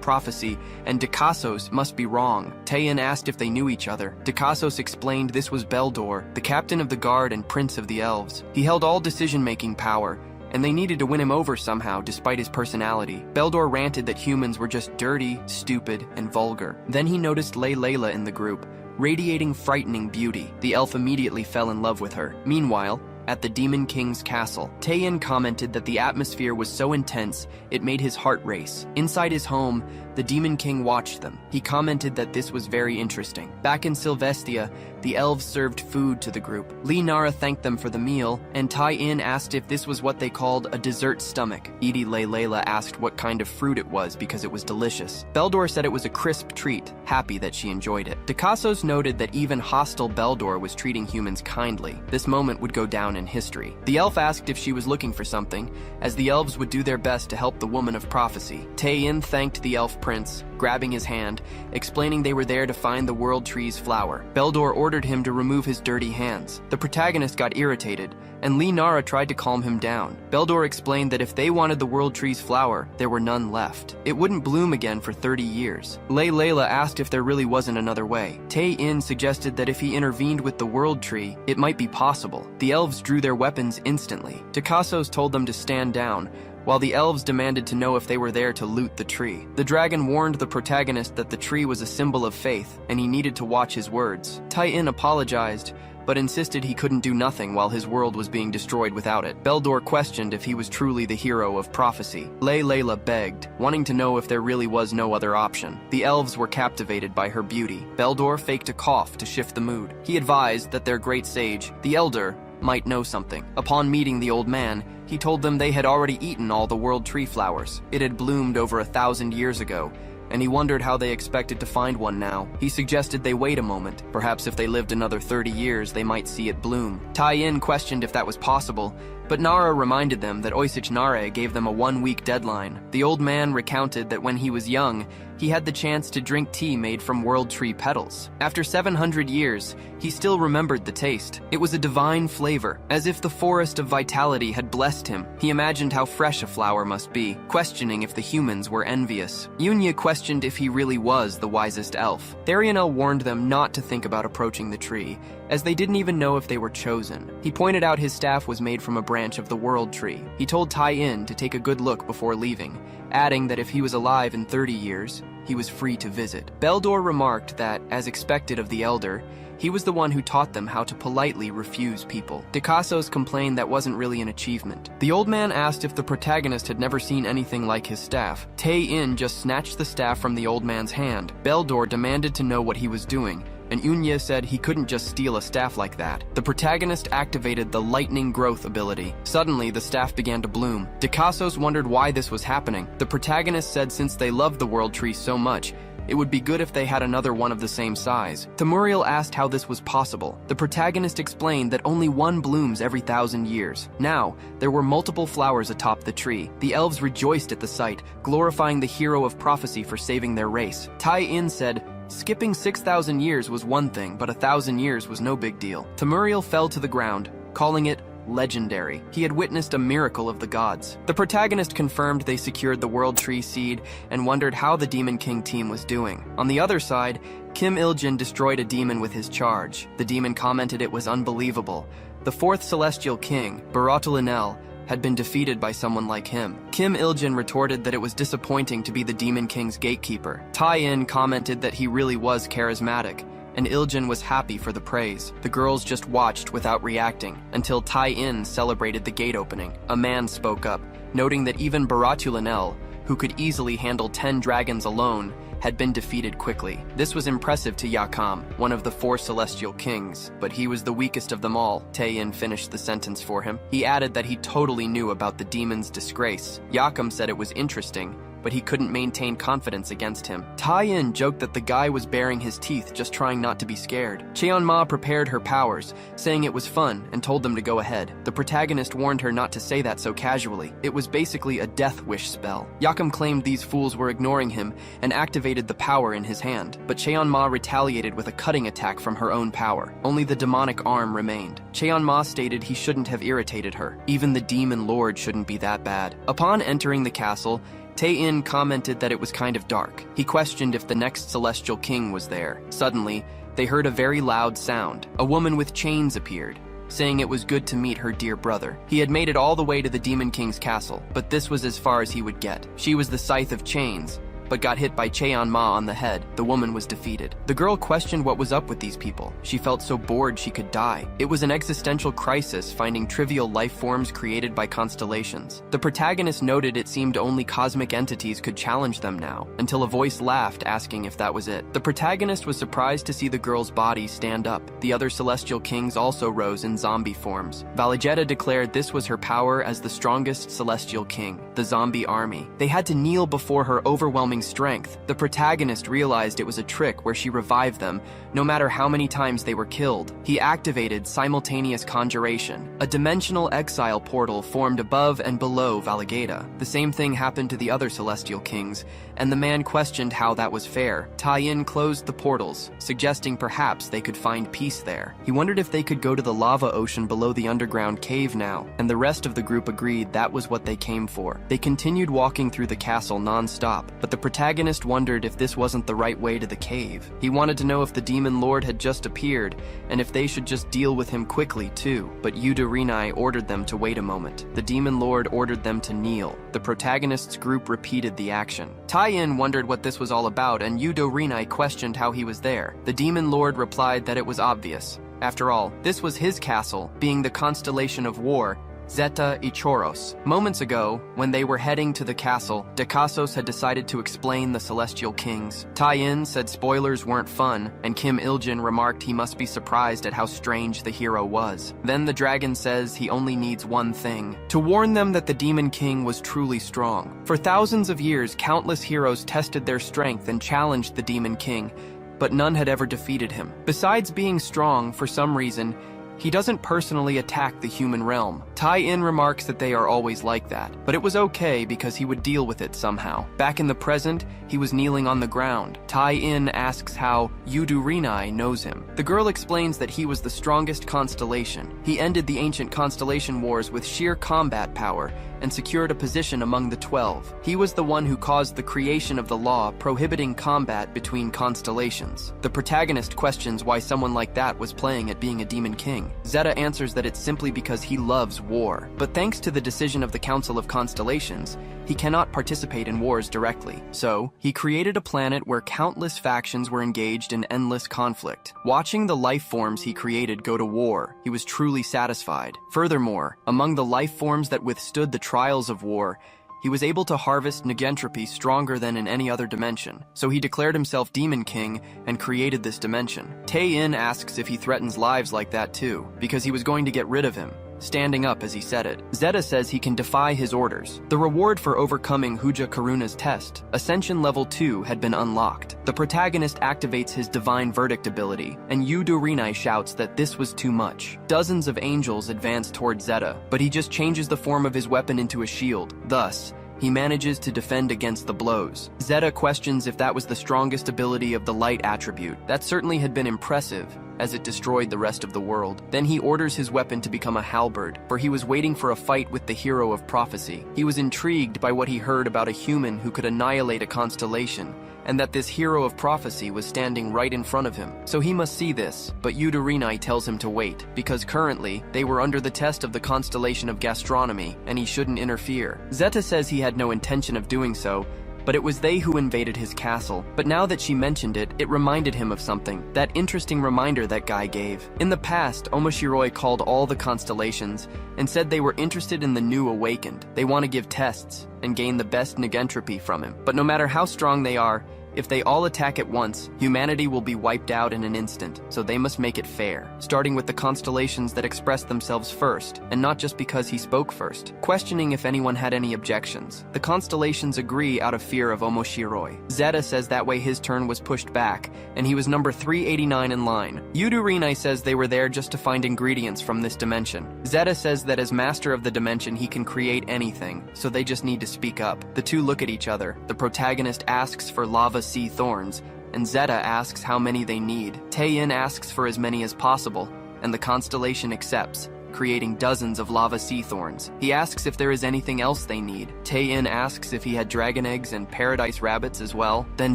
prophecy, and Dicassos must be wrong. Tai-In asked if they knew each other. Dicassos explained this was Beldor, the captain of the guard and prince of the elves. He held all decision-making power, and they needed to win him over somehow despite his personality. Beldor ranted that humans were just dirty, stupid, and vulgar. Then he noticed Lei Layla in the group, radiating frightening beauty. The elf immediately fell in love with her. Meanwhile, at the Demon King's castle, Tai-In commented that the atmosphere was so intense it made his heart race. Inside his home, the Demon King watched them. He commented that this was very interesting. Back in Sylvestia, the elves served food to the group. Lee Nara thanked them for the meal, and Tai-In asked if this was what they called a dessert stomach. Edie Lei Layla asked what kind of fruit it was because it was delicious. Beldor said it was a crisp treat, happy that she enjoyed it. Dicassos noted that even hostile Beldor was treating humans kindly. This moment would go down in history. The elf asked if she was looking for something, as the elves would do their best to help the woman of prophecy. Tai-In thanked the elf prince, grabbing his hand, explaining they were there to find the World Tree's flower. Beldor ordered him to remove his dirty hands. The protagonist got irritated, and Lee Nara tried to calm him down. Beldor explained that if they wanted the World Tree's flower, there were none left. It wouldn't bloom again for 30 years. Lei Layla asked if there really wasn't another way. Tai-In suggested that if he intervened with the World Tree, it might be possible. The elves drew their weapons instantly. Dicassos told them to stand down, while the elves demanded to know if they were there to loot the tree. The dragon warned the protagonist that the tree was a symbol of faith, and he needed to watch his words. Tai-In apologized, but insisted he couldn't do nothing while his world was being destroyed without it. Beldor questioned if he was truly the hero of prophecy. Lei Layla begged, wanting to know if there really was no other option. The elves were captivated by her beauty. Beldor faked a cough to shift the mood. He advised that their great sage, the Elder, might know something. Upon meeting the old man, he told them they had already eaten all the World Tree flowers. It had bloomed over 1,000 years ago, and he wondered how they expected to find one now. He suggested they wait a moment. Perhaps if they lived another 30 years, they might see it bloom. Tai-In questioned if that was possible, but Nara reminded them that Oisich Nare gave them a 1-week deadline. The old man recounted that when he was young, he had the chance to drink tea made from World Tree petals. After 700 years, he still remembered the taste. It was a divine flavor, as if the forest of vitality had blessed him. He imagined how fresh a flower must be, questioning if the humans were envious. Yunya questioned if he really was the wisest elf. Tharianel warned them not to think about approaching the tree, as they didn't even know if they were chosen. He pointed out his staff was made from a branch of the World Tree. He told Tai-In to take a good look before leaving, adding that if he was alive in 30 years, he was free to visit. Beldor remarked that, as expected of the elder, he was the one who taught them how to politely refuse people. Dikassos complained that wasn't really an achievement. The old man asked if the protagonist had never seen anything like his staff. Tae-in just snatched the staff from the old man's hand. Beldor demanded to know what he was doing, and Unye said he couldn't just steal a staff like that. The protagonist activated the lightning growth ability. Suddenly, the staff began to bloom. Dikassos wondered why this was happening. The protagonist said since they loved the world tree so much, it would be good if they had another one of the same size. Tamuriel asked how this was possible. The protagonist explained that only one blooms every 1,000 years. Now, there were multiple flowers atop the tree. The elves rejoiced at the sight, glorifying the hero of prophecy for saving their race. Tae-in said, skipping 6,000 years was one thing, but 1,000 years was no big deal. Tamuriel fell to the ground, calling it legendary. He had witnessed a miracle of the gods. The protagonist confirmed they secured the World Tree Seed and wondered how the Demon King team was doing. On the other side, Kim Il-jin destroyed a demon with his charge. The demon commented it was unbelievable. The fourth Celestial King, Baratulinel, had been defeated by someone like him. Kim Il-jin retorted that it was disappointing to be the Demon King's gatekeeper. Tae-in commented that he really was charismatic, and Il-jin was happy for the praise. The girls just watched without reacting, until Tae-in celebrated the gate opening. A man spoke up, noting that even Baratulinel, who could easily handle 10 dragons alone, had been defeated quickly. This was impressive to Yakam, one of the 4 celestial kings, but he was the weakest of them all. Tae-in finished the sentence for him. He added that he totally knew about the demon's disgrace. Yakam said it was interesting, but he couldn't maintain confidence against him. Tae-in joked that the guy was baring his teeth just trying not to be scared. Cheon-ma prepared her powers, saying it was fun, and told them to go ahead. The protagonist warned her not to say that so casually. It was basically a death wish spell. Yakam claimed these fools were ignoring him and activated the power in his hand, but Cheon-ma retaliated with a cutting attack from her own power. Only the demonic arm remained. Cheon-ma stated he shouldn't have irritated her. Even the demon lord shouldn't be that bad. Upon entering the castle, Tae-in commented that it was kind of dark. He questioned if the next celestial king was there. Suddenly, they heard a very loud sound. A woman with chains appeared, saying it was good to meet her dear brother. He had made it all the way to the Demon King's castle, but this was as far as he would get. She was the Scythe of Chains, but got hit by Cheon-ma on the head. The woman was defeated. The girl questioned what was up with these people. She felt so bored she could die. It was an existential crisis, finding trivial life forms created by constellations. The protagonist noted it seemed only cosmic entities could challenge them now, until a voice laughed, asking if that was it. The protagonist was surprised to see the girl's body stand up. The other celestial kings also rose in zombie forms. Valigetta declared this was her power as the strongest celestial king, the zombie army. They had to kneel before her overwhelming strength. The protagonist realized it was a trick where she revived them, no matter how many times they were killed. He activated simultaneous conjuration. A dimensional exile portal formed above and below Valigetta. The same thing happened to the other celestial kings, and the man questioned how that was fair. Tae-in closed the portals, suggesting perhaps they could find peace there. He wondered if they could go to the lava ocean below the underground cave now, and the rest of the group agreed that was what they came for. They continued walking through the castle non-stop, but the protagonist wondered if this wasn't the right way to the cave. He wanted to know if the demon lord had just appeared, and if they should just deal with him quickly too, but Yuda Rinai ordered them to wait a moment. The demon lord ordered them to kneel. The protagonist's group repeated the action. Tae-in wondered what this was all about, and Yudo Rinai questioned how he was there. The demon lord replied that it was obvious. After all, this was his castle, being the constellation of war, Zeta Ichoros. Moments ago, when they were heading to the castle, Dikassos had decided to explain the Celestial Kings. Tae-in said spoilers weren't fun, and Kim Il-jin remarked he must be surprised at how strange the hero was. Then the dragon says he only needs one thing: to warn them that the Demon King was truly strong. For thousands of years, countless heroes tested their strength and challenged the Demon King, but none had ever defeated him. Besides being strong, for some reason, he doesn't personally attack the human realm. Tae-in remarks that they are always like that, but it was okay because he would deal with it somehow. Back in the present, he was kneeling on the ground. Tae-in asks how Yudu Rinai knows him. The girl explains that he was the strongest constellation. He ended the ancient constellation wars with sheer combat power and secured a position among the 12. He was the one who caused the creation of the law prohibiting combat between constellations. The protagonist questions why someone like that was playing at being a demon king. Zeta answers that it's simply because he loves war. But thanks to the decision of the Council of Constellations, he cannot participate in wars directly. So, he created a planet where countless factions were engaged in endless conflict. Watching the life forms he created go to war, he was truly satisfied. Furthermore, among the life forms that withstood the trials of war, he was able to harvest negentropy stronger than in any other dimension, so he declared himself Demon King and created this dimension. Tae-in asks if he threatens lives like that too, because he was going to get rid of him, standing up as he said it. Zeta says he can defy his orders. The reward for overcoming Huja Karuna's test, Ascension Level 2, had been unlocked. The protagonist activates his Divine Verdict ability, and Yudo Rinai shouts that this was too much. Dozens of angels advance toward Zeta, but he just changes the form of his weapon into a shield. Thus, he manages to defend against the blows. Zeta questions if that was the strongest ability of the light attribute. That certainly had been impressive, as it destroyed the rest of the world. Then he orders his weapon to become a halberd, for he was waiting for a fight with the hero of prophecy. He was intrigued by what he heard about a human who could annihilate a constellation, and that this hero of prophecy was standing right in front of him. So he must see this, but Yudo Rinai tells him to wait, because currently, they were under the test of the constellation of gastronomy, and he shouldn't interfere. Zeta says he had no intention of doing so, but it was they who invaded his castle. But now that she mentioned it, it reminded him of something, that interesting reminder that guy gave. In the past, Omoshiroi called all the constellations and said they were interested in the new awakened. They want to give tests and gain the best negentropy from him. But no matter how strong they are, if they all attack at once, humanity will be wiped out in an instant, so they must make it fair, starting with the constellations that expressed themselves first, and not just because he spoke first. Questioning if anyone had any objections, the constellations agree out of fear of Omoshiroi. Zeta says that way his turn was pushed back, and he was number 389 in line. Yudo Rinai says they were there just to find ingredients from this dimension. Zeta says that as master of the dimension he can create anything, so they just need to speak up. The two look at each other. The protagonist asks for lava sea thorns, and Zeta asks how many they need. Tae-in asks for as many as possible, and the constellation accepts, creating dozens of lava sea thorns. He asks if there is anything else they need. Tae-in asks if he had dragon eggs and paradise rabbits as well. Then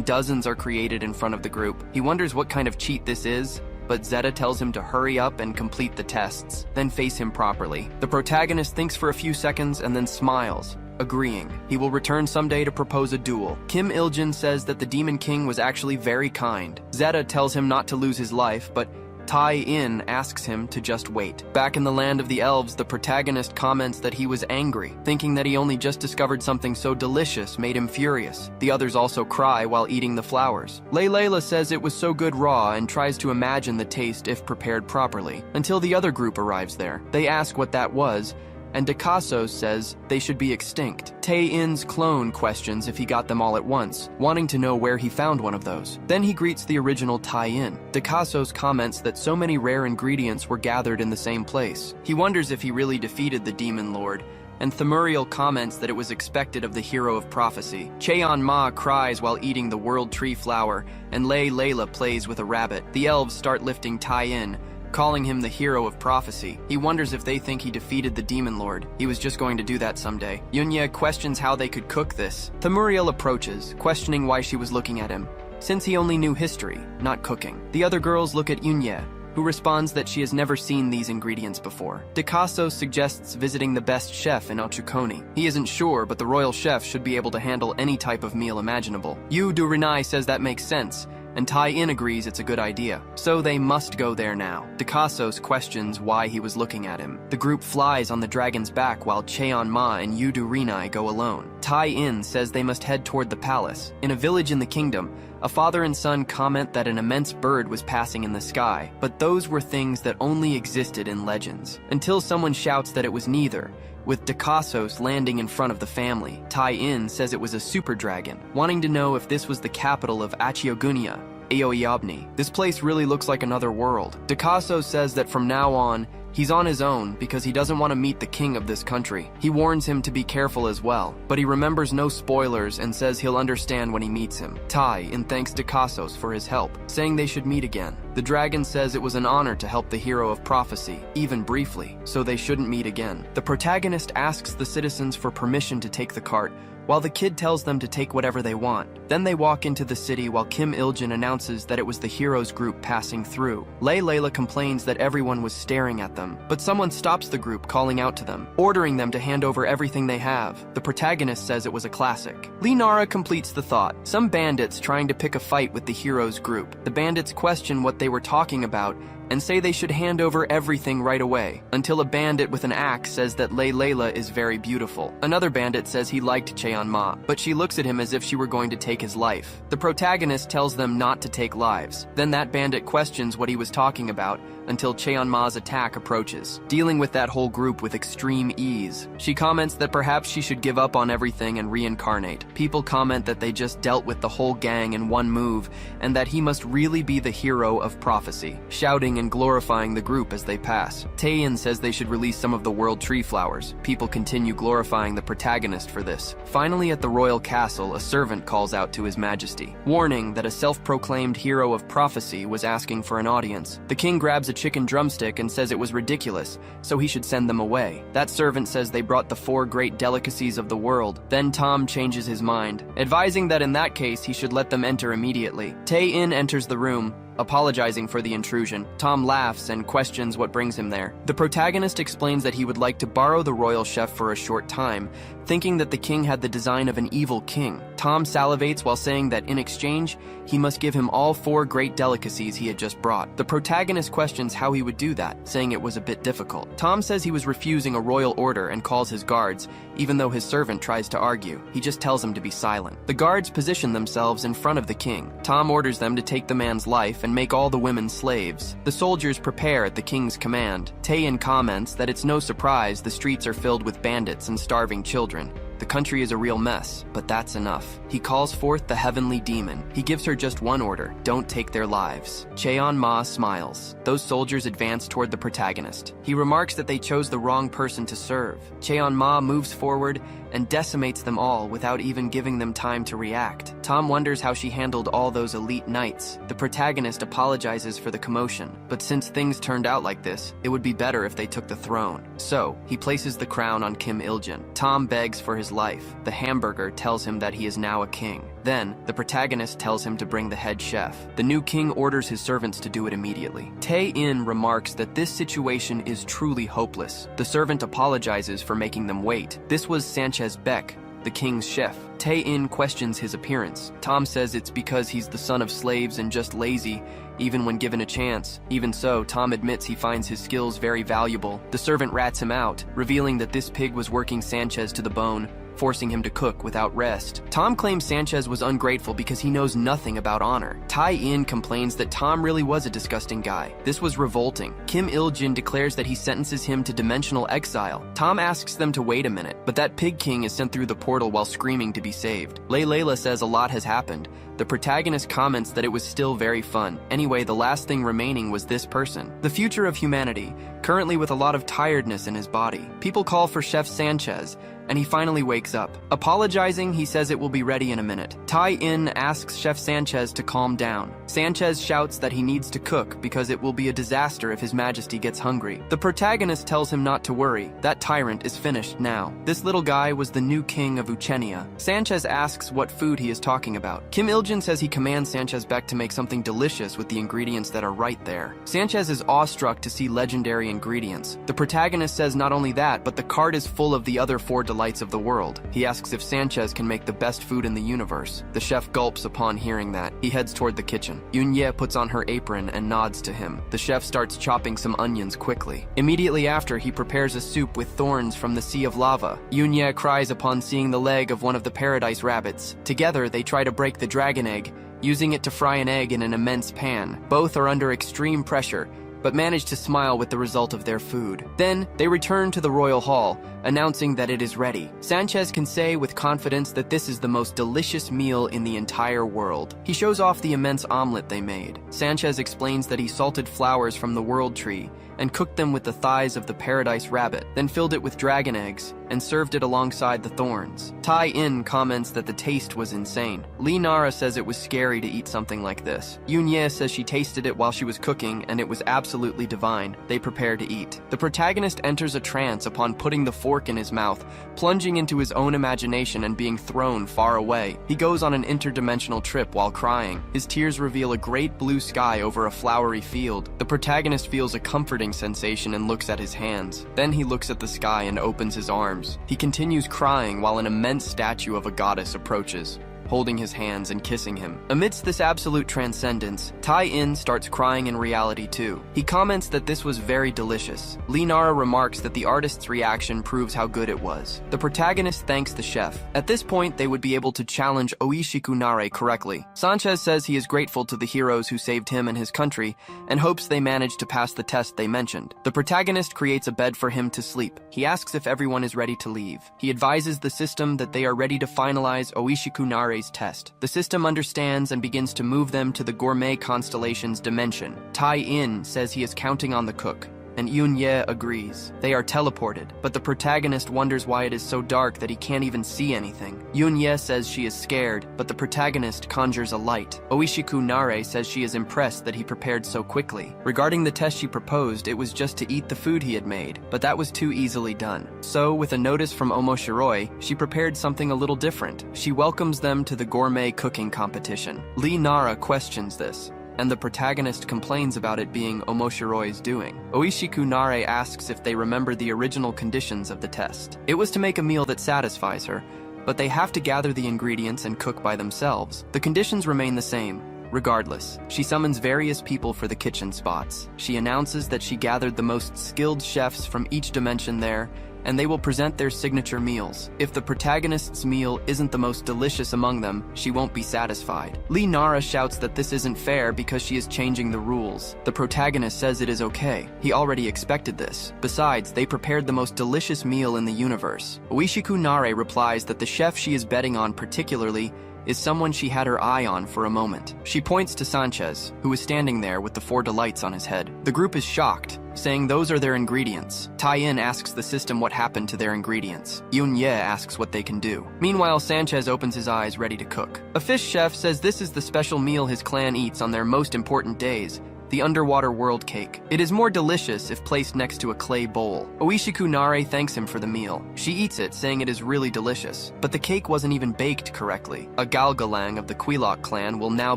dozens are created in front of the group. He wonders what kind of cheat this is, but Zeta tells him to hurry up and complete the tests, then face him properly. The protagonist thinks for a few seconds and then smiles, agreeing. He will return someday to propose a duel. Kim Il-jin says that the Demon King was actually very kind. Zeta tells him not to lose his life, but Tae-in asks him to just wait. Back in the land of the elves, the protagonist comments that he was angry, thinking that he only just discovered something so delicious made him furious. The others also cry while eating the flowers. Layla says it was so good raw and tries to imagine the taste if prepared properly, until the other group arrives there. They ask what that was, and Dakaso says they should be extinct. Tae-in's clone questions if he got them all at once, wanting to know where he found one of those. Then he greets the original Tae-in. Dakaso's comments that so many rare ingredients were gathered in the same place. He wonders if he really defeated the Demon Lord, and Themuriel comments that it was expected of the hero of prophecy. Cheon-ma cries while eating the world tree flower, and Layla plays with a rabbit. The elves start lifting Tae-in, calling him the hero of prophecy. He wonders if they think he defeated the Demon Lord. He was just going to do that someday. Yunya questions how they could cook this. Themuriel approaches, questioning why she was looking at him, since he only knew history, not cooking. The other girls look at Yunya, who responds that she has never seen these ingredients before. Dakaso suggests visiting the best chef in Ochukoni. He isn't sure, but the royal chef should be able to handle any type of meal imaginable. Yudo Rinai says that makes sense, and Tae-in agrees it's a good idea. So they must go there now. Dakasos questions why he was looking at him. The group flies on the dragon's back while Cheon-ma and Yudo Rinai go alone. Tae-in says they must head toward the palace. In a village in the kingdom, a father and son comment that an immense bird was passing in the sky, but those were things that only existed in legends. Until someone shouts that it was neither, with Dakasos landing in front of the family. Tae-in says it was a super dragon, wanting to know if this was the capital of Achiogunia, Aoiabni. This place really looks like another world. Dakaso says that from now on, He's on his own because he doesn't want to meet the king of this country. He warns him to be careful as well, but he remembers no spoilers and says he'll understand when he meets him. Tai-in thanks Dakasos for his help, saying they should meet again. The dragon says it was an honor to help the hero of prophecy, even briefly, so they shouldn't meet again. The protagonist asks the citizens for permission to take the cart, while the kid tells them to take whatever they want. Then they walk into the city while Kim Il-jin announces that it was the hero's group passing through. Layla complains that everyone was staring at them, but someone stops the group, calling out to them, ordering them to hand over everything they have. The protagonist says it was a classic. Nara completes the thought. Some bandits trying to pick a fight with the hero's group. The bandits question what they were talking about and say they should hand over everything right away, until a bandit with an axe says that Layla is very beautiful. Another bandit says he liked Cheon-ma, but she looks at him as if she were going to take his life. The protagonist tells them not to take lives. Then that bandit questions what he was talking about until Cheon-ma's attack approaches, dealing with that whole group with extreme ease. She comments that perhaps she should give up on everything and reincarnate. People comment that they just dealt with the whole gang in one move and that he must really be the hero of prophecy, shouting and glorifying the group as they pass. Taein says they should release some of the world tree flowers. People continue glorifying the protagonist for this. Finally, at the royal castle, a servant calls out to his majesty, warning that a self-proclaimed hero of prophecy was asking for an audience. The king grabs a chicken drumstick and says it was ridiculous, so he should send them away. That servant says they brought the 4 great delicacies of the world. Then Tom changes his mind, advising that in that case he should let them enter immediately. Tae-in enters the room, apologizing for the intrusion. Tom laughs and questions what brings him there. The protagonist explains that he would like to borrow the royal chef for a short time, thinking that the king had the design of an evil king. Tom salivates while saying that in exchange, he must give him all 4 great delicacies he had just brought. The protagonist questions how he would do that, saying it was a bit difficult. Tom says he was refusing a royal order and calls his guards, even though his servant tries to argue. He just tells him to be silent. The guards position themselves in front of the king. Tom orders them to take the man's life and make all the women slaves. The soldiers prepare at the king's command. Taein comments that it's no surprise the streets are filled with bandits and starving children. The country is a real mess, but that's enough. He calls forth the heavenly demon. He gives her just one order: don't take their lives. Cheon-ma smiles. Those soldiers advance toward the protagonist. He remarks that they chose the wrong person to serve. Cheon-ma moves forward and decimates them all without even giving them time to react. Tom wonders how she handled all those elite knights. The protagonist apologizes for the commotion, but since things turned out like this, it would be better if they took the throne. So, he places the crown on Kim Il-jin. Tom begs for his life. The hamburger tells him that he is now a king. Then, the protagonist tells him to bring the head chef. The new king orders his servants to do it immediately. Tae-in remarks that this situation is truly hopeless. The servant apologizes for making them wait. This was Sanchez Beck, the king's chef. Tae-in questions his appearance. Tom says it's because he's the son of slaves and just lazy, even when given a chance. Even so, Tom admits he finds his skills very valuable. The servant rats him out, revealing that this pig was working Sanchez to the bone, forcing him to cook without rest. Tom claims Sanchez was ungrateful because he knows nothing about honor. Tae-in complains that Tom really was a disgusting guy. This was revolting. Kim Il-jin declares that he sentences him to dimensional exile. Tom asks them to wait a minute, but that pig king is sent through the portal while screaming to be saved. Layla says a lot has happened. The protagonist comments that it was still very fun. Anyway, the last thing remaining was this person. The future of humanity, currently with a lot of tiredness in his body. People call for Chef Sanchez, and he finally wakes up. Apologizing, he says it will be ready in a minute. Tae-in asks Chef Sanchez to calm down. Sanchez shouts that he needs to cook because it will be a disaster if His Majesty gets hungry. The protagonist tells him not to worry. That tyrant is finished now. This little guy was the new king of Uchenia. Sanchez asks what food he is talking about. Kim Il-jin says he commands Sanchez Beck to make something delicious with the ingredients that are right there. Sanchez is awestruck to see legendary ingredients. The protagonist says not only that, but the cart is full of the other 4 delights of the world. He asks if Sanchez can make the best food in the universe. The chef gulps upon hearing that. He heads toward the kitchen. Yoon-ye puts on her apron and nods to him. The chef starts chopping some onions quickly. Immediately after, he prepares a soup with thorns from the sea of lava. Yoon-ye cries upon seeing the leg of one of the paradise rabbits. Together, they try to break the dragon egg, using it to fry an egg in an immense pan. Both are under extreme pressure, but manage to smile with the result of their food. Then, they return to the royal hall, announcing that it is ready. Sanchez can say with confidence that this is the most delicious meal in the entire world. He shows off the immense omelet they made. Sanchez explains that he salted flowers from the world tree and cooked them with the thighs of the paradise rabbit, then filled it with dragon eggs and served it alongside the thorns. Tai-in comments that the taste was insane. Lee Nara says it was scary to eat something like this. Yoon-ye says she tasted it while she was cooking and it was absolutely divine. They prepare to eat. The protagonist enters a trance upon putting the fork in his mouth, plunging into his own imagination and being thrown far away. He goes on an interdimensional trip while crying. His tears reveal a great blue sky over a flowery field. The protagonist feels a comforting sensation and looks at his hands. Then he looks at the sky and opens his arms. He continues crying while an immense statue of a goddess approaches, holding his hands and kissing him. Amidst this absolute transcendence, Tai-in starts crying in reality too. He comments that this was very delicious. Lee Nara remarks that the artist's reaction proves how good it was. The protagonist thanks the chef. At this point, they would be able to challenge Oishiku Nare correctly. Sanchez says he is grateful to the heroes who saved him and his country, and hopes they manage to pass the test they mentioned. The protagonist creates a bed for him to sleep. He asks if everyone is ready to leave. He advises the system that they are ready to finalize Oishiku Nare's test. The system understands and begins to move them to the gourmet constellation's dimension. Tai-in says he is counting on the cook, and Yoon-ye agrees. They are teleported, but the protagonist wonders why it is so dark that he can't even see anything. Yoon-ye says she is scared, but the protagonist conjures a light. Oishiku Nare says she is impressed that he prepared so quickly. Regarding the test she proposed, it was just to eat the food he had made, but that was too easily done. So, with a notice from Omoshiroi, she prepared something a little different. She welcomes them to the gourmet cooking competition. Lee Nara questions this, and the protagonist complains about it being Omoshiroi's doing. Oishiku Nare asks if they remember the original conditions of the test. It was to make a meal that satisfies her, but they have to gather the ingredients and cook by themselves. The conditions remain the same. Regardless, she summons various people for the kitchen spots. She announces that she gathered the most skilled chefs from each dimension there, and they will present their signature meals. If the protagonist's meal isn't the most delicious among them, she won't be satisfied. Lee Nara shouts that this isn't fair because she is changing the rules. The protagonist says it is okay. He already expected this. Besides, they prepared the most delicious meal in the universe. Oishiku Nare replies that the chef she is betting on particularly is someone she had her eye on for a moment. She points to Sanchez, who is standing there with the 4 delights on his head. The group is shocked, saying those are their ingredients. Tai-in asks the system what happened to their ingredients. Yoon-ye asks what they can do. Meanwhile, Sanchez opens his eyes ready to cook. A fish chef says this is the special meal his clan eats on their most important days, the underwater world cake. It is more delicious if placed next to a clay bowl. Oishiku Nare thanks him for the meal. She eats it, saying it is really delicious. But the cake wasn't even baked correctly. A Galgalang of the Quilok clan will now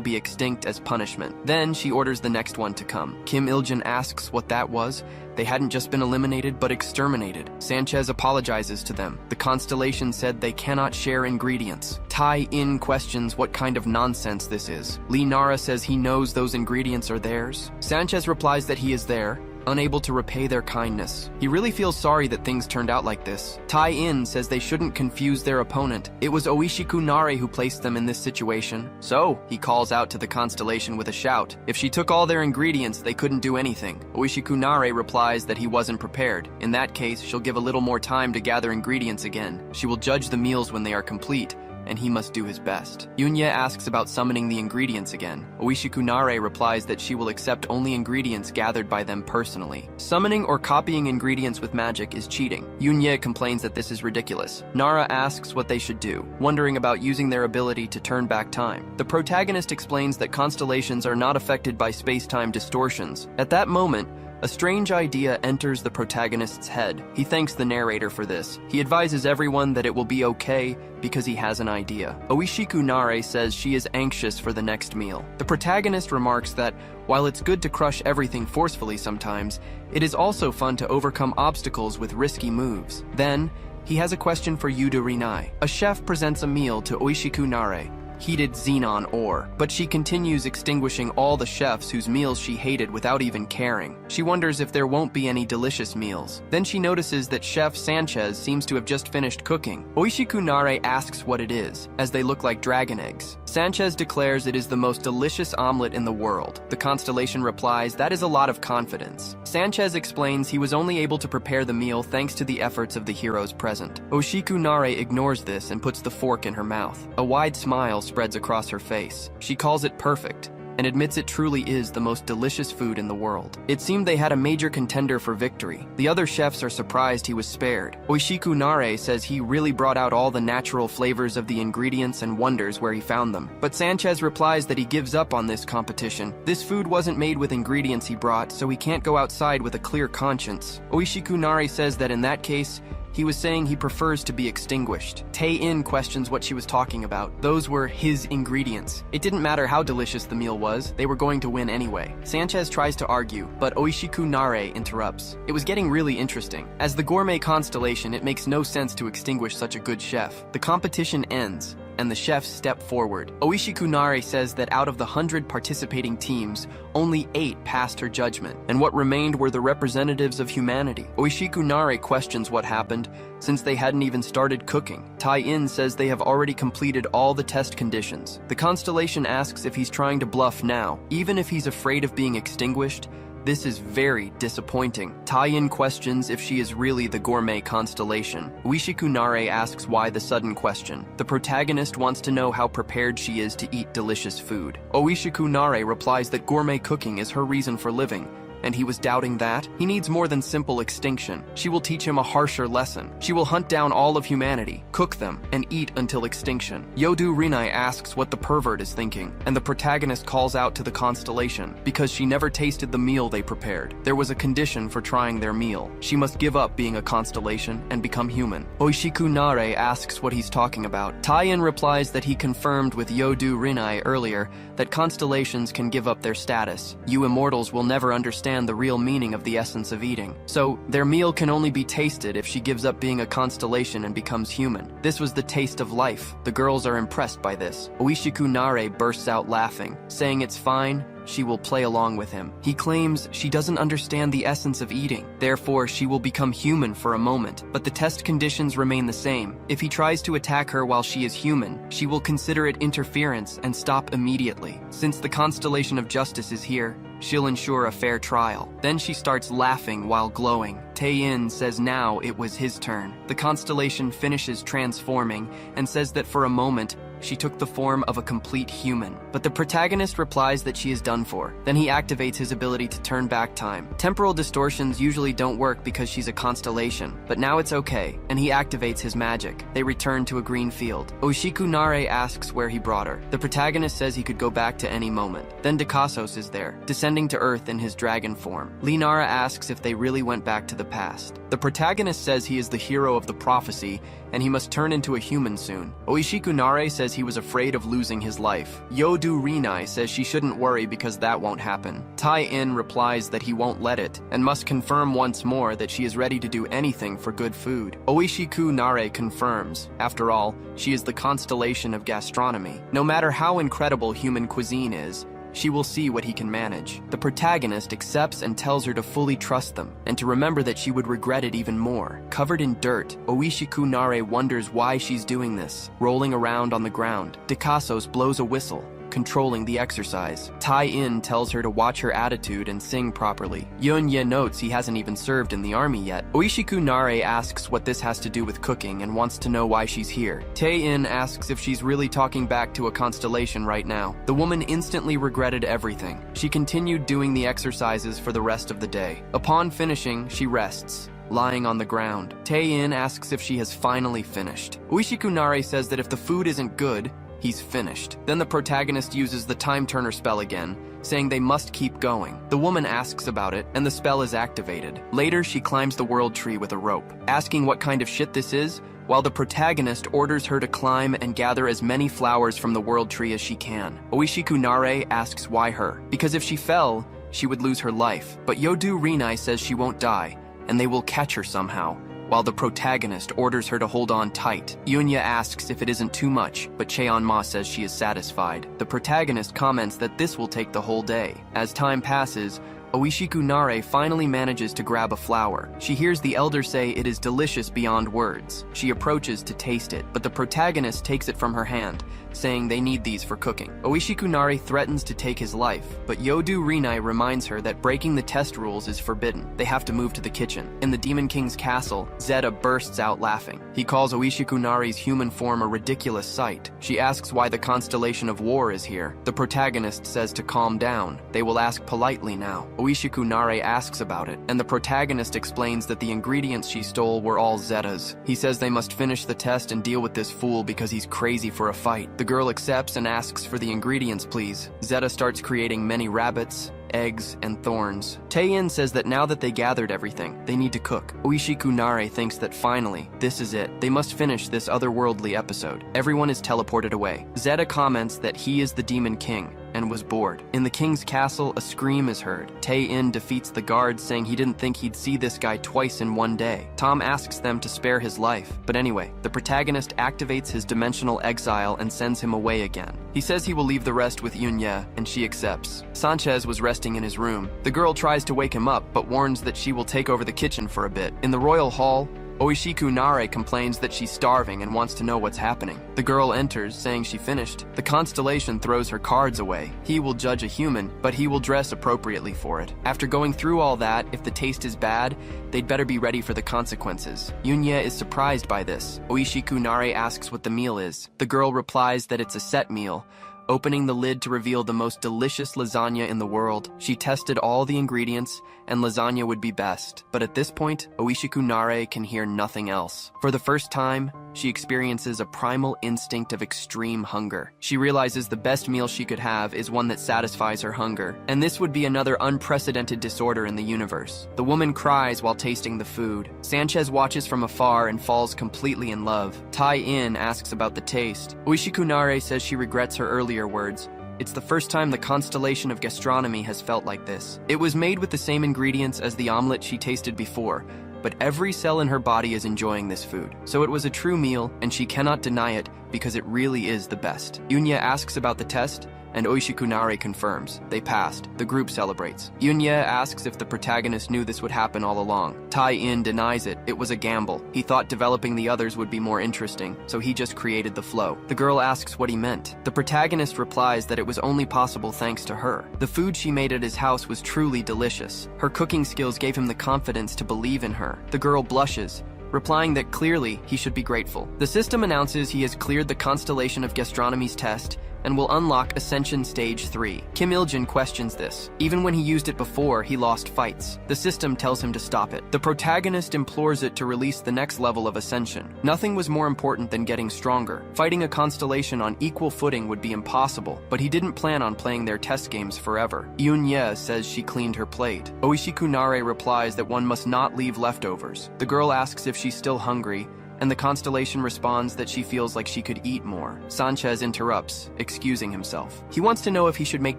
be extinct as punishment. Then she orders the next one to come. Kim Il-jin asks what that was. They hadn't just been eliminated, but exterminated. Sanchez apologizes to them. The constellation said they cannot share ingredients. Tai-in questions what kind of nonsense this is. Lee Nara says he knows those ingredients are theirs. Sanchez replies that he is there, unable to repay their kindness. He really feels sorry that things turned out like this. Tai-in says they shouldn't confuse their opponent. It was Oishiku Nare who placed them in this situation. So, he calls out to the constellation with a shout. If she took all their ingredients, they couldn't do anything. Oishiku Nare replies that he wasn't prepared. In that case, she'll give a little more time to gather ingredients again. She will judge the meals when they are complete, and he must do his best. Yoon-ye asks about summoning the ingredients again. Oishiku Nare replies that she will accept only ingredients gathered by them personally. Summoning or copying ingredients with magic is cheating. Yoon-ye complains that this is ridiculous. Nara asks what they should do, wondering about using their ability to turn back time. The protagonist explains that constellations are not affected by space-time distortions. At that moment, a strange idea enters the protagonist's head. He thanks the narrator for this. He advises everyone that it will be okay because he has an idea. Oishiku Nare says she is anxious for the next meal. The protagonist remarks that while it's good to crush everything forcefully sometimes, it is also fun to overcome obstacles with risky moves. Then, he has a question for Yudo Rinai. A chef presents a meal to Oishiku Nare, heated xenon ore. But she continues extinguishing all the chefs whose meals she hated without even caring. She wonders if there won't be any delicious meals. Then she notices that Chef Sanchez seems to have just finished cooking. Oishiku-nare asks what it is, as they look like dragon eggs. Sanchez declares it is the most delicious omelet in the world. The constellation replies that is a lot of confidence. Sanchez explains he was only able to prepare the meal thanks to the efforts of the heroes present. Oishiku-nare ignores this and puts the fork in her mouth. A wide smile spreads across her face. She calls it perfect and admits it truly is the most delicious food in the world. It seemed they had a major contender for victory. The other chefs are surprised he was spared. Oishiku-nare says he really brought out all the natural flavors of the ingredients and wonders where he found them. But Sanchez replies that he gives up on this competition. This food wasn't made with ingredients he brought, so he can't go outside with a clear conscience. Oishiku-nare says that in that case, he was saying he prefers to be extinguished. Tae-in questions what she was talking about. Those were his ingredients. It didn't matter how delicious the meal was, they were going to win anyway. Sanchez tries to argue, but Oishiku-nare interrupts. It was getting really interesting. As the gourmet constellation, it makes no sense to extinguish such a good chef. The competition ends, and the chefs step forward. Oishiku-nare says that out of the 100 participating teams, only 8 passed her judgment, and what remained were the representatives of humanity. Oishiku-nare questions what happened, since they hadn't even started cooking. Tae-in says they have already completed all the test conditions. The constellation asks if he's trying to bluff now. Even if he's afraid of being extinguished, this is very disappointing. Tae-in questions if she is really the gourmet constellation. Oishiku-nare asks why the sudden question. The protagonist wants to know how prepared she is to eat delicious food. Oishiku-nare replies that gourmet cooking is her reason for living, and he was doubting that? He needs more than simple extinction. She will teach him a harsher lesson. She will hunt down all of humanity, cook them, and eat until extinction. Yodu Rinai asks what the pervert is thinking, and the protagonist calls out to the constellation because she never tasted the meal they prepared. There was a condition for trying their meal. She must give up being a constellation and become human. Oishiku-nare asks what he's talking about. Tae-in replies that he confirmed with Yodu Rinai earlier that constellations can give up their status. You immortals will never understand the real meaning of the essence of eating. So, their meal can only be tasted if she gives up being a constellation and becomes human. This was the taste of life. The girls are impressed by this. Oishiku-nare bursts out laughing, saying it's fine, she will play along with him. He claims she doesn't understand the essence of eating, therefore she will become human for a moment, but the test conditions remain the same. If he tries to attack her while she is human, she will consider it interference and stop immediately. Since the constellation of justice is here, she'll ensure a fair trial. Then she starts laughing while glowing. Tae-in says now it was his turn. The constellation finishes transforming and says that for a moment, she took the form of a complete human. But the protagonist replies that she is done for. Then he activates his ability to turn back time. Temporal distortions usually don't work because she's a constellation, but now it's okay, and he activates his magic. They return to a green field. Oishiku-nare asks where he brought her. The protagonist says he could go back to any moment. Then Dekasos is there, descending to Earth in his dragon form. Linara asks if they really went back to the past. The protagonist says he is the hero of the prophecy, and he must turn into a human soon. Oishiku-nare says he was afraid of losing his life. Yodu Rinai says she shouldn't worry because that won't happen. Tae-in replies that he won't let it, and must confirm once more that she is ready to do anything for good food. Oishiku-nare confirms, after all, she is the constellation of gastronomy. No matter how incredible human cuisine is, she will see what he can manage. The protagonist accepts and tells her to fully trust them, and to remember that she would regret it even more. Covered in dirt, Oishiku-nare wonders why she's doing this, rolling around on the ground. Dekasos blows a whistle, controlling the exercise. Tae-in tells her to watch her attitude and sing properly. Yeon-ye notes he hasn't even served in the army yet. Oishiku-nare asks what this has to do with cooking and wants to know why she's here. Tae-in asks if she's really talking back to a constellation right now. The woman instantly regretted everything. She continued doing the exercises for the rest of the day. Upon finishing, she rests, lying on the ground. Tae-in asks if she has finally finished. Oishiku-nare says that if the food isn't good, he's finished. Then the protagonist uses the time turner spell again, saying they must keep going. The woman asks about it, and the spell is activated. Later, she climbs the world tree with a rope, asking what kind of shit this is, while the protagonist orders her to climb and gather as many flowers from the world tree as she can. Oishiku-nare asks why her, because if she fell, she would lose her life. But Yodu Rinai says she won't die, and they will catch her somehow. while the protagonist orders her to hold on tight. Yunya asks if it isn't too much, but Cheonma says she is satisfied. The protagonist comments that this will take the whole day. As time passes, Oishiku Nare finally manages to grab a flower. She hears the elder say it is delicious beyond words. She approaches to taste it, but the protagonist takes it from her hand, saying they need these for cooking. Oishiku Nare threatens to take his life, but Yodu Rinai reminds her that breaking the test rules is forbidden. They have to move to the kitchen. In the Demon King's castle, Zeta bursts out laughing. He calls Oishiku Nare's human form a ridiculous sight. She asks why the constellation of war is here. The protagonist says to calm down. They will ask politely now. Oishiku Nare asks about it, and the protagonist explains that the ingredients she stole were all Zeta's. He says they must finish the test and deal with this fool because he's crazy for a fight. The girl accepts and asks for the ingredients, please. Zeta starts creating many rabbits, eggs, and thorns. Taein says that now that they gathered everything, they need to cook. Oishiku Nare thinks that finally, this is it. They must finish this otherworldly episode. Everyone is teleported away. Zeta comments that he is the Demon King and was bored. In the king's castle, a scream is heard. Tae-in defeats the guards, saying he didn't think he'd see this guy twice in one day. Tom asks them to spare his life, but anyway, the protagonist activates his dimensional exile and sends him away again. He says he will leave the rest with Yunya, and she accepts. Sanchez was resting in his room. The girl tries to wake him up, but warns that she will take over the kitchen for a bit. In the royal hall, Oishiku Nare complains that she's starving and wants to know what's happening. The girl enters, saying she finished. The constellation throws her cards away. He will judge a human, but he will dress appropriately for it. After going through all that, if the taste is bad, they'd better be ready for the consequences. Yunya is surprised by this. Oishiku Nare asks what the meal is. The girl replies that it's a set meal, opening the lid to reveal the most delicious lasagna in the world. She tested all the ingredients, and lasagna would be best. But at this point, Oishiku Nare can hear nothing else. For the first time, she experiences a primal instinct of extreme hunger. She realizes the best meal she could have is one that satisfies her hunger, and this would be another unprecedented disorder in the universe. The woman cries while tasting the food. Sanchez watches from afar and falls completely in love. Tai-in asks about the taste. Oishiku Nare says she regrets her earlier words. It's the first time the constellation of gastronomy has felt like this. It was made with the same ingredients as the omelet she tasted before, but every cell in her body is enjoying this food. So it was a true meal, and she cannot deny it because it really is the best. Yunya asks about the test, and Oishiku Nare confirms. They passed. The group celebrates. Yunya asks if the protagonist knew this would happen all along. Tai-in denies it. It was a gamble. He thought developing the others would be more interesting, so he just created the flow. The girl asks what he meant. The protagonist replies that it was only possible thanks to her. The food she made at his house was truly delicious. Her cooking skills gave him the confidence to believe in her. The girl blushes, replying that clearly he should be grateful. The system announces he has cleared the constellation of gastronomy's test and will unlock Ascension Stage 3. Kim Il-jin questions this. Even when he used it before, he lost fights. The system tells him to stop it. The protagonist implores it to release the next level of Ascension. Nothing was more important than getting stronger. Fighting a constellation on equal footing would be impossible, but he didn't plan on playing their test games forever. Yunya says she cleaned her plate. Oishiku Nare replies that one must not leave leftovers. The girl asks if she's still hungry, and the constellation responds that she feels like she could eat more. Sanchez interrupts, excusing himself. He wants to know if he should make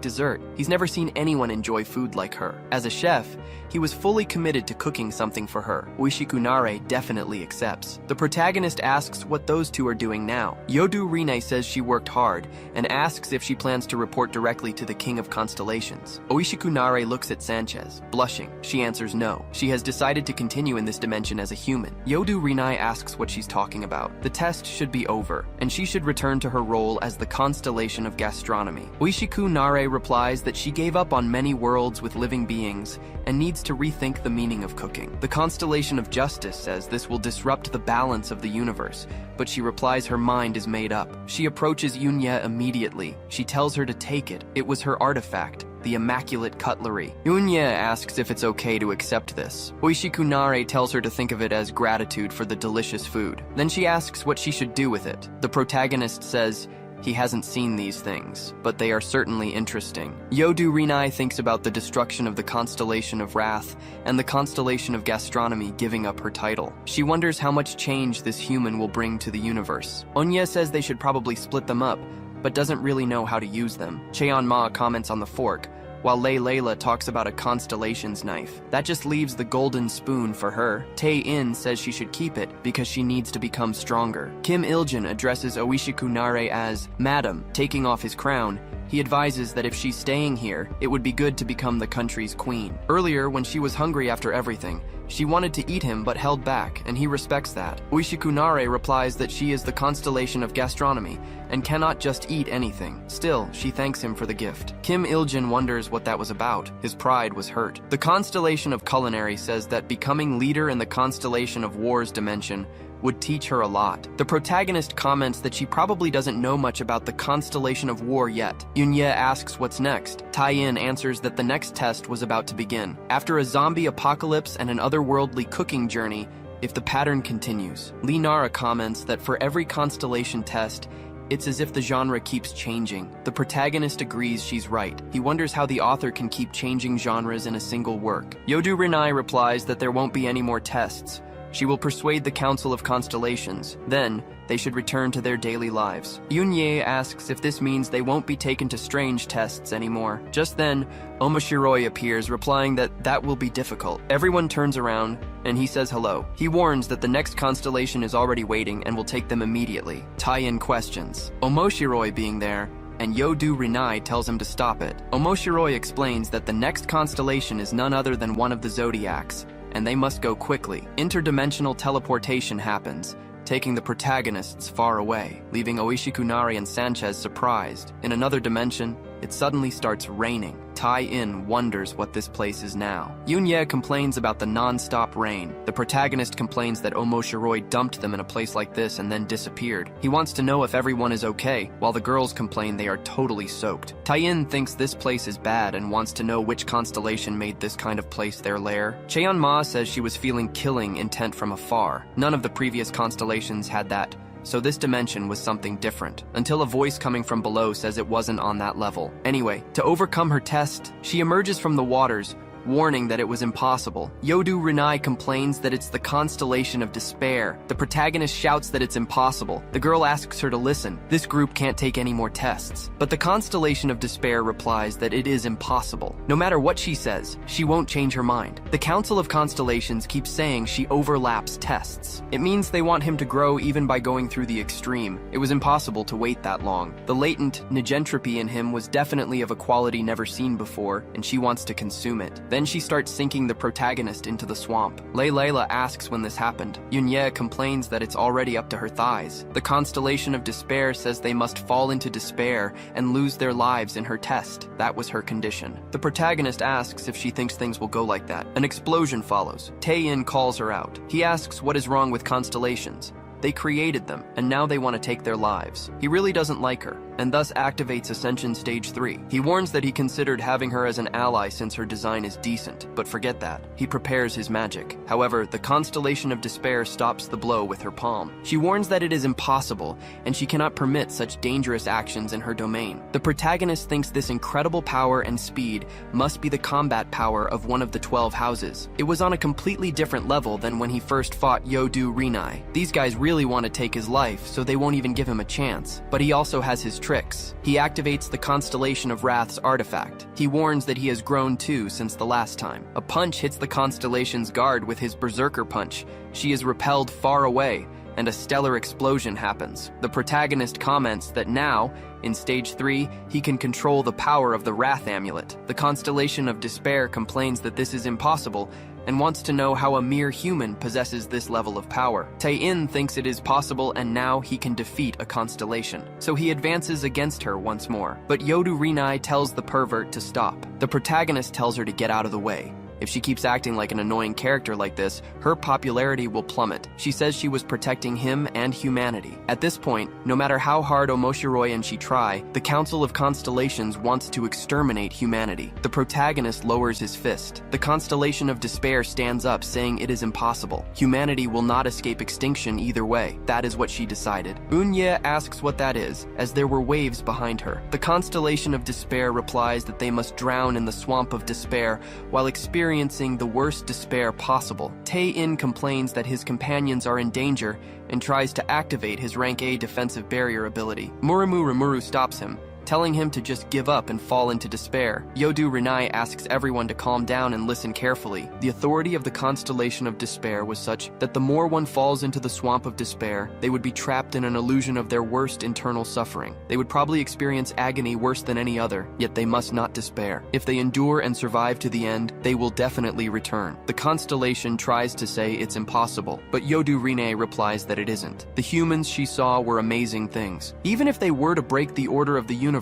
dessert. He's never seen anyone enjoy food like her. As a chef, he was fully committed to cooking something for her. Oishiku Nare definitely accepts. The protagonist asks what those two are doing now. Yodu Rine says she worked hard, and asks if she plans to report directly to the King of Constellations. Oishiku Nare looks at Sanchez, blushing. She answers no. She has decided to continue in this dimension as a human. Yodu Rine asks what she's talking about. The test should be over, and she should return to her role as the constellation of gastronomy. Oishiku Nare replies that she gave up on many worlds with living beings and needs to rethink the meaning of cooking. The constellation of justice says this will disrupt the balance of the universe, but she replies her mind is made up. She approaches Yunya immediately. She tells her to take it. It was her artifact, the immaculate cutlery. Yunya asks if it's okay to accept this. Oishiku Nare tells her to think of it as gratitude for the delicious food. Then she asks what she should do with it. The protagonist says he hasn't seen these things, but they are certainly interesting. Yodu Rinai thinks about the destruction of the constellation of Wrath and the constellation of gastronomy giving up her title. She wonders how much change this human will bring to the universe. Onya says they should probably split them up, but doesn't really know how to use them. Cheon Ma comments on the fork, while Layla talks about a constellation's knife. That just leaves the golden spoon for her. Tae-in says she should keep it because she needs to become stronger. Kim Il-jin addresses Oishikunare as Madam, taking off his crown. He advises that if she's staying here, it would be good to become the country's queen. Earlier, when she was hungry after everything, she wanted to eat him but held back, and he respects that. Oishikunare replies that she is the constellation of gastronomy and cannot just eat anything. Still, she thanks him for the gift. Kim Il-jin wonders what that was about. His pride was hurt. The constellation of culinary says that becoming leader in the constellation of war's dimension would teach her a lot. The protagonist comments that she probably doesn't know much about the constellation of war yet. Yoon-ye asks what's next. Tae-in answers that the next test was about to begin. After a zombie apocalypse and an otherworldly cooking journey, if the pattern continues. Lee Nara comments that for every constellation test, it's as if the genre keeps changing. The protagonist agrees she's right. He wonders how the author can keep changing genres in a single work. Yodu Rinai replies that there won't be any more tests. She will persuade the Council of Constellations. Then, they should return to their daily lives. Yoon-ye asks if this means they won't be taken to strange tests anymore. Just then, Omoshiroi appears, replying that that will be difficult. Everyone turns around, and he says hello. He warns that the next constellation is already waiting and will take them immediately. Tae-in questions Omoshiroi being there, and Yodu Rinai tells him to stop it. Omoshiroi explains that the next constellation is none other than one of the zodiacs, and they must go quickly. Interdimensional teleportation happens, taking the protagonists far away, leaving Oishikunare and Sanchez surprised. In another dimension, it suddenly starts raining. Tae-in wonders what this place is now. Yoon-ye complains about the non-stop rain. The protagonist complains that Omoshiroi dumped them in a place like this and then disappeared. He wants to know if everyone is okay, while the girls complain they are totally soaked. Tae-in thinks this place is bad and wants to know which constellation made this kind of place their lair. Cheon-ma says she was feeling killing intent from afar. None of the previous constellations had that, so this dimension was something different, until a voice coming from below says it wasn't on that level. Anyway, to overcome her test, she emerges from the waters, warning that it was impossible. Yodu Rinai complains that it's the constellation of despair. The protagonist shouts that it's impossible. The girl asks her to listen. This group can't take any more tests. But the constellation of despair replies that it is impossible. No matter what she says, she won't change her mind. The Council of Constellations keeps saying she overlaps tests. It means they want him to grow even by going through the extreme. It was impossible to wait that long. The latent negentropy in him was definitely of a quality never seen before, and she wants to consume it. Then she starts sinking the protagonist into the swamp. Layla asks when this happened. Yoon-ye complains that it's already up to her thighs. The constellation of despair says they must fall into despair and lose their lives in her test. That was her condition. The protagonist asks if she thinks things will go like that. An explosion follows. Tae-in calls her out. He asks what is wrong with constellations. They created them, and now they want to take their lives. He really doesn't like her, and thus activates Ascension Stage 3. He warns that he considered having her as an ally since her design is decent, but forget that. He prepares his magic. However, the Constellation of Despair stops the blow with her palm. She warns that it is impossible, and she cannot permit such dangerous actions in her domain. The protagonist thinks this incredible power and speed must be the combat power of one of the 12 houses. It was on a completely different level than when he first fought Yodu Rinai. These guys really want to take his life, so they won't even give him a chance. But he also has his tricks. He activates the Constellation of Wrath's artifact. He warns that he has grown too since the last time. A punch hits the Constellation's guard with his Berserker punch. She is repelled far away, and a stellar explosion happens. The protagonist comments that now, in Stage 3, he can control the power of the Wrath Amulet. The Constellation of Despair complains that this is impossible, and wants to know how a mere human possesses this level of power. Tae-in thinks it is possible and now he can defeat a constellation. So he advances against her once more. But Yodu Rinai tells the pervert to stop. The protagonist tells her to get out of the way. If she keeps acting like an annoying character like this, her popularity will plummet. She says she was protecting him and humanity. At this point, no matter how hard Omoshiroi and she try, the Council of Constellations wants to exterminate humanity. The protagonist lowers his fist. The Constellation of Despair stands up, saying it is impossible. Humanity will not escape extinction either way. That is what she decided. Yoon-ye asks what that is, as there were waves behind her. The Constellation of Despair replies that they must drown in the swamp of despair while experiencing the worst despair possible. Tae-in complains that his companions are in danger and tries to activate his rank A defensive barrier ability. Muramu Rimuru stops him, telling him to just give up and fall into despair. Yodu Rinai asks everyone to calm down and listen carefully. The authority of the constellation of despair was such that the more one falls into the swamp of despair, they would be trapped in an illusion of their worst internal suffering. They would probably experience agony worse than any other, yet they must not despair. If they endure and survive to the end, they will definitely return. The constellation tries to say it's impossible, but Yodu Rinai replies that it isn't. The humans she saw were amazing things. Even if they were to break the order of the universe,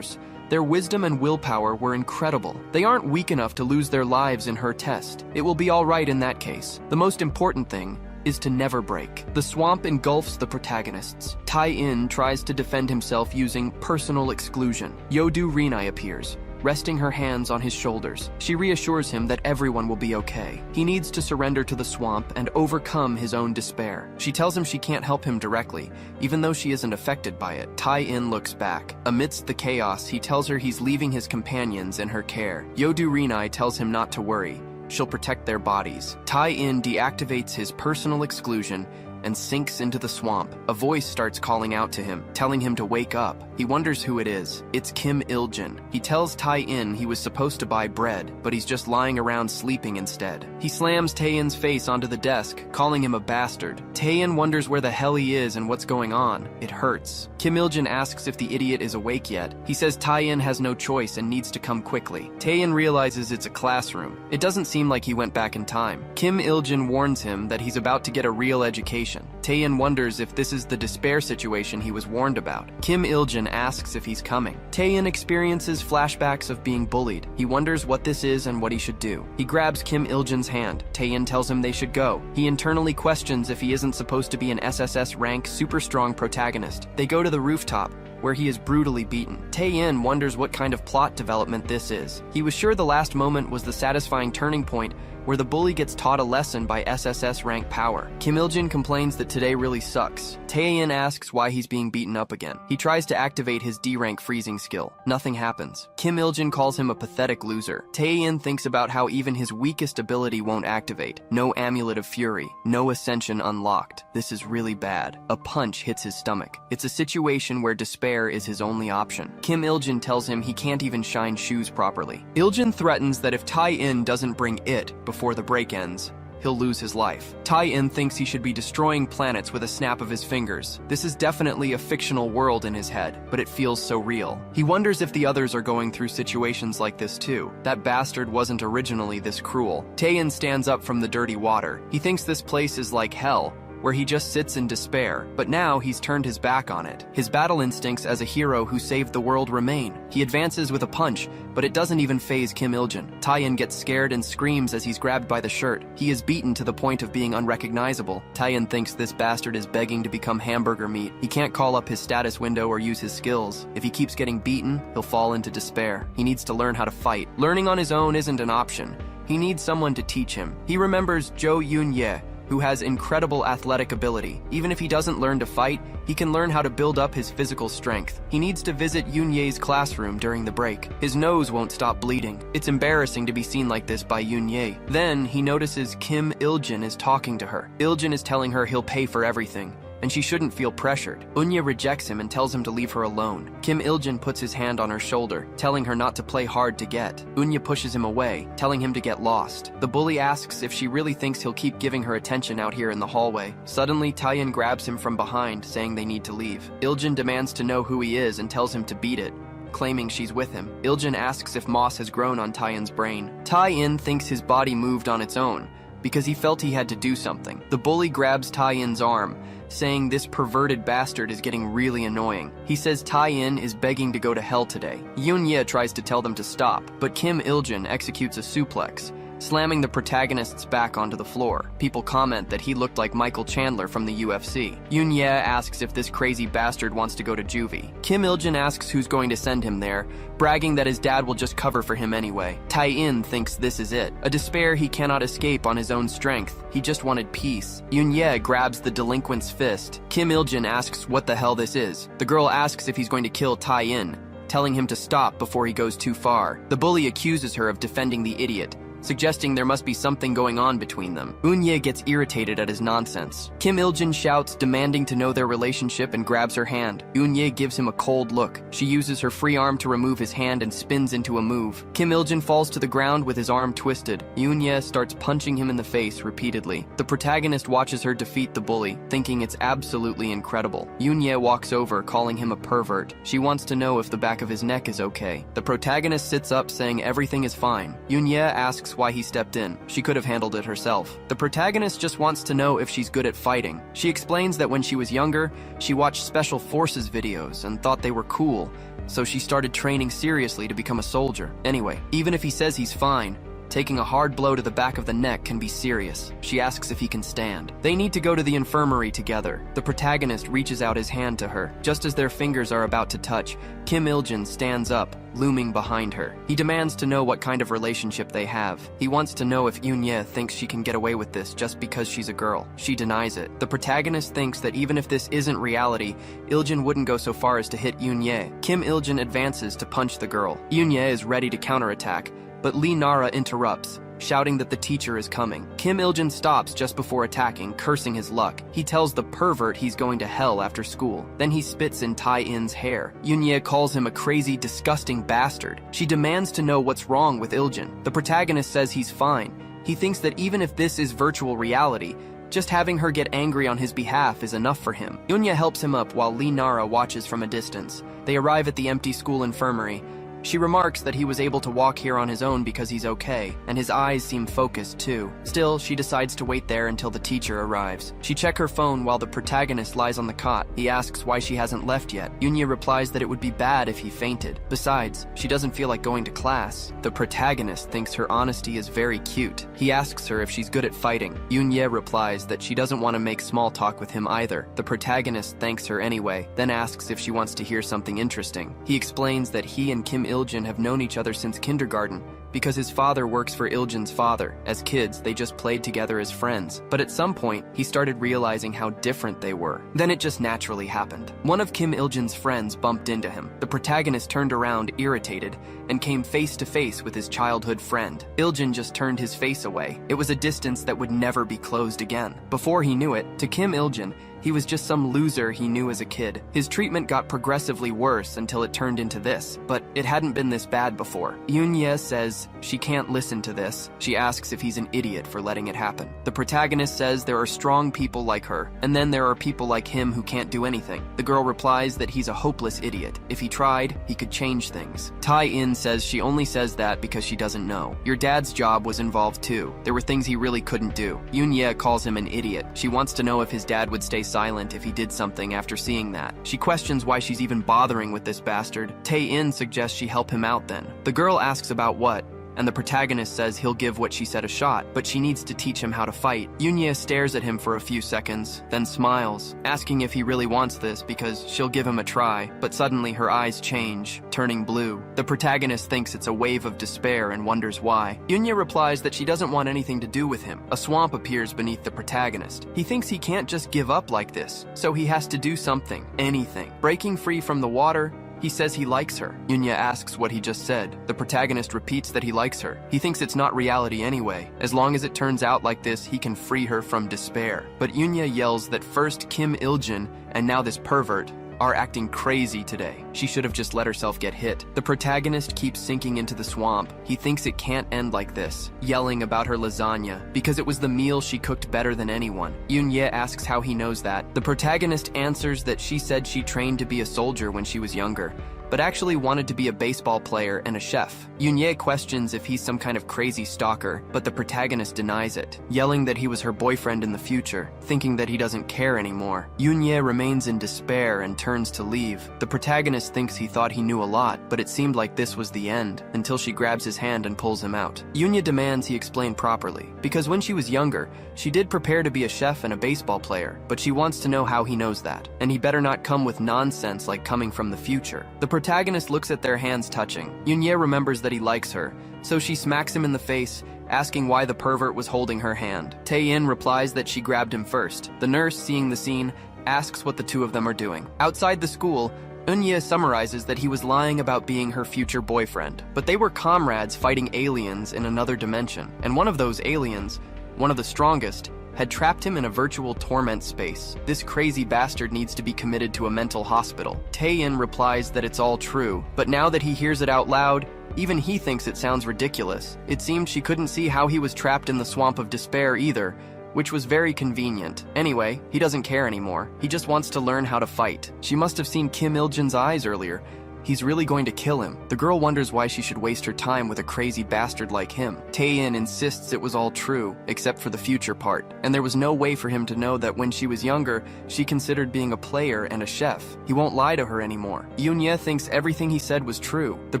their wisdom and willpower were incredible. They aren't weak enough to lose their lives in her test. It will be all right in that case. The most important thing is to never break. The swamp engulfs the protagonists. Tai-in tries to defend himself using personal exclusion. Yodu Rinai appears, resting her hands on his shoulders. She reassures him that everyone will be okay. He needs to surrender to the swamp and overcome his own despair. She tells him she can't help him directly, even though she isn't affected by it. Tai-in looks back. Amidst the chaos, he tells her he's leaving his companions in her care. Yodu Rinai tells him not to worry. She'll protect their bodies. Tai-in deactivates his personal exclusion and sinks into the swamp. A voice starts calling out to him, telling him to wake up. He wonders who it is. It's Kim Il-jin. He tells Tai-in he was supposed to buy bread, but he's just lying around sleeping instead. He slams Tai-in's face onto the desk, calling him a bastard. Tai-in wonders where the hell he is and what's going on. It hurts. Kim Il-jin asks if the idiot is awake yet. He says Tai-in has no choice and needs to come quickly. Tai-in realizes it's a classroom. It doesn't seem like he went back in time. Kim Il-jin warns him that he's about to get a real education. Tai-in wonders if this is the despair situation he was warned about. Kim Il-jin asks if he's coming. Tai-in experiences flashbacks of being bullied. He wonders what this is and what he should do. He grabs Kim Il-jin's hand. Tai-in tells him they should go. He internally questions if he isn't supposed to be an SSS rank super strong protagonist. They go to the rooftop, where he is brutally beaten. Tai-in wonders what kind of plot development this is. He was sure the last moment was the satisfying turning point where the bully gets taught a lesson by SSS rank power. Kim Il-jin complains that today really sucks. Tai-in asks why he's being beaten up again. He tries to activate his D-rank freezing skill. Nothing happens. Kim Il-jin calls him a pathetic loser. Tai-in thinks about how even his weakest ability won't activate. No Amulet of Fury. No Ascension unlocked. This is really bad. A punch hits his stomach. It's a situation where despair is his only option. Kim Il-jin tells him he can't even shine shoes properly. Il-jin threatens that if Tai-in doesn't bring it before the break ends, he'll lose his life. Tai-in thinks he should be destroying planets with a snap of his fingers. This is definitely a fictional world in his head, but it feels so real. He wonders if the others are going through situations like this too. That bastard wasn't originally this cruel. Tai-in stands up from the dirty water. He thinks this place is like hell, where he just sits in despair, but now he's turned his back on it. His battle instincts as a hero who saved the world remain. He advances with a punch, but it doesn't even faze Kim Il-jin. Tai-in gets scared and screams as he's grabbed by the shirt. He is beaten to the point of being unrecognizable. Tai-in thinks this bastard is begging to become hamburger meat. He can't call up his status window or use his skills. If he keeps getting beaten, he'll fall into despair. He needs to learn how to fight. Learning on his own isn't an option. He needs someone to teach him. He remembers Jo Yoon-ye, who has incredible athletic ability. Even if he doesn't learn to fight, he can learn how to build up his physical strength. He needs to visit Yoon-ye's classroom during the break. His nose won't stop bleeding. It's embarrassing to be seen like this by Yoon-ye. Then, he notices Kim Il-jin is talking to her. Il-jin is telling her he'll pay for everything, and she shouldn't feel pressured. Eun-ye rejects him and tells him to leave her alone. Kim Il-jin puts his hand on her shoulder, telling her not to play hard to get. Eun-ye pushes him away, telling him to get lost. The bully asks if she really thinks he'll keep giving her attention out here in the hallway. Suddenly, Tai-in grabs him from behind, saying they need to leave. Il-jin demands to know who he is and tells him to beat it, claiming she's with him. Il-jin asks if moss has grown on Tai-in's brain. Tai-in thinks his body moved on its own, because he felt he had to do something. The bully grabs Tai-in's arm, saying this perverted bastard is getting really annoying. He says Tai-in is begging to go to hell today. Yoon-ye tries to tell them to stop, but Kim Il-jin executes a suplex, slamming the protagonist's back onto the floor. People comment that he looked like Michael Chandler from the UFC. Yoon-ye asks if this crazy bastard wants to go to juvie. Kim Il-jin asks who's going to send him there, bragging that his dad will just cover for him anyway. Tai-in thinks this is it, a despair he cannot escape on his own strength. He just wanted peace. Yoon-ye grabs the delinquent's fist. Kim Il-jin asks what the hell this is. The girl asks if he's going to kill Tai-in, telling him to stop before he goes too far. The bully accuses her of defending the idiot, suggesting there must be something going on between them. Eun-ye gets irritated at his nonsense. Kim Il-jin shouts, demanding to know their relationship, and grabs her hand. Eun-ye gives him a cold look. She uses her free arm to remove his hand and spins into a move. Kim Il-jin falls to the ground with his arm twisted. Eun-ye starts punching him in the face repeatedly. The protagonist watches her defeat the bully, thinking it's absolutely incredible. Eun-ye walks over, calling him a pervert. She wants to know if the back of his neck is okay. The protagonist sits up, saying everything is fine. Eun-ye asks why he stepped in. She could have handled it herself. The protagonist just wants to know if she's good at fighting. She explains that when she was younger, she watched Special Forces videos and thought they were cool, so she started training seriously to become a soldier. Anyway, even if he says he's fine, taking a hard blow to the back of the neck can be serious. She asks if he can stand. They need to go to the infirmary together. The protagonist reaches out his hand to her. Just as their fingers are about to touch, Kim Il-jin stands up, looming behind her. He demands to know what kind of relationship they have. He wants to know if Eun-ye thinks she can get away with this just because she's a girl. She denies it. The protagonist thinks that even if this isn't reality, Il-jin wouldn't go so far as to hit Eun-ye. Kim Il-jin advances to punch the girl. Eun-ye is ready to counterattack, but Lee Nara interrupts, shouting that the teacher is coming. Kim Il-jin stops just before attacking, cursing his luck. He tells the pervert he's going to hell after school. Then he spits in Tai-in's hair. Eun-ye calls him a crazy, disgusting bastard. She demands to know what's wrong with Il-jin. The protagonist says he's fine. He thinks that even if this is virtual reality, just having her get angry on his behalf is enough for him. Eun-ye helps him up while Lee Nara watches from a distance. They arrive at the empty school infirmary. She remarks that he was able to walk here on his own because he's okay, and his eyes seem focused too. Still, she decides to wait there until the teacher arrives. She checks her phone while the protagonist lies on the cot. He asks why she hasn't left yet. Eun-ye replies that it would be bad if he fainted. Besides, she doesn't feel like going to class. The protagonist thinks her honesty is very cute. He asks her if she's good at fighting. Eun-ye replies that she doesn't want to make small talk with him either. The protagonist thanks her anyway, then asks if she wants to hear something interesting. He explains that he and Kim Il-jin have known each other since kindergarten because his father works for Il-jin's father. As kids, they just played together as friends. But at some point, he started realizing how different they were. Then it just naturally happened. One of Kim Il-jin's friends bumped into him. The protagonist turned around, irritated, and came face to face with his childhood friend. Il-jin just turned his face away. It was a distance that would never be closed again. Before he knew it, to Kim Il-jin, he was just some loser he knew as a kid. His treatment got progressively worse until it turned into this, but it hadn't been this bad before. Eun-ye says she can't listen to this. She asks if he's an idiot for letting it happen. The protagonist says there are strong people like her, and then there are people like him who can't do anything. The girl replies that he's a hopeless idiot. If he tried, he could change things. Tai-in says she only says that because she doesn't know. Your dad's job was involved too. There were things he really couldn't do. Eun-ye calls him an idiot. She wants to know if his dad would stay silent if he did something after seeing that. She questions why she's even bothering with this bastard. Tae-in suggests she help him out then. The girl asks about what, and the protagonist says he'll give what she said a shot, but she needs to teach him how to fight. Eun-ye stares at him for a few seconds, then smiles, asking if he really wants this because she'll give him a try, but suddenly her eyes change, turning blue. The protagonist thinks it's a wave of despair and wonders why. Eun-ye replies that she doesn't want anything to do with him. A swamp appears beneath the protagonist. He thinks he can't just give up like this, so he has to do something, anything. Breaking free from the water, he says he likes her. Eun-ye asks what he just said. The protagonist repeats that he likes her. He thinks it's not reality anyway. As long as it turns out like this, he can free her from despair. But Eun-ye yells that first Kim Il-jin and now this pervert are acting crazy today. She should have just let herself get hit. The protagonist keeps sinking into the swamp. He thinks it can't end like this, yelling about her lasagna because it was the meal she cooked better than anyone. Eun-ye asks how he knows that. The protagonist answers that she said she trained to be a soldier when she was younger, but actually wanted to be a baseball player and a chef. Eun-ye questions if he's some kind of crazy stalker, but the protagonist denies it, yelling that he was her boyfriend in the future, thinking that he doesn't care anymore. Eun-ye remains in despair and turns to leave. The protagonist thinks he thought he knew a lot, but it seemed like this was the end, until she grabs his hand and pulls him out. Eun-ye demands he explain properly, because when she was younger, she did prepare to be a chef and a baseball player, but she wants to know how he knows that, and he better not come with nonsense like coming from the future. The protagonist looks at their hands touching. Eun-ye remembers that he likes her, so she smacks him in the face, asking why the pervert was holding her hand. Tae-in replies that she grabbed him first. The nurse, seeing the scene, asks what the two of them are doing. Outside the school, Eun-ye summarizes that he was lying about being her future boyfriend, but they were comrades fighting aliens in another dimension, and one of those aliens, one of the strongest, had trapped him in a virtual torment space. This crazy bastard needs to be committed to a mental hospital. Tae-in replies that it's all true, but now that he hears it out loud, even he thinks it sounds ridiculous. It seemed she couldn't see how he was trapped in the swamp of despair either, which was very convenient. Anyway, he doesn't care anymore. He just wants to learn how to fight. She must have seen Kim Il-jin's eyes earlier. He's really going to kill him. The girl wonders why she should waste her time with a crazy bastard like him. Tae-in insists it was all true, except for the future part, and there was no way for him to know that when she was younger, she considered being a player and a chef. He won't lie to her anymore. Eun-ye thinks everything he said was true. The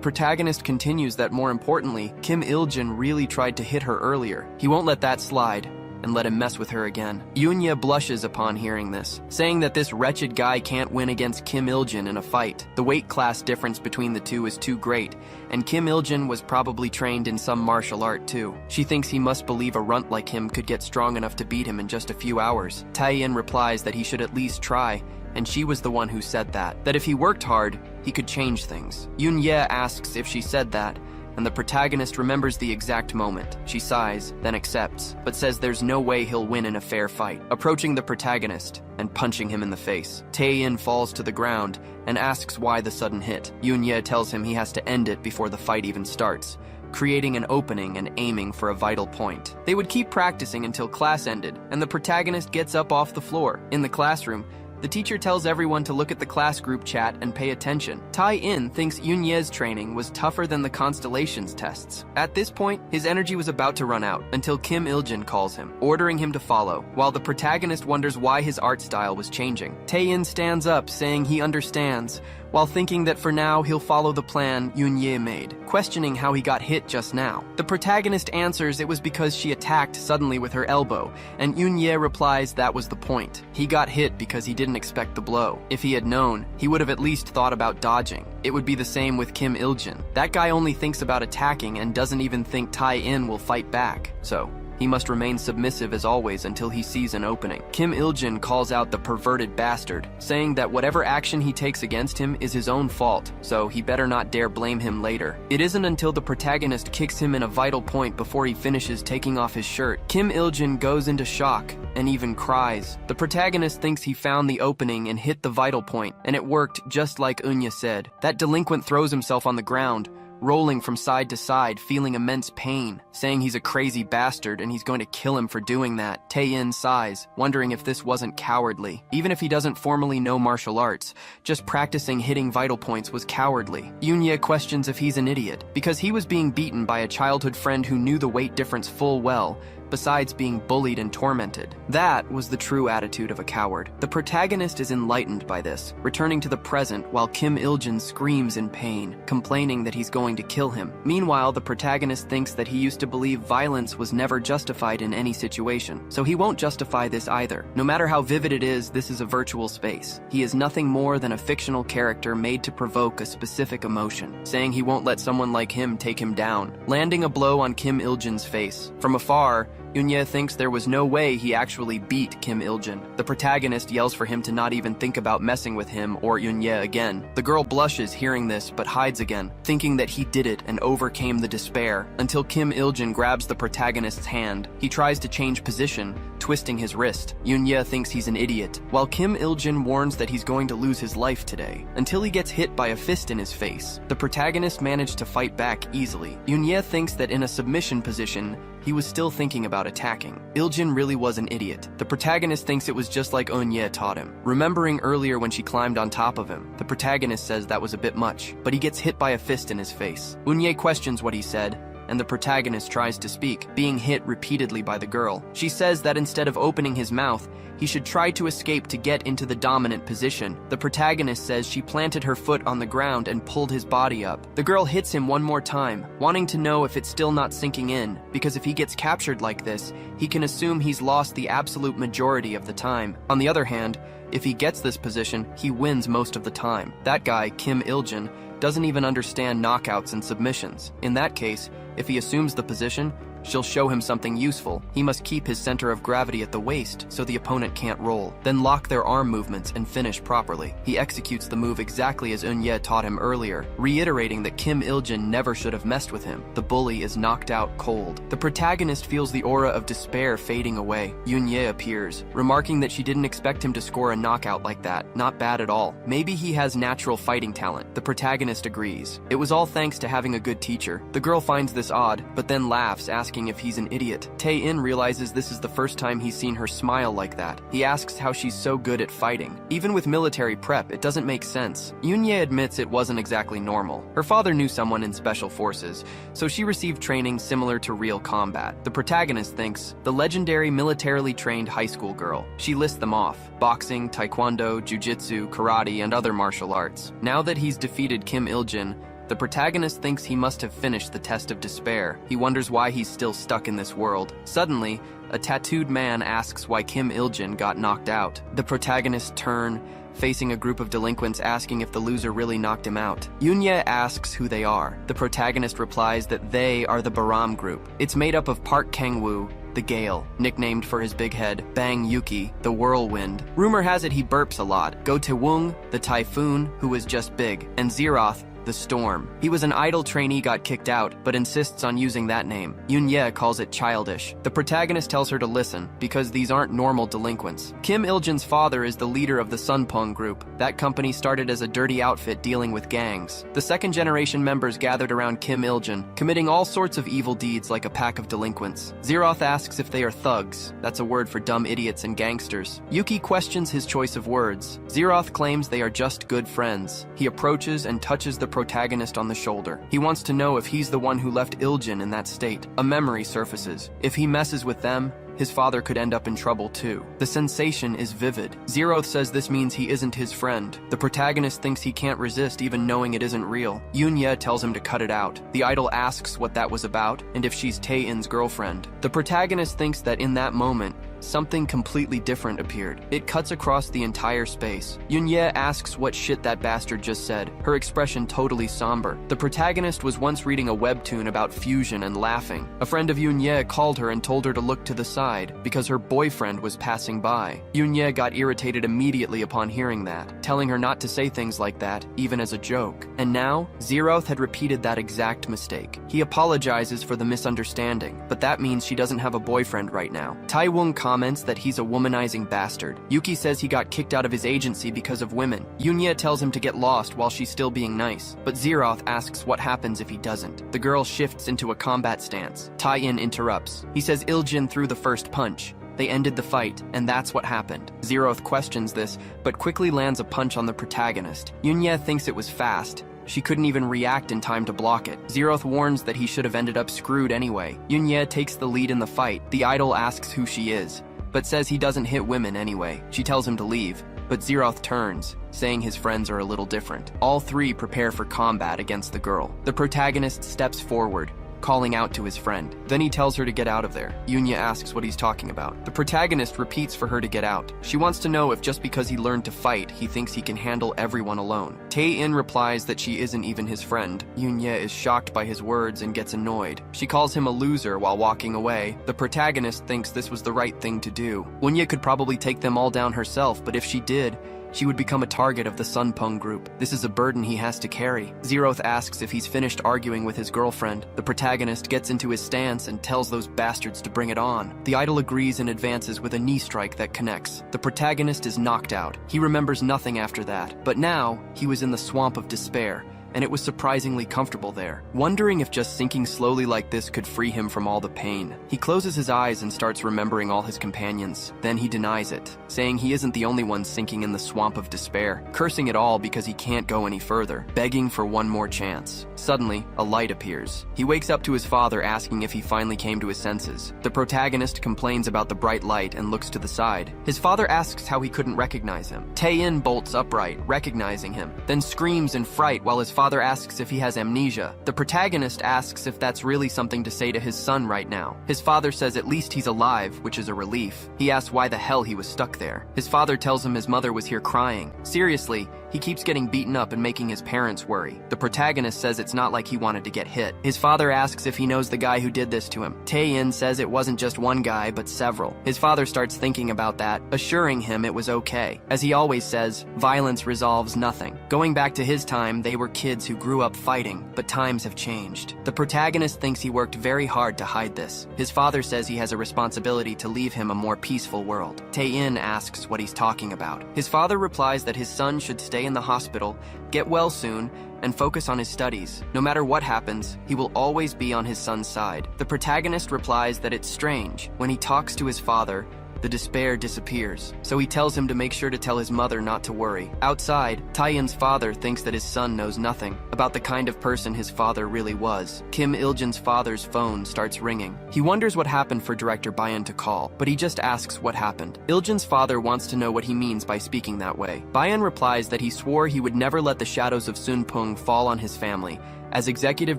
protagonist continues that more importantly, Kim Il-jin really tried to hit her earlier. He won't let that slide and let him mess with her again. Eun-ye blushes upon hearing this, saying that this wretched guy can't win against Kim Il-jin in a fight. The weight class difference between the two is too great, and Kim Il-jin was probably trained in some martial art too. She thinks he must believe a runt like him could get strong enough to beat him in just a few hours. Tae-in replies that he should at least try, and she was the one who said that if he worked hard, he could change things. Eun-ye asks if she said that, and the protagonist remembers the exact moment. She sighs, then accepts, but says there's no way he'll win in a fair fight. Approaching the protagonist and punching him in the face, Tae-in falls to the ground and asks why the sudden hit. Eun-ye tells him he has to end it before the fight even starts, creating an opening and aiming for a vital point. They would keep practicing until class ended, and the protagonist gets up off the floor. In the classroom, the teacher tells everyone to look at the class group chat and pay attention. Tae-in thinks Eun-ye's training was tougher than the Constellations tests. At this point, his energy was about to run out until Kim Il-jin calls him, ordering him to follow, while the protagonist wonders why his art style was changing. Tae-in stands up, saying he understands, while thinking that for now he'll follow the plan Eun-ye made, questioning how he got hit just now. The protagonist answers it was because she attacked suddenly with her elbow, and Eun-ye replies that was the point. He got hit because he didn't expect the blow. If he had known, he would have at least thought about dodging. It would be the same with Kim Il-jin. That guy only thinks about attacking and doesn't even think Tae-in will fight back. So he must remain submissive as always until he sees an opening. Kim Il-jin calls out the perverted bastard, saying that whatever action he takes against him is his own fault, so he better not dare blame him later. It isn't until the protagonist kicks him in a vital point before he finishes taking off his shirt. Kim Il-jin goes into shock and even cries. The protagonist thinks he found the opening and hit the vital point, and it worked just like Eun-ye said. That delinquent throws himself on the ground, rolling from side to side, feeling immense pain, saying he's a crazy bastard and he's going to kill him for doing that. Tae-in sighs, wondering if this wasn't cowardly. Even if he doesn't formally know martial arts, just practicing hitting vital points was cowardly. Eun-ye questions if he's an idiot, because he was being beaten by a childhood friend who knew the weight difference full well, besides being bullied and tormented. That was the true attitude of a coward. The protagonist is enlightened by this, returning to the present while Kim Il-jin screams in pain, complaining that he's going to kill him. Meanwhile, the protagonist thinks that he used to believe violence was never justified in any situation, so he won't justify this either. No matter how vivid it is, this is a virtual space. He is nothing more than a fictional character made to provoke a specific emotion, saying he won't let someone like him take him down, landing a blow on Kim Il-jin's face. From afar, Eun-ye thinks there was no way he actually beat Kim Il-jin. The protagonist yells for him to not even think about messing with him or Eun-ye again. The girl blushes hearing this but hides again, thinking that he did it and overcame the despair, until Kim Il-jin grabs the protagonist's hand. He tries to change position, twisting his wrist. Eun-ye thinks he's an idiot, while Kim Il-jin warns that he's going to lose his life today, until he gets hit by a fist in his face. The protagonist managed to fight back easily. Eun-ye thinks that in a submission position, he was still thinking about attacking. Il-jin really was an idiot. The protagonist thinks it was just like Eun-ye taught him. Remembering earlier when she climbed on top of him, the protagonist says that was a bit much, but he gets hit by a fist in his face. Eun-ye questions what he said, and the protagonist tries to speak, being hit repeatedly by the girl. She says that instead of opening his mouth, he should try to escape to get into the dominant position. The protagonist says she planted her foot on the ground and pulled his body up. The girl hits him one more time, wanting to know if it's still not sinking in, because if he gets captured like this, he can assume he's lost the absolute majority of the time. On the other hand, if he gets this position, he wins most of the time. That guy, Kim Il-jin, doesn't even understand knockouts and submissions. In that case, if he assumes the position, She'll show him something useful. He must keep his center of gravity at the waist so the opponent can't roll. Then lock their arm movements and finish properly. He executes the move exactly as Eun-ye taught him earlier, reiterating that Kim Il-jin never should have messed with him. The bully is knocked out cold. The protagonist feels the aura of despair fading away. Eun-ye appears, remarking that she didn't expect him to score a knockout like that. Not bad at all. Maybe he has natural fighting talent. The protagonist agrees. It was all thanks to having a good teacher. The girl finds this odd, but then laughs, asking if he's an idiot. Tae-in realizes this is the first time he's seen her smile like that. He asks how she's so good at fighting. Even with military prep, it doesn't make sense. Eun-ye admits it wasn't exactly normal. Her father knew someone in special forces, so she received training similar to real combat. The protagonist thinks, the legendary militarily trained high school girl. She lists them off: boxing, taekwondo, jujitsu, karate, and other martial arts. Now that he's defeated Kim Il-jin, the protagonist thinks he must have finished the test of despair. He wonders why he's still stuck in this world. Suddenly, a tattooed man asks why Kim Il-jin got knocked out. The protagonist turns, facing a group of delinquents asking if the loser really knocked him out. Eun-ye asks who they are. The protagonist replies that they are the Baram group. It's made up of Park Kang-woo, the Gale, nicknamed for his big head, Bang Yuki, the Whirlwind. Rumor has it he burps a lot. Go Tae-woong, the Typhoon, who was just big, and Zeroth, the Storm. He was an idol trainee, got kicked out, but insists on using that name. Eun-ye calls it childish. The protagonist tells her to listen, because these aren't normal delinquents. Kim Il-jin's father is the leader of the Sunpung group. That company started as a dirty outfit dealing with gangs. The second-generation members gathered around Kim Il-jin, committing all sorts of evil deeds like a pack of delinquents. Zeroth asks if they are thugs. That's a word for dumb idiots and gangsters. Yuki questions his choice of words. Zeroth claims they are just good friends. He approaches and touches the protagonist on the shoulder. He wants to know if he's the one who left Il-jin in that state. A memory surfaces. If he messes with them, his father could end up in trouble too. The sensation is vivid. Zeroth says this means he isn't his friend. The protagonist thinks he can't resist even knowing it isn't real. Eun-ye tells him to cut it out. The idol asks what that was about and if she's Tae-in's girlfriend. The protagonist thinks that in that moment, something completely different appeared. It cuts across the entire space. Eun-ye asks what shit that bastard just said, her expression totally somber. The protagonist was once reading a webtoon about fusion and laughing. A friend of Eun-ye called her and told her to look to the side because her boyfriend was passing by. Eun-ye got irritated immediately upon hearing that, telling her not to say things like that, even as a joke. And now, Zeroth had repeated that exact mistake. He apologizes for the misunderstanding, but that means she doesn't have a boyfriend right now. Tae-woong comments that he's a womanizing bastard. Yuki says he got kicked out of his agency because of women. Eun-ye tells him to get lost while she's still being nice, but Zeroth asks what happens if he doesn't. The girl shifts into a combat stance. Tae-in interrupts. He says Il-jin threw the first punch. They ended the fight, and that's what happened. Zeroth questions this, but quickly lands a punch on the protagonist. Eun-ye thinks it was fast. She couldn't even react in time to block it. Zeroth warns that he should have ended up screwed anyway. Eun-ye takes the lead in the fight. The idol asks who she is, but says he doesn't hit women anyway. She tells him to leave, but Zeroth turns, saying his friends are a little different. All three prepare for combat against the girl. The protagonist steps forward, calling out to his friend. Then he tells her to get out of there. Eun-ye asks what he's talking about. The protagonist repeats for her to get out. She wants to know if just because he learned to fight, he thinks he can handle everyone alone. Tae-in replies that she isn't even his friend. Eun-ye is shocked by his words and gets annoyed. She calls him a loser while walking away. The protagonist thinks this was the right thing to do. Eun-ye could probably take them all down herself, but if she did, she would become a target of the Sunpung group. This is a burden he has to carry. Zeroth asks if he's finished arguing with his girlfriend. The protagonist gets into his stance and tells those bastards to bring it on. The idol agrees and advances with a knee strike that connects. The protagonist is knocked out. He remembers nothing after that. But now, he was in the swamp of despair, and it was surprisingly comfortable there, wondering if just sinking slowly like this could free him from all the pain. He closes his eyes and starts remembering all his companions. Then he denies it, saying he isn't the only one sinking in the swamp of despair, cursing it all because he can't go any further, begging for one more chance. Suddenly, a light appears. He wakes up to his father asking if he finally came to his senses. The protagonist complains about the bright light and looks to the side. His father asks how he couldn't recognize him. Tae-in bolts upright, recognizing him, then screams in fright while his father asks if he has amnesia. The protagonist asks if that's really something to say to his son right now. His father says at least he's alive, which is a relief. He asks why the hell he was stuck there. His father tells him his mother was here crying. Seriously, He keeps getting beaten up and making his parents worry. The protagonist says it's not like he wanted to get hit. His father asks if he knows the guy who did this to him. Tae-in says it wasn't just one guy, but several. His father starts thinking about that, assuring him it was okay. As he always says, violence resolves nothing. Going back to his time, they were kids who grew up fighting, but times have changed. The protagonist thinks he worked very hard to hide this. His father says he has a responsibility to leave him a more peaceful world. Tae-in asks what he's talking about. His father replies that his son should stay in the hospital, get well soon, and focus on his studies. No matter what happens, he will always be on his son's side. The protagonist replies that it's strange. When he talks to his father, the despair disappears, so he tells him to make sure to tell his mother not to worry. Outside, Tae-in's father thinks that his son knows nothing about the kind of person his father really was. Kim Il-jun's father's phone starts ringing. He wonders what happened for director Bayan to call, but he just asks what happened. Il-jun's father wants to know what he means by speaking that way. Bayan replies that he swore he would never let the shadows of Sunpung fall on his family, as executive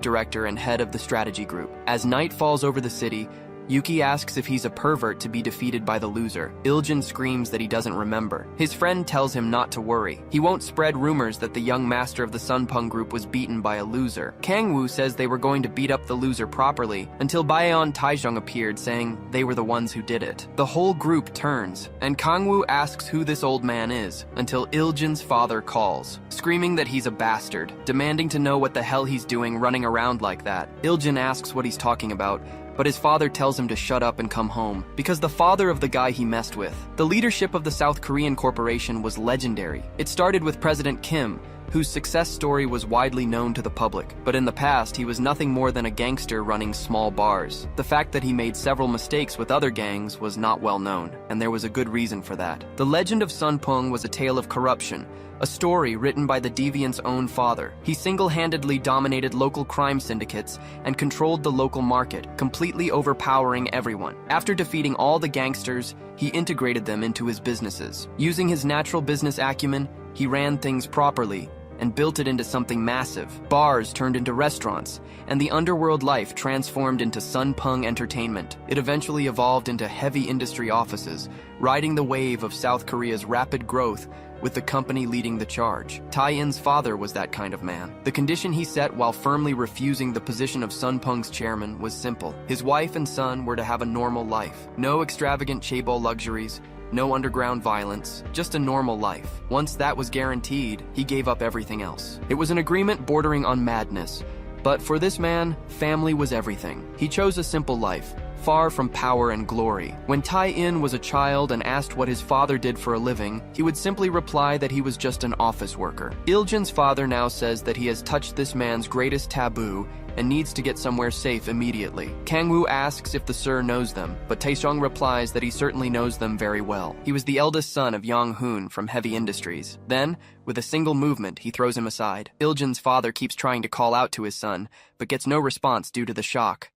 director and head of the strategy group. As night falls over the city, Yuki asks if he's a pervert to be defeated by the loser. Il-jun screams that he doesn't remember. His friend tells him not to worry. He won't spread rumors that the young master of the Sunpung group was beaten by a loser. Kang-woo says they were going to beat up the loser properly until Baeon Taejong appeared, saying they were the ones who did it. The whole group turns, and Kang-woo asks who this old man is until Il-jun's father calls, screaming that he's a bastard, demanding to know what the hell he's doing running around like that. Il-jun asks what he's talking about, but his father tells him to shut up and come home, because the father of the guy he messed with. The leadership of the South Korean corporation was legendary. It started with President Kim, whose success story was widely known to the public, but in the past he was nothing more than a gangster running small bars. The fact that he made several mistakes with other gangs was not well known, and there was a good reason for that. The Legend of Sunpung was a tale of corruption, a story written by the deviant's own father. He single-handedly dominated local crime syndicates and controlled the local market, completely overpowering everyone. After defeating all the gangsters, he integrated them into his businesses. Using his natural business acumen, he ran things properly and built it into something massive. Bars turned into restaurants, and the underworld life transformed into Sunpung Entertainment. It eventually evolved into heavy industry offices, riding the wave of South Korea's rapid growth with the company leading the charge. Tae-in's father was that kind of man. The condition he set while firmly refusing the position of Sunpung's chairman was simple. His wife and son were to have a normal life. No extravagant chaebol luxuries, no underground violence, just a normal life. Once that was guaranteed, he gave up everything else. It was an agreement bordering on madness, but for this man, family was everything. He chose a simple life, far from power and glory. When Tae-in was a child and asked what his father did for a living, he would simply reply that he was just an office worker. Il-jun's father now says that he has touched this man's greatest taboo and needs to get somewhere safe immediately. Kang-woo asks if the sir knows them, but Taejong replies that he certainly knows them very well. He was the eldest son of Yong-hoon from Heavy Industries. Then, with a single movement, he throws him aside. Il-jun's father keeps trying to call out to his son, but gets no response due to the shock.